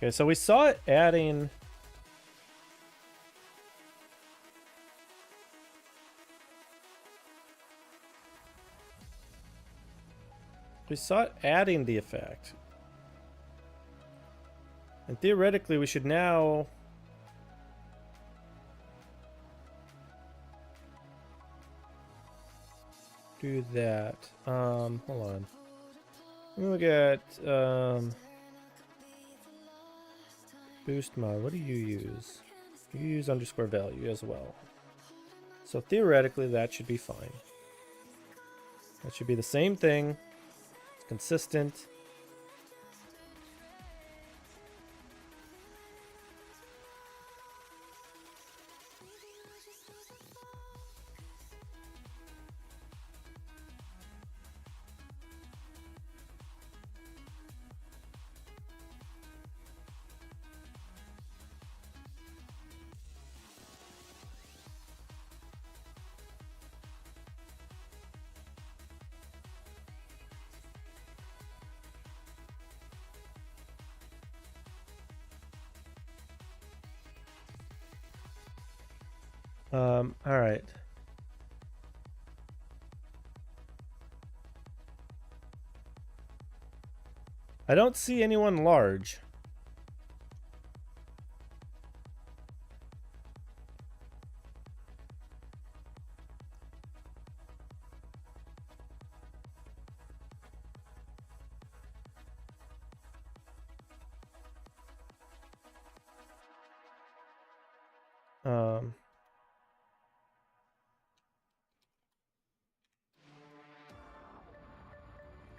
Okay, so we saw it adding... We saw it adding the effect. And theoretically, we should now... do that. Hold on. Let me look at boost mod. What do you use? You use underscore value as well. So theoretically, that should be fine. That should be the same thing. It's consistent. All right. I don't see anyone large.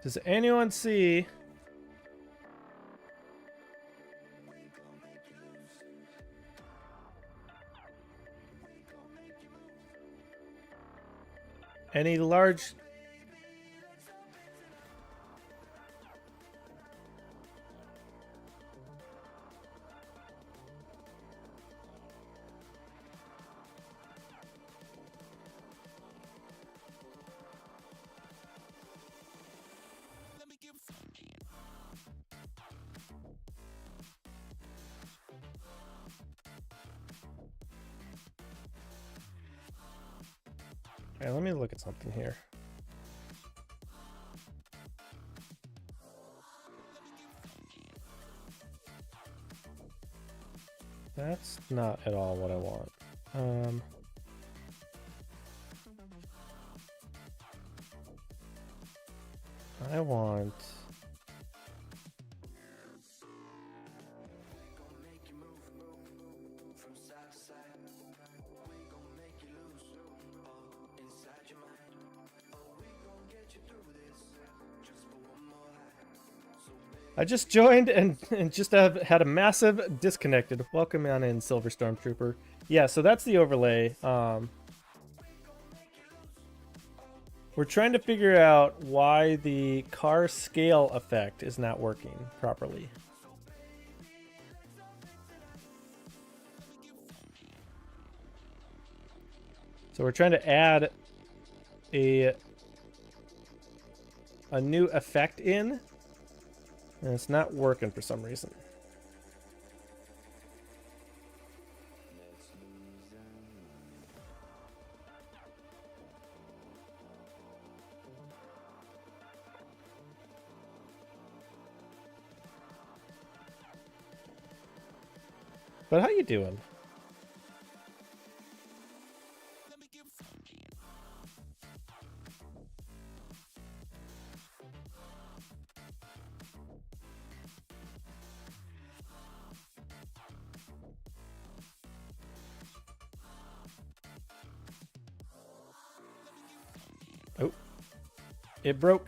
Does anyone see any large? Okay, let me look at something here. That's not at all what I want. I want... I just joined and just had a massive disconnected. Welcome on in, Silver Stormtrooper. Yeah, so that's the overlay. We're trying to figure out why the car scale effect is not working properly. So we're trying to add a a new effect in, and it's not working for some reason. But how you doing? Oh, it broke.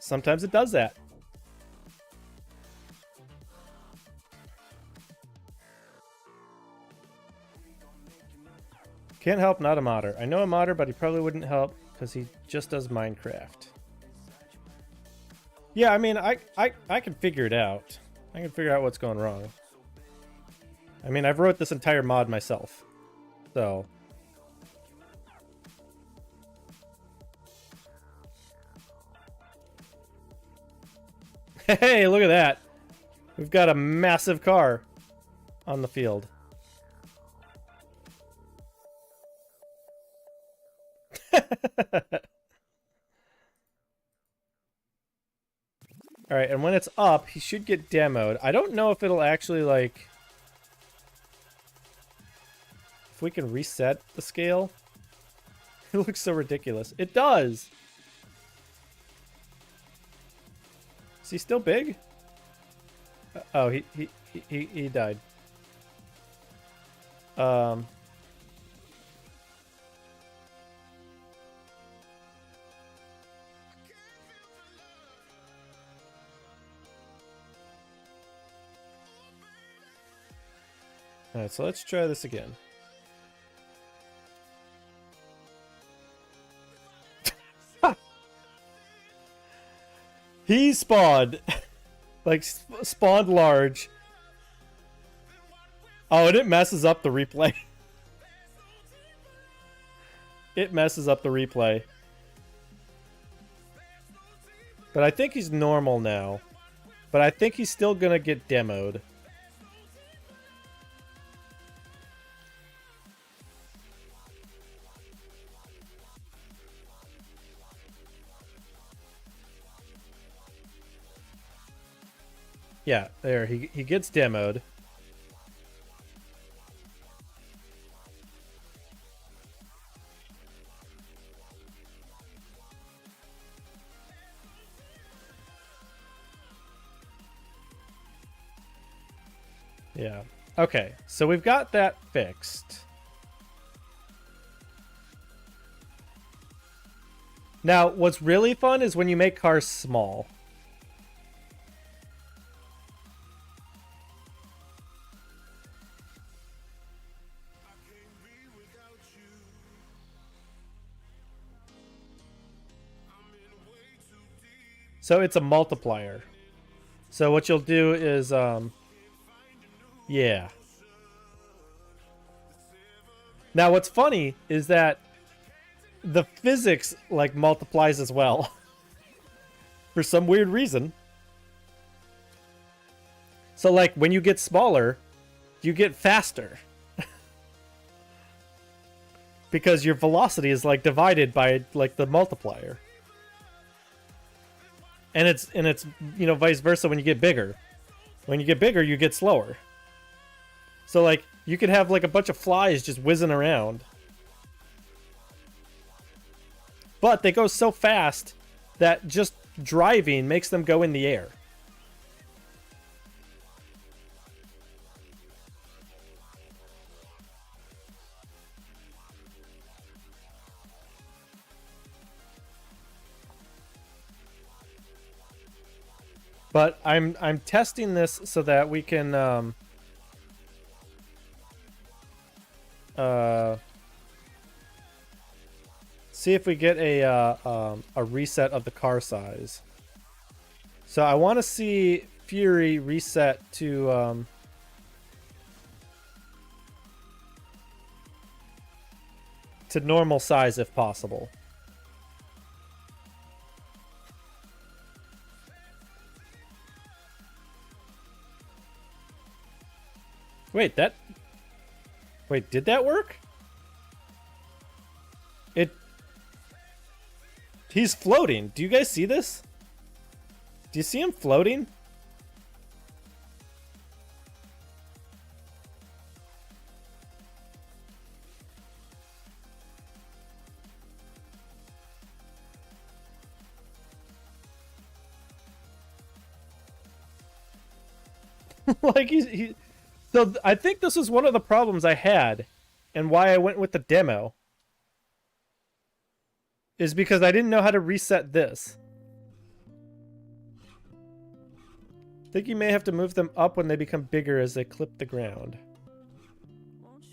Sometimes it does that. Can't help not a modder. I know a modder, but he probably wouldn't help because he just does Minecraft. Yeah, I mean, I can figure it out. I can figure out what's going wrong. I mean, I've wrote this entire mod myself. So... Hey, look at that. We've got a massive car on the field. Alright, and when it's up, he should get demoed. I don't know if it'll actually, like... If we can reset the scale. It looks so ridiculous. It does! Is he still big? Oh, he died. Alright, so let's try this again. He spawned. Like, spawned large. Oh, and it messes up the replay. It messes up the replay. But I think he's normal now. But I think he's still gonna get demoed. Yeah, there, he gets demoed. Yeah. Okay, so we've got that fixed. Now, what's really fun is when you make cars small. So it's a multiplier. So what you'll do is, yeah. Now what's funny is that the physics, like, multiplies as well. For some weird reason. So, like, when you get smaller, you get faster. Because your velocity is, like, divided by, like, the multiplier. And it's you know, vice versa when you get bigger. When you get bigger, you get slower. So, like, you could have, like, a bunch of flies just whizzing around. But they go so fast that just driving makes them go in the air. But I'm testing this so that we can see if we get a reset of the car size. So I want to see Fury reset to to normal size if possible. Wait, Wait, did that work? He's floating. Do you guys see this? Do you see him floating? Like so I think this was one of the problems I had and why I went with the demo is because I didn't know how to reset this. I think you may have to move them up when they become bigger as they clip the ground.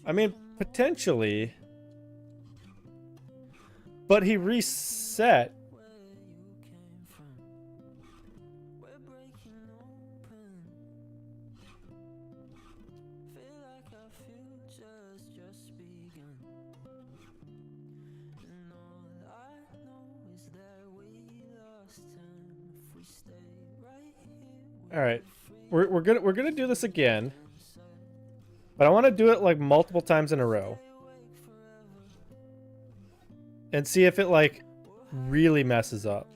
I mean, potentially. But he reset. All right, we're gonna do this again, but I want to do it like multiple times in a row and see if it like really messes up.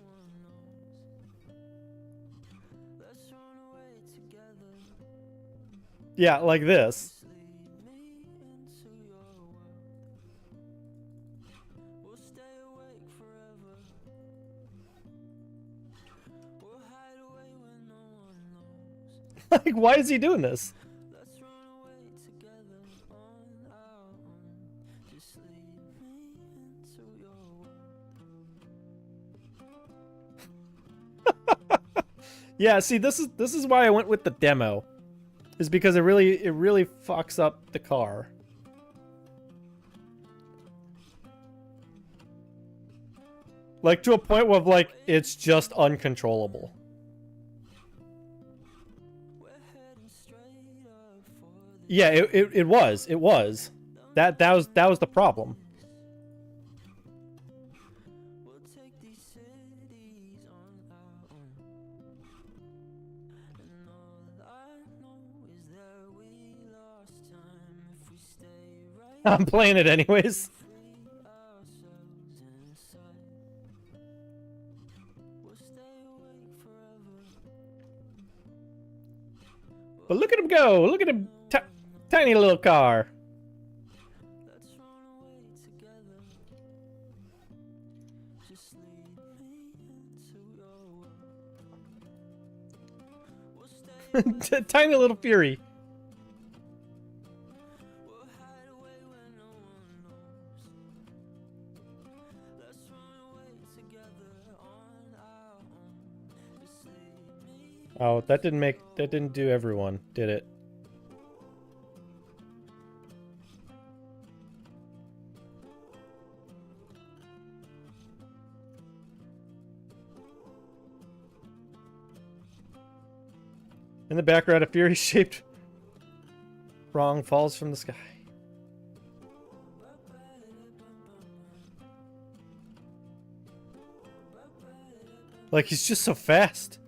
Yeah, like this. Like, why is he doing this? Yeah, see, this is why I went with the demo. Is because it really fucks up the car. Like to a point where like it's just uncontrollable. Yeah, it was. That was the problem. I'm playing it anyways. But look at him go! Look at him! Tiny little car. Tiny little Fury. Oh, that didn't do everyone, did it? In the background, a Fury-shaped wrong falls from the sky. Like, he's just so fast.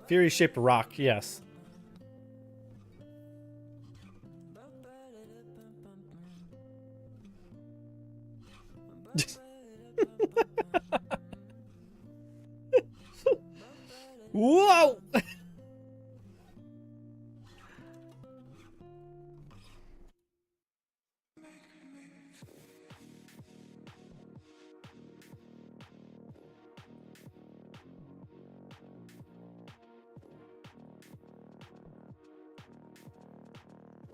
Fury-shaped rock, yes. Whoa!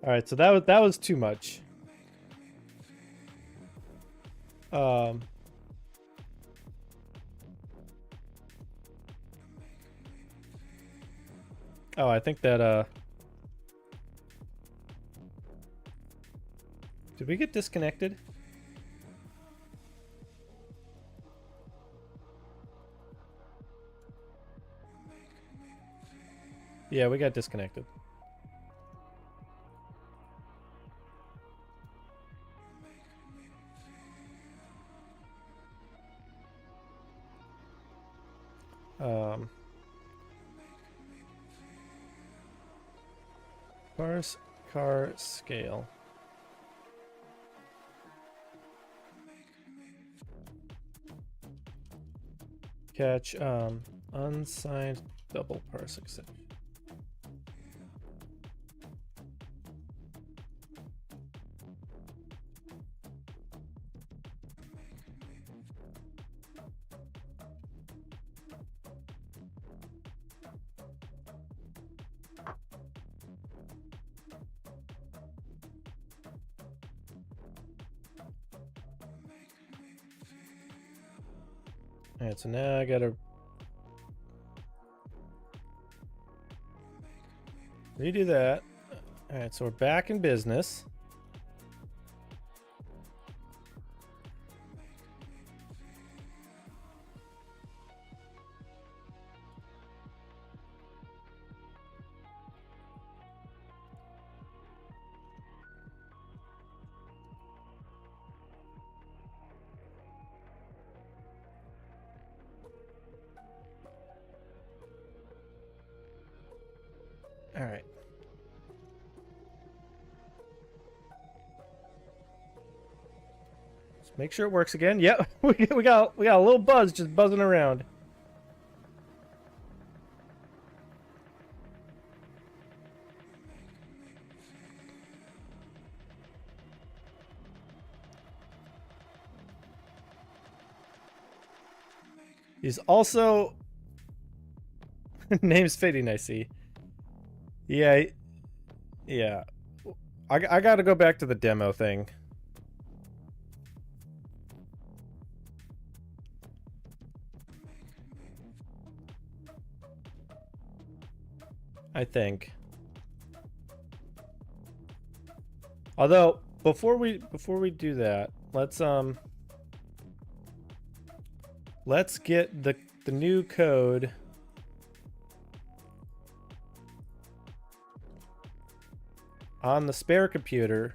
All right, so that was too much. Oh, I think that did we get disconnected? Yeah, we got disconnected. Parse car scale. Catch unsigned double parse exception. Alright, so now I gotta redo that. Alright, so we're back in business. All right. Let's make sure it works again. Yep, we got a little buzz just buzzing around. He's also name's fitting, I see. Yeah, yeah. I gotta go back to the demo thing. I think. Although before we do that, let's get the new code on the spare computer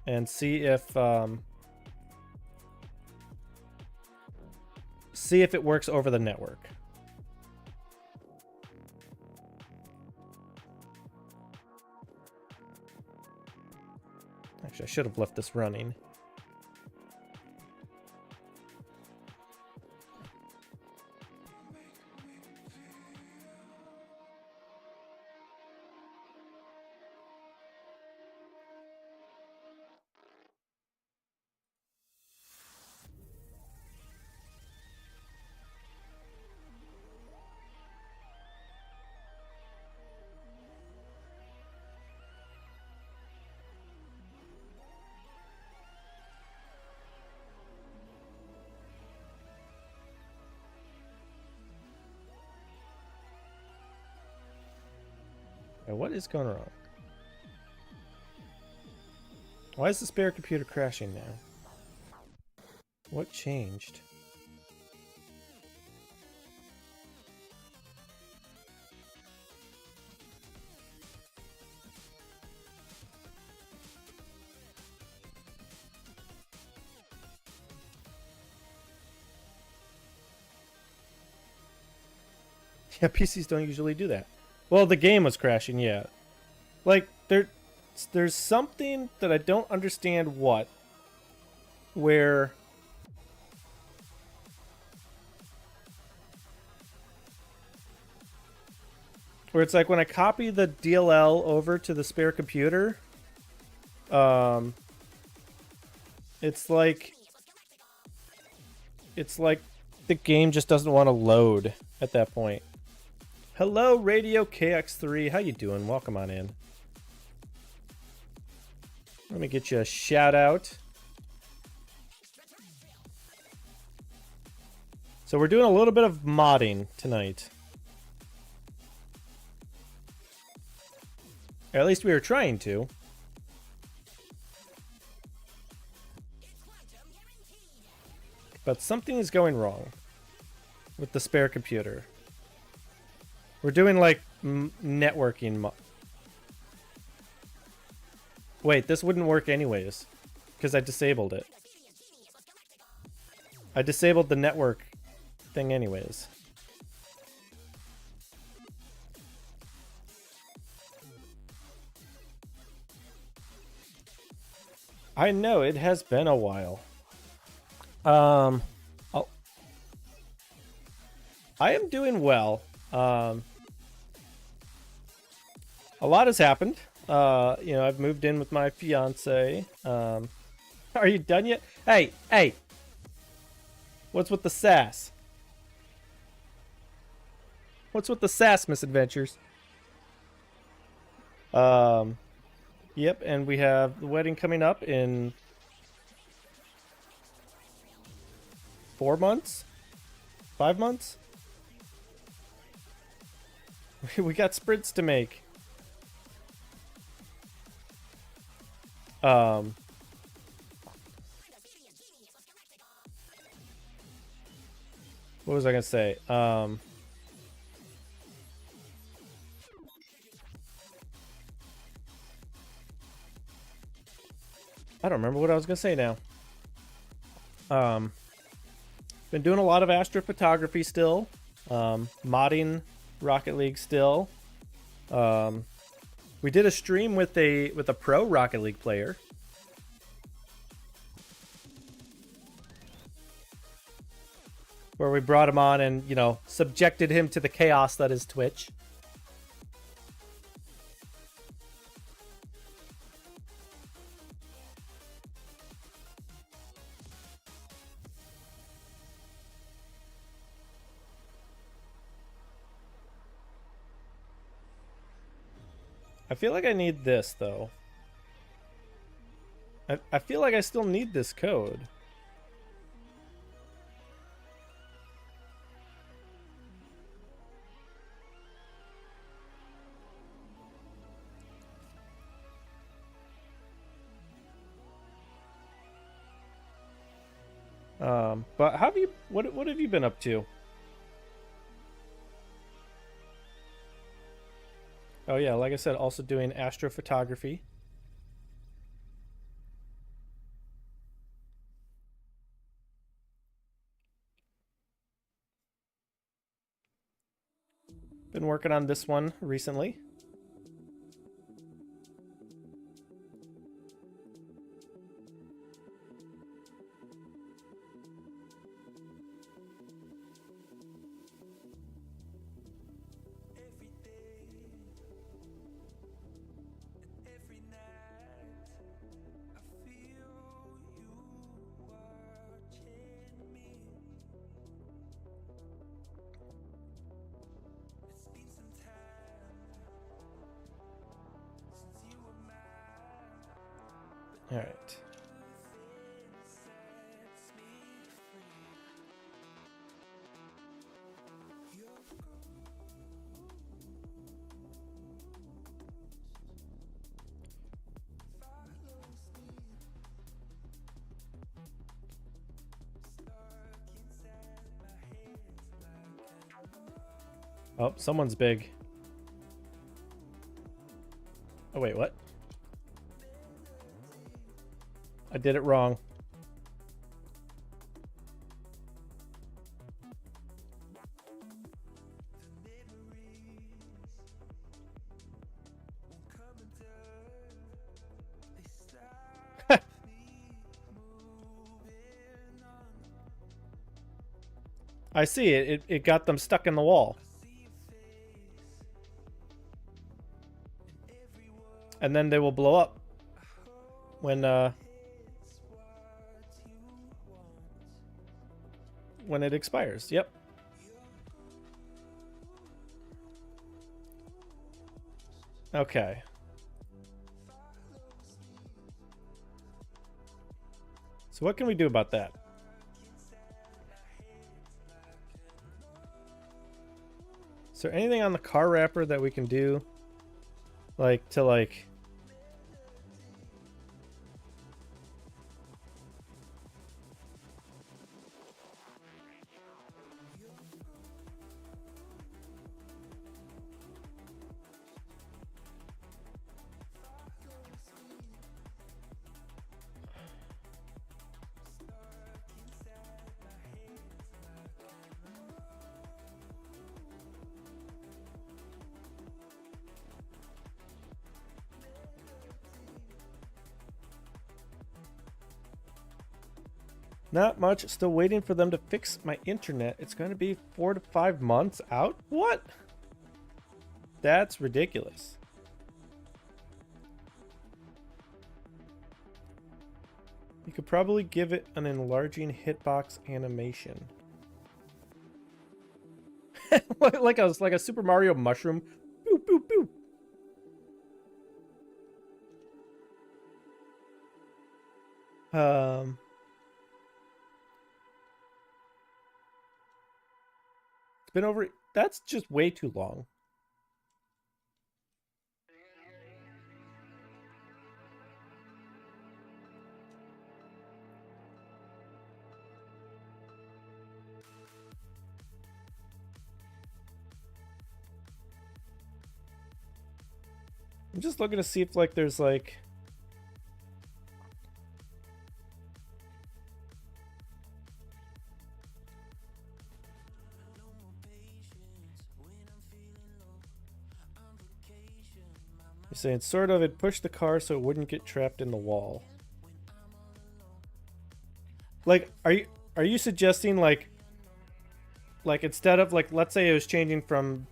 and see if it works over the network. Actually, I should have left this running. What is going wrong? Why is the spare computer crashing now? What changed? Yeah, PCs don't usually do that. Well, the game was crashing, yeah. Like, there's something that I don't understand where it's like when I copy the DLL over to the spare computer, it's like the game just doesn't want to load at that point. Hello, Radio KX3. How you doing? Welcome on in. Let me get you a shout out. So we're doing a little bit of modding tonight. Or at least we were trying to. But something is going wrong with the spare computer. We're doing like networking. Wait, this wouldn't work anyways because I disabled it. I disabled the network thing anyways. I know it has been a while. Oh, I am doing well. A lot has happened. You know, I've moved in with my fiance. Are you done yet? Hey, hey. What's with the sass? What's with the sass, misadventures? Yep, and we have the wedding coming up in 4 months? 5 months? We got sprints to make. What was I gonna say? I don't remember what I was gonna say now. Been doing a lot of astrophotography still. Modding Rocket League still. We did a stream with a pro Rocket League player. Where we brought him on and, you know, subjected him to the chaos that is Twitch. I feel like I need this, though. I feel like I still need this code. But how have you? What have you been up to? Oh yeah, like I said, also doing astrophotography. Been working on this one recently. All right. Oh, someone's big. Oh, wait, what? I did it wrong. I see it. It got them stuck in the wall. And then they will blow up when it expires. Yep. Okay. So what can we do about that? Is there anything on the car wrapper that we can do? Like, to like... Not much. Still waiting for them to fix my internet. It's going to be 4 to 5 months out? What? That's ridiculous. You could probably give it an enlarging hitbox animation. like a Super Mario mushroom. Boop, boop, boop. It's been over. That's just way too long. I'm just looking to see if like there's like you're saying sort of it pushed the car so it wouldn't get trapped in the wall. Like are you suggesting like instead of like let's say it was changing from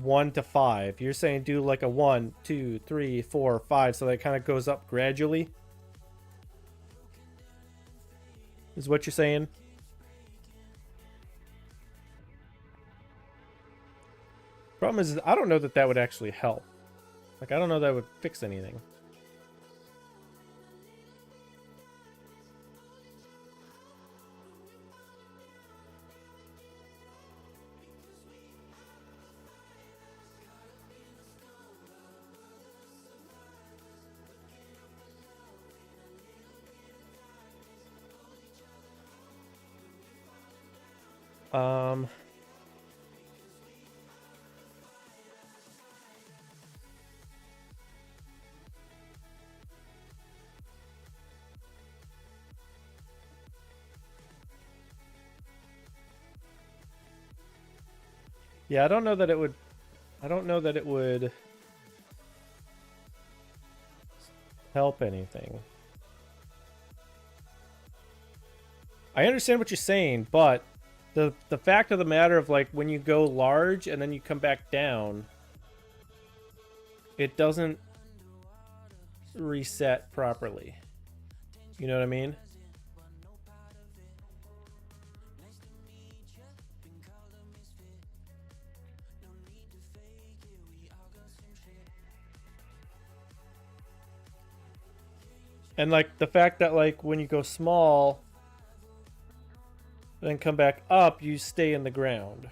1 to 5, you're saying do like a 1, 2, 3, 4, 5 so that it kind of goes up gradually? Is what you're saying? Problem is I don't know that would actually help. Like I don't know that would fix anything. Yeah, I don't know that it would help anything. I understand what you're saying, but the fact of the matter of like when you go large and then you come back down, it doesn't reset properly. You know what I mean? And like the fact that like when you go small then come back up, you stay in the ground.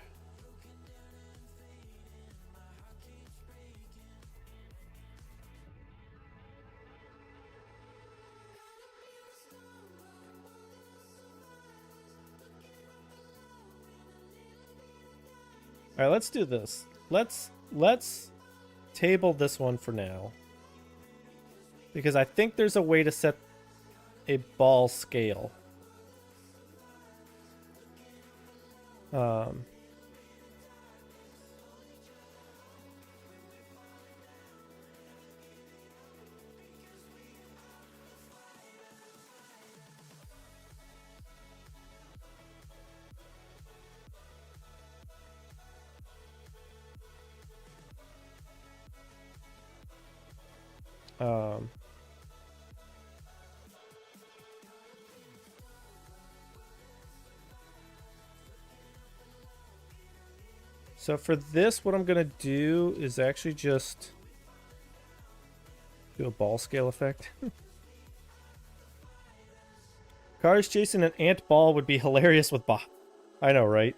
All right, let's do this. Let's table this one for now. Because I think there's a way to set a ball scale. So for this, what I'm going to do is actually just do a ball scale effect. Cars chasing an ant ball would be hilarious with Bob. I know, right?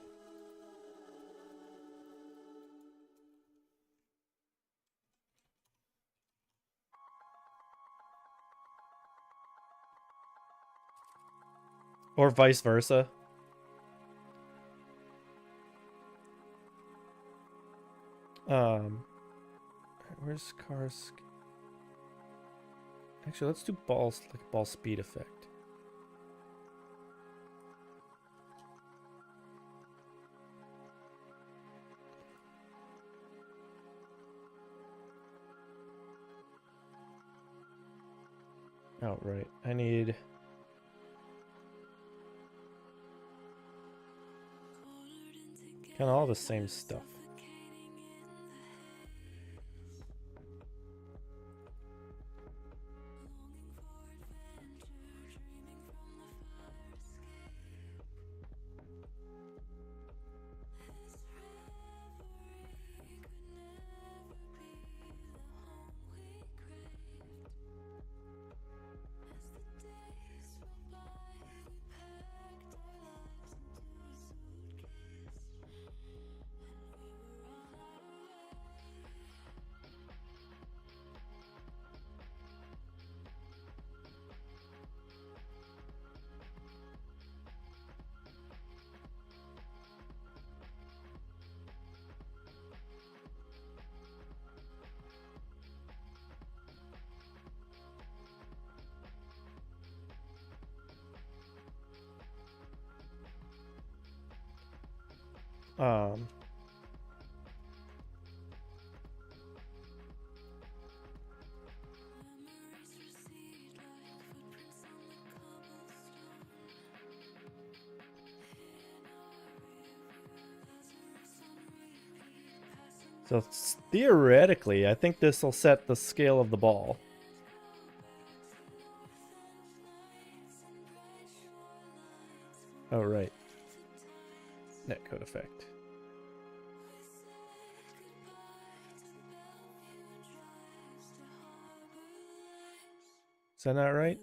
Or vice versa. Where's cars? Actually, let's do balls, like ball speed effect. Oh, right. I need Kind of all the same stuff. Um, so theoretically, I think this will set the scale of the ball. Oh, right. Netcode effect. Is that not right?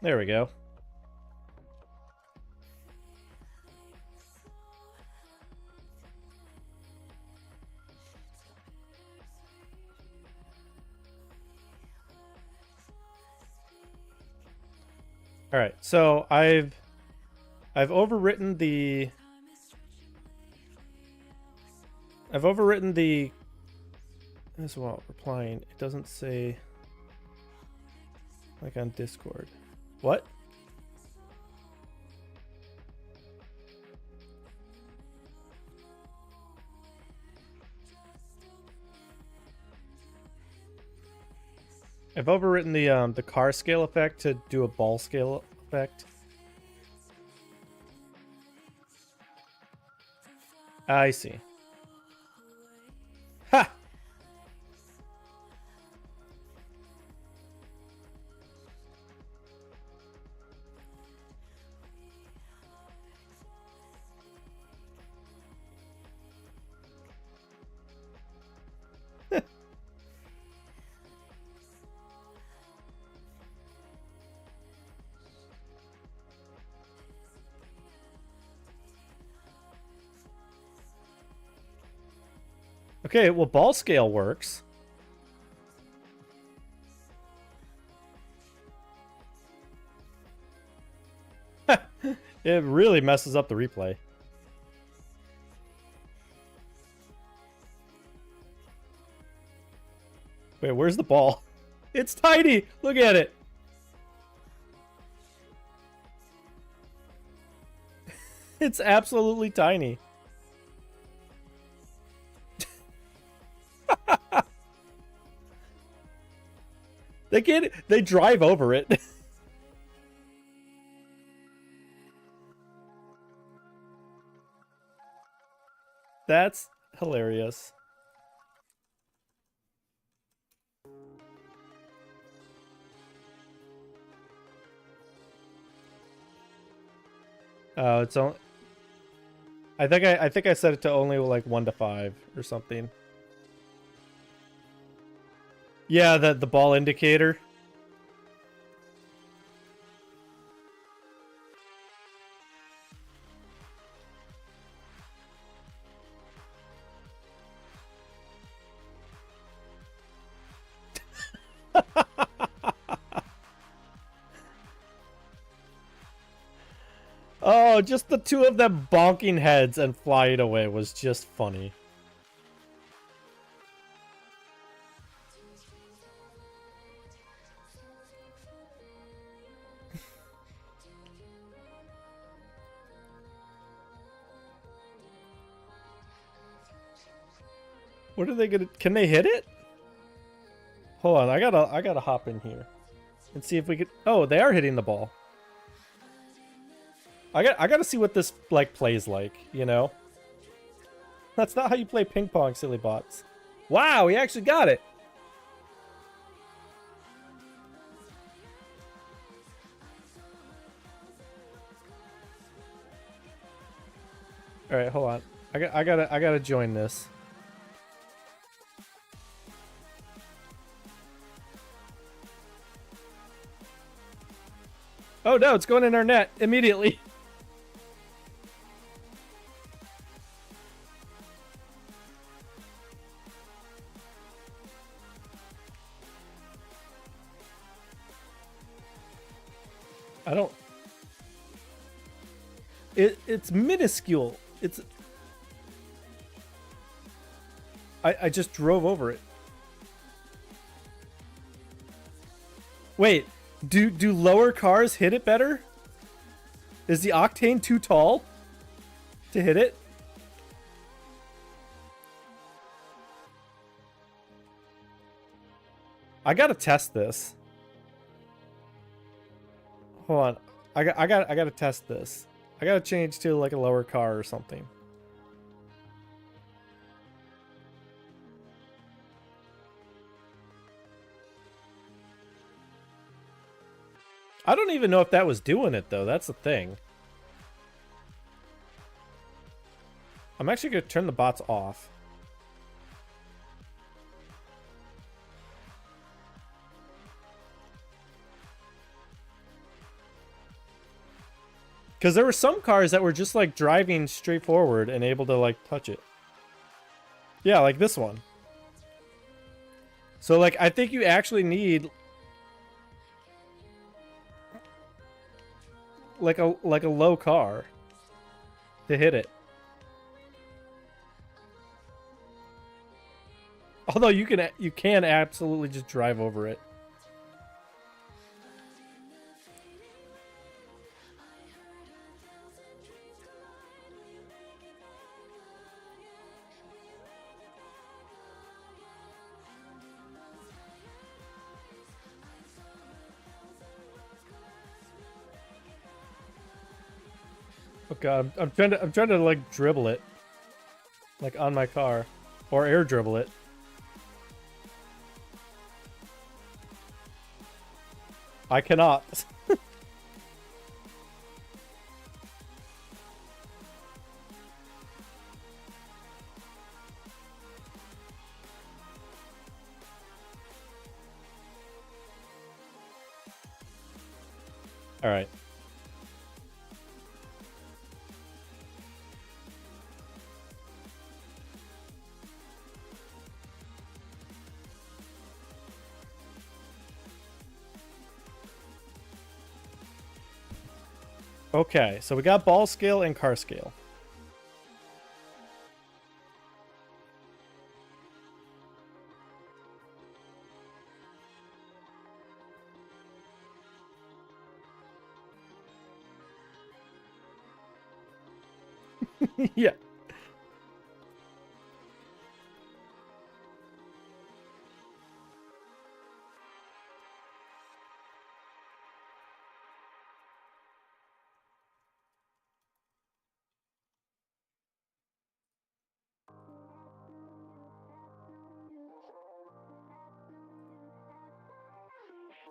There we go. All right, so I've overwritten the as well replying. It doesn't say like on Discord. What? I've overwritten the car scale effect to do a ball scale effect. I see. Ha! Okay, well, ball scale works. It really messes up the replay. Wait, where's the ball? It's tiny! Look at it! It's absolutely tiny. They drive over it. That's hilarious. Oh, it's only. I think I set it to only like 1 to 5 or something. Yeah, the ball indicator. Oh, just the two of them bonking heads and flying away was just funny. What are they gonna? Can they hit it? Hold on, I gotta hop in here and see if we could. Oh, they are hitting the ball. I gotta see what this like plays like. You know, that's not how you play ping pong, silly bots. Wow, he actually got it. All right, hold on. I gotta join this. Oh no, it's going in our net immediately. I don't. It's minuscule. It's. I just drove over it. Wait, do lower cars hit it better? Is the Octane too tall to hit it? I gotta test this. Hold on, I gotta test this. I gotta change to like a lower car or something. I don't even know if that was doing it, though. That's the thing. I'm actually going to turn the bots off. Because there were some cars that were just, like, driving straight forward and able to, like, touch it. Yeah, like this one. So, like, I think you actually need... like a low car to hit it. Although you can absolutely just drive over it. Oh god, I'm trying to like dribble it. Like on my car. Or air dribble it. I cannot. All right. Okay, so we got ball scale and car scale. Yeah.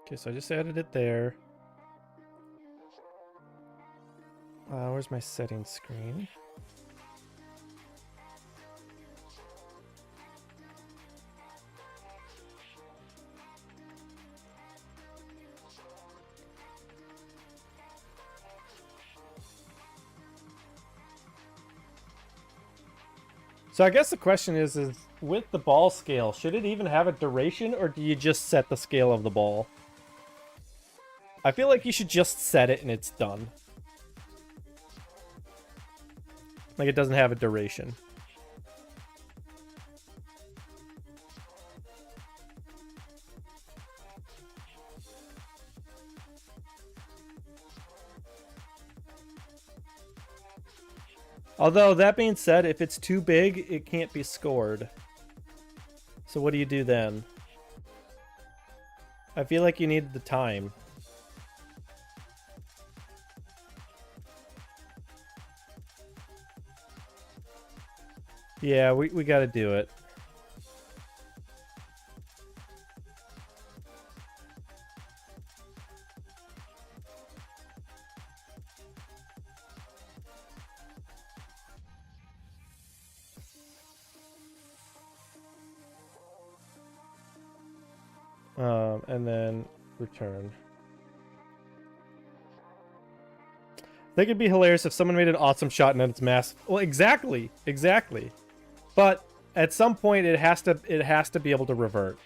Okay, so I just added it there. Where's my settings screen? So I guess the question is with the ball scale, should it even have a duration, or do you just set the scale of the ball? I feel like you should just set it and it's done. Like it doesn't have a duration. Although, that being said, if it's too big, it can't be scored. So what do you do then? I feel like you need the time. Yeah, we gotta do it. And then return. I think it'd be hilarious if someone made an awesome shot and then it's massive. Well, exactly, exactly. But at some point, it has to be able to revert.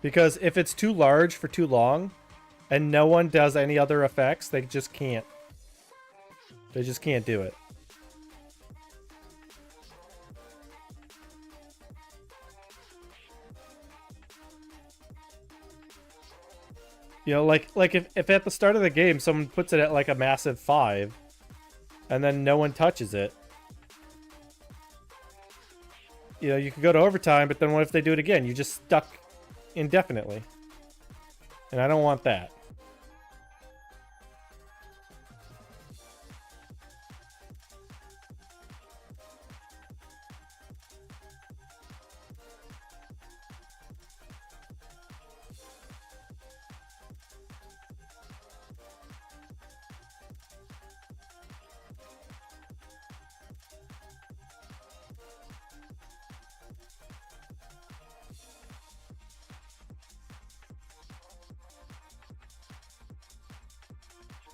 Because if it's too large for too long, and no one does any other effects, they just can't. They just can't do it. You know, like if at the start of the game someone puts it at like a massive 5, and then no one touches it. You know, you could go to overtime, but then what if they do it again? You're just stuck indefinitely. And I don't want that.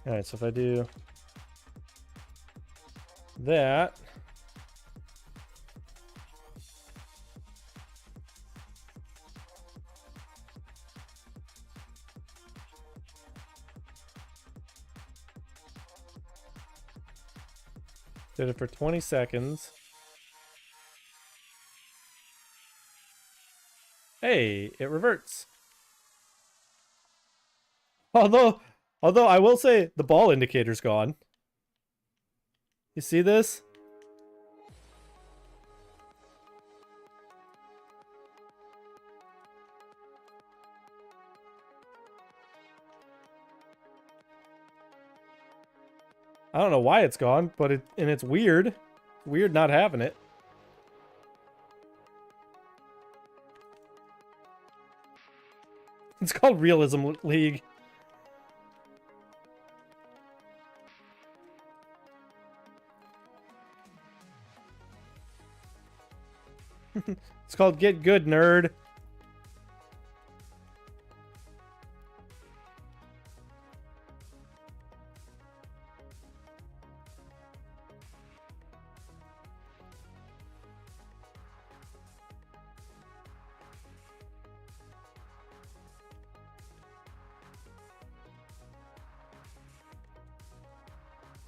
Alright, so if I do that, did it for 20 seconds. Hey, it reverts. Although I will say the ball indicator's gone. You see this? I don't know why it's gone, but it's weird. Weird not having it. It's called Realism League. It's called Get Good, Nerd.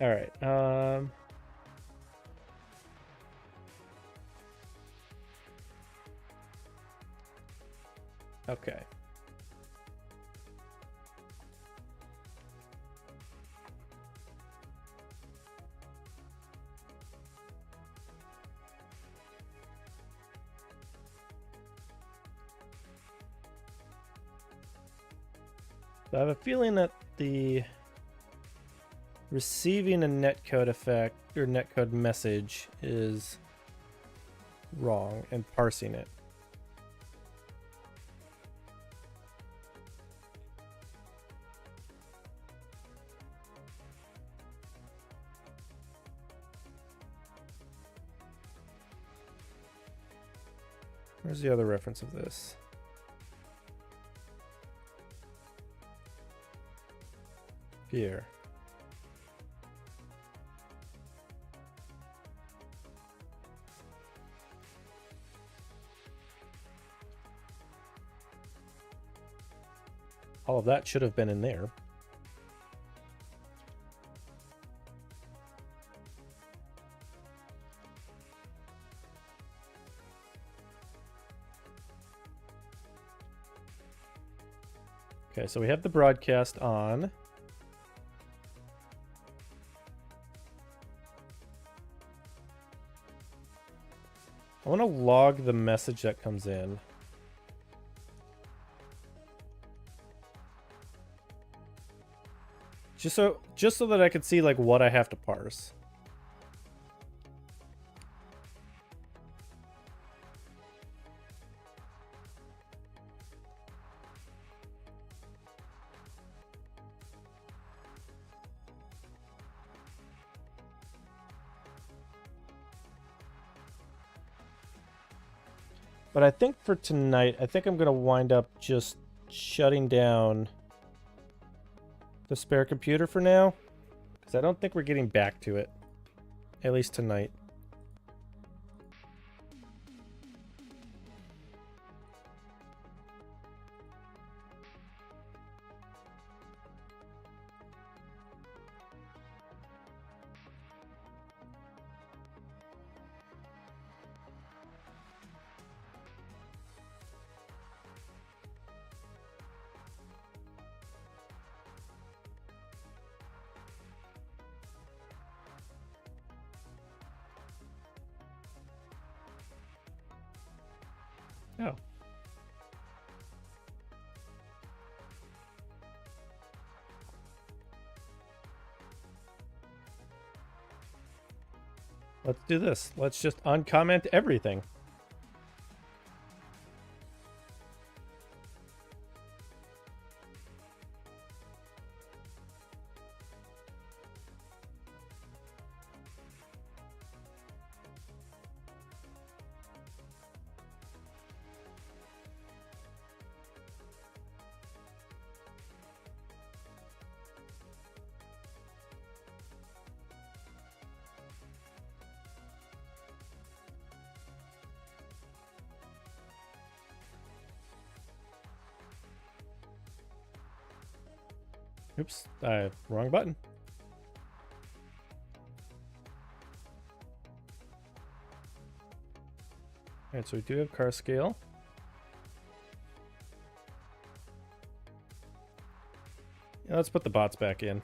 All right. Okay. So I have a feeling that the receiving a netcode effect or netcode message is wrong and parsing it. Where's the other reference of this? Here. All of that should have been in there. Okay, Okay, so we have the broadcast on. I want to log the message that comes in. Just so that I could see like what I have to parse. But I think for tonight, I think I'm going to wind up just shutting down the spare computer for now. Because I don't think we're getting back to it. At least tonight. Oh. Let's do this. Let's just uncomment everything. Oops, wrong button. Alright, so we do have car scale. Yeah, let's put the bots back in.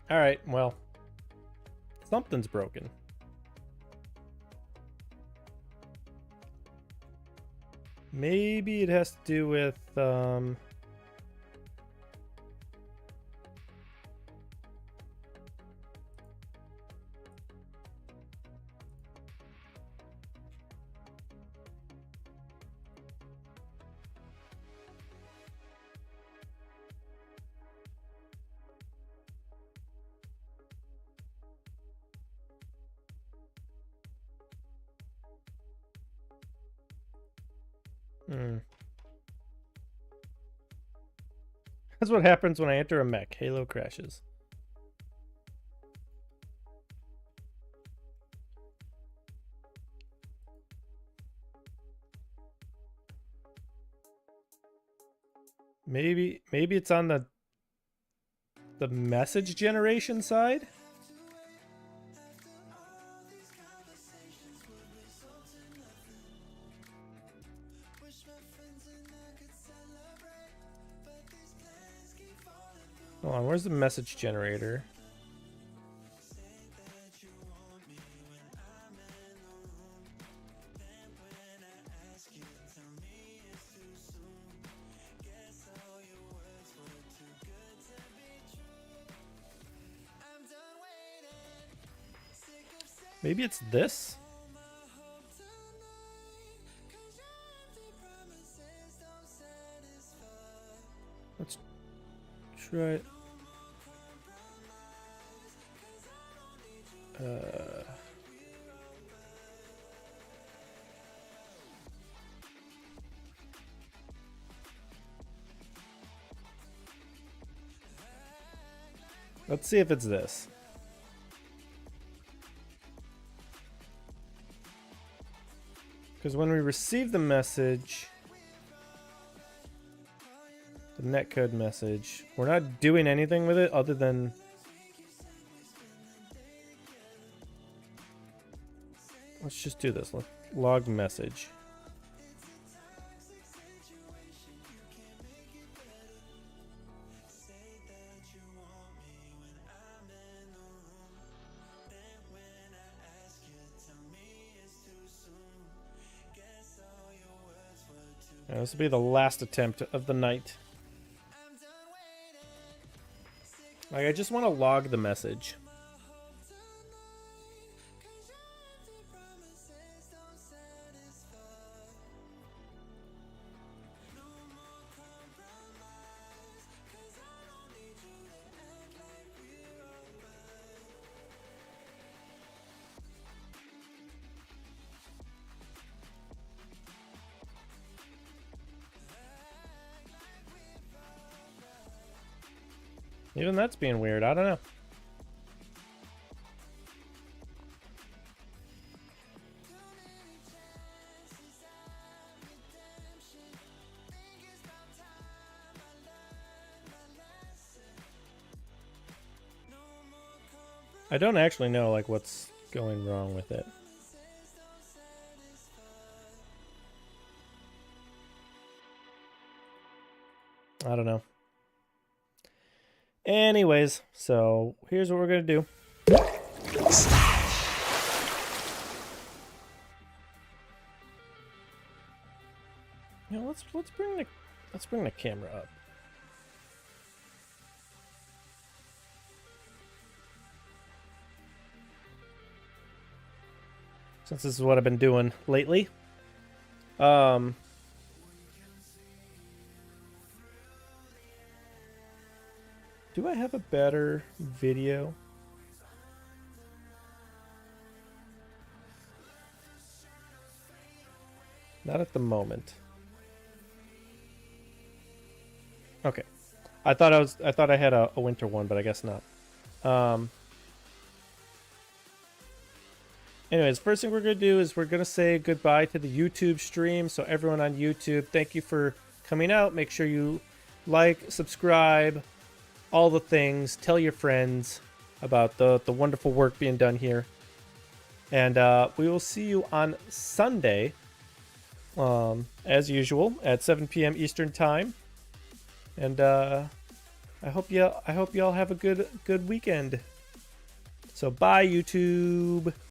Alright, well, something's broken. Maybe it has to do with, That's what happens when I enter a mech. Halo crashes. Maybe it's on the message generation side? Hold on, where's the message generator? Maybe it's this? Let's try it. Let's see if it's this. Because when we receive the message, The netcode message. We're not doing anything with it other than... Let's just do this. Log message. Yeah, this will be the last attempt of the night. Like, I just want to log the message. Even that's being weird. I don't know. I don't actually know like what's going wrong with it. I don't know. Anyways, so here's what we're gonna do. You know, let's bring the camera up. Since this is what I've been doing lately. Do I have a better video? Not at the moment. Okay. I thought I had a winter one, but I guess not. Anyways, first thing we're going to do is we're going to say goodbye to the YouTube stream. So everyone on YouTube, thank you for coming out. Make sure you like, subscribe, all the things. Tell your friends about the wonderful work being done here. And we will see you on Sunday, as usual, at 7 p.m. Eastern Time. And I hope y'all have a good weekend. So bye, YouTube.